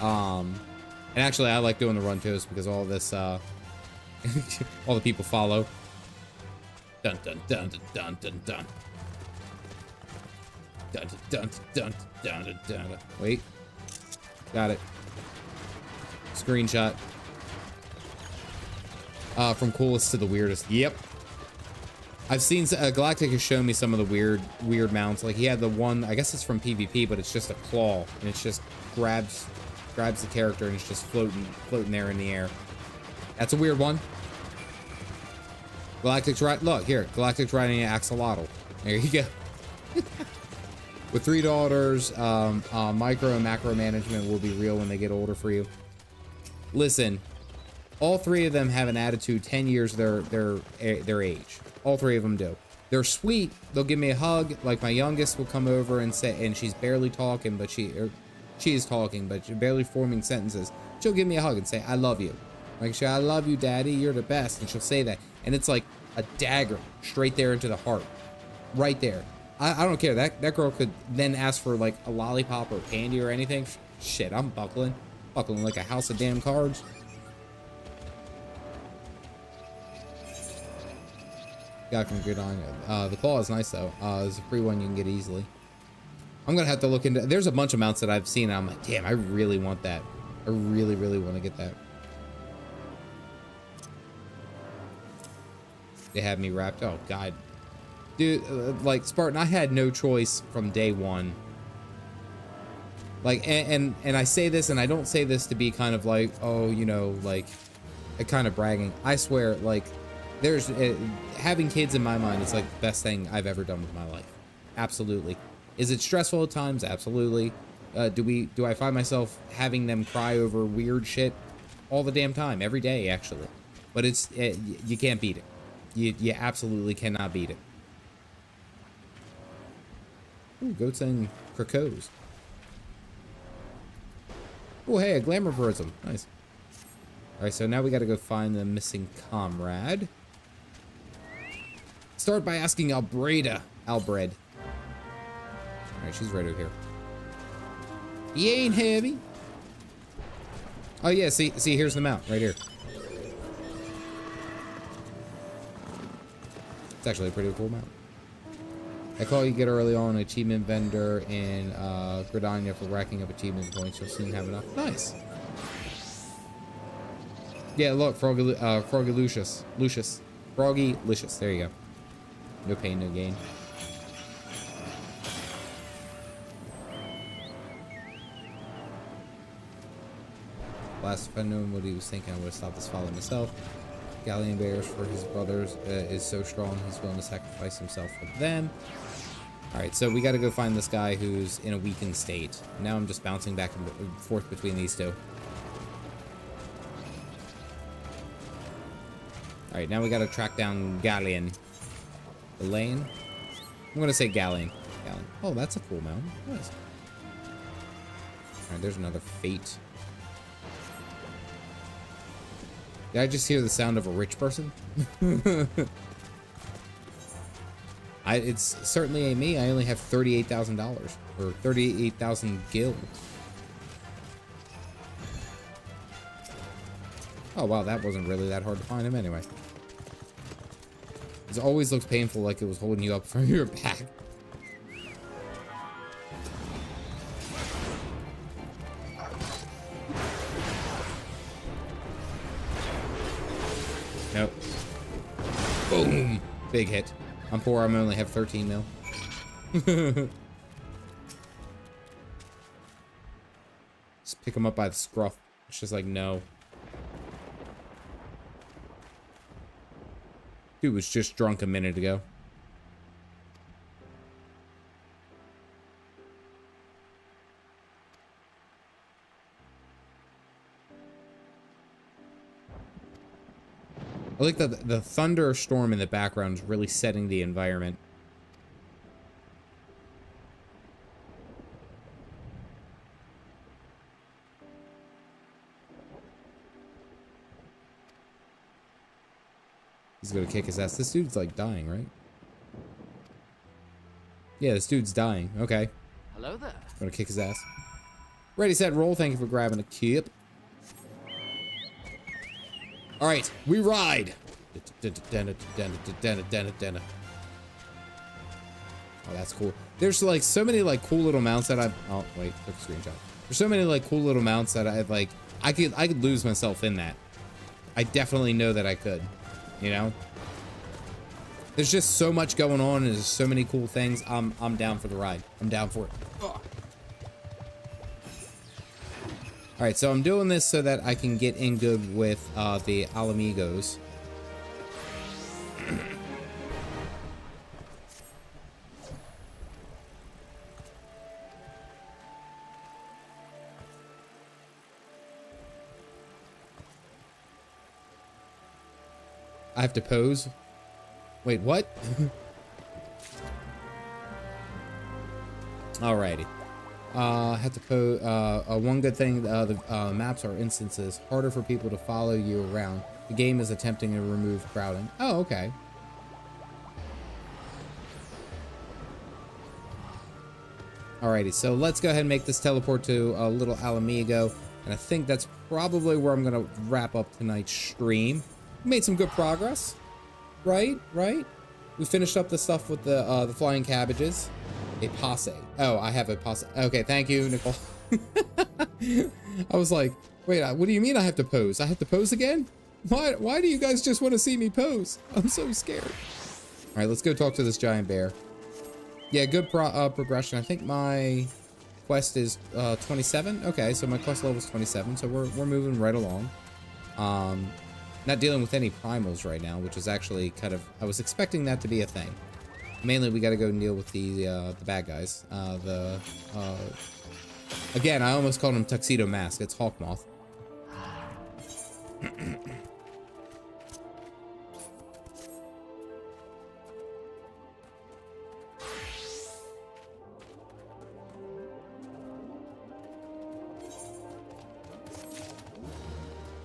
And actually, I like doing the run toast because all this, all the people follow. Dun dun dun dun dun dun dun. Dun dun dun dun dun dun. Wait. Got it. Screenshot. From coolest to the weirdest. Yep. I've seen Galactic has shown me some of the weird mounts. Like he had the one, I guess it's from PvP, but it's just a claw and it's just grabs the character and it's just floating there in the air. That's a weird one. Galactic's right. Look here, Galactic's riding an axolotl. There you go. With 3 daughters, micro and macro management will be real when they get older for you. Listen, all 3 of them have an attitude 10 years their age. All 3 of them do. They're sweet. They'll give me a hug. Like my youngest will come over and say, and she's barely talking, but she is talking, but she's barely forming sentences. She'll give me a hug and say, "I love you." Like, "I love you, Daddy. You're the best." And she'll say that, and it's like a dagger straight there into the heart, right there. I don't care. That girl could then ask for like a lollipop or candy or anything. Shit, I'm buckling like a house of damn cards. Got from good on you. The claw is nice though. It's a free one you can get easily. I'm gonna have to look into. There's a bunch of mounts that I've seen. And I'm like, damn, I really want that. I really want to get that. They had me wrapped. Oh God, dude, like Spartan, I had no choice from day one. Like, and I say this, and I don't say this to be kind of like, oh, you know, like, kind of bragging. I swear, like. There's having kids in my mind is like the best thing I've ever done with my life. Absolutely. Is it stressful at times? Absolutely. Do I find myself having them cry over weird shit all the damn time, every day actually? But it's you can't beat it. You absolutely cannot beat it. Ooh, goats and crocos. Oh, hey, a glamour prism. Nice. All right, so now we got to go find the missing comrade. Start by asking Albreda. Albred. Alright, she's right over here. He ain't heavy. Oh yeah, see, here's the mount, right here. It's actually a pretty cool mount. I call you get early on an achievement vendor in Gridania for racking up achievement points. You'll soon have enough. Nice. Yeah, look, Froggy Lucius. Froggy Licious. There you go. No pain, no gain. Last, if I'd known what he was thinking, I would have stopped this follow myself. Galleon bears for his brothers is so strong, he's willing to sacrifice himself for them. Alright, so we gotta go find this guy who's in a weakened state. Now I'm just bouncing back and forth between these two. Alright, now we gotta track down Galleon. Elaine? I'm gonna say Galleon. Oh, that's a cool mount. Nice. Alright, there's another fate. Did I just hear the sound of a rich person? It's certainly ain't me. I only have $38,000 or 38,000 gil. Oh wow, that wasn't really that hard to find him anyway. It always looks painful, like it was holding you up from your back. Nope. Boom! Big hit. I'm poor, I only have 13 mil. Just pick him up by the scruff. It's just like, no. Dude was just drunk a minute ago. I like that the thunderstorm in the background is really setting the environment. He's gonna kick his ass. This dude's like dying, right? Yeah, this dude's dying. Okay. Hello there. Gonna kick his ass. Ready, set, roll. Thank you for grabbing a kip. All right, we ride. Oh, that's cool. There's like so many like cool little mounts that I've. Oh wait, took a screenshot. There's so many like cool little mounts that I like. I could lose myself in that. I definitely know that I could. You know. There's just so much going on, and there's so many cool things. I'm down for the ride. I'm down for it. Ugh. All right, so I'm doing this so that I can get in good with the Alamigos. I have to pose. Wait, what? Alrighty. Have to pose. One good thing, the maps are instances. Harder for people to follow you around. The game is attempting to remove crowding. Oh, okay. Alrighty, so let's go ahead and make this teleport to a little Alamigo. And I think that's probably where I'm gonna wrap up tonight's stream. Made some good progress. Right? We finished up the stuff with the flying cabbages. A passe. Oh, I have a passe. Okay, thank you, Nicole. I was like, wait, what do you mean I have to pose? I have to pose again? Why do you guys just want to see me pose? I'm so scared. All right, let's go talk to this giant bear. Yeah, good progression. I think my quest is 27. Okay, so my quest level is 27, so we're moving right along. Not dealing with any primals right now, which is actually kind of, I was expecting that to be a thing. Mainly, we got to go and deal with the bad guys. Again, I almost called him Tuxedo Mask. It's Hawkmoth.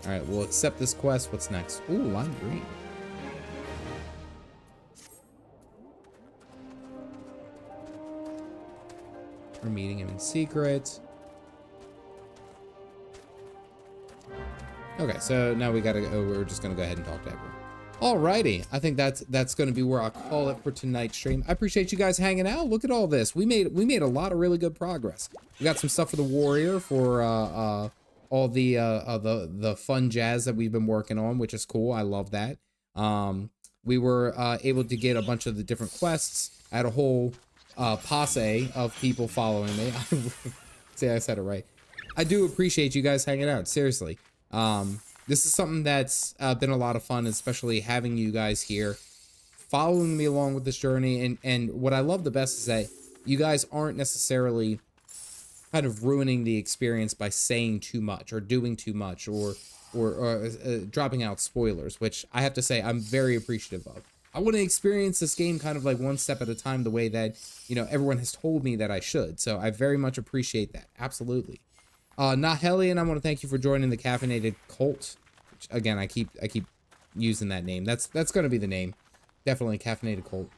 All right, we'll accept this quest. What's next? Ooh, lime green. We're meeting him in secret. Okay, so now we gotta go. We're just gonna go ahead and talk to everyone. Alrighty, I think that's gonna be where I call it for tonight's stream. I appreciate you guys hanging out. Look at all this. We made a lot of really good progress. We got some stuff for the warrior for all the fun jazz that we've been working on, which is cool. I love that. We were able to get a bunch of the different quests. I had a whole posse of people following me. See, I said it right. I do appreciate you guys hanging out. Seriously. This is something that's been a lot of fun, especially having you guys here following me along with this journey. And what I love the best is that you guys aren't necessarily kind of ruining the experience by saying too much or doing too much or dropping out spoilers, which I have to say I'm very appreciative of. I want to experience this game kind of like one step at a time, the way that, you know, everyone has told me that I should. So I very much appreciate that. Absolutely. Nahelian, I want to thank you for joining the Caffeinated Cult. Which, again, I keep using that name. That's going to be the name. Definitely Caffeinated Cult.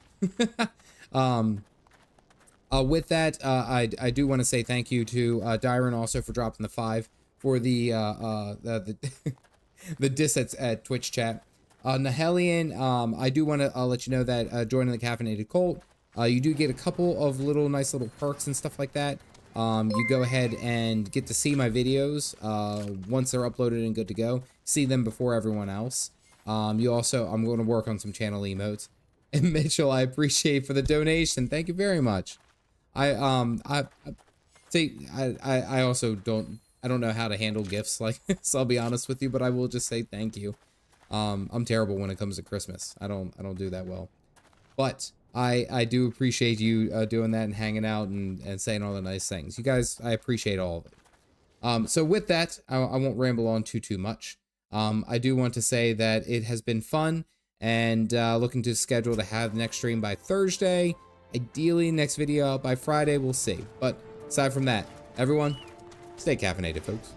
With that, I do want to say thank you to Dyron also for dropping the 5 for the the diss at Twitch chat. Nahelian, I do want to let you know that joining the Caffeinated Cult, you do get a couple of nice little perks and stuff like that. You go ahead and get to see my videos once they're uploaded and good to go. See them before everyone else. You also, I'm going to work on some channel emotes. And Mitchell, I appreciate for the donation. Thank you very much. I also don't know how to handle gifts like this, I'll be honest with you, but I will just say thank you. I'm terrible when it comes to Christmas. I don't do that well. But I do appreciate you doing that and hanging out and saying all the nice things. You guys, I appreciate all of it. So with that, I won't ramble on too much. I do want to say that it has been fun and looking to schedule to have the next stream by Thursday. Ideally, next video out by Friday, we'll see. But aside from that, everyone, stay caffeinated, folks.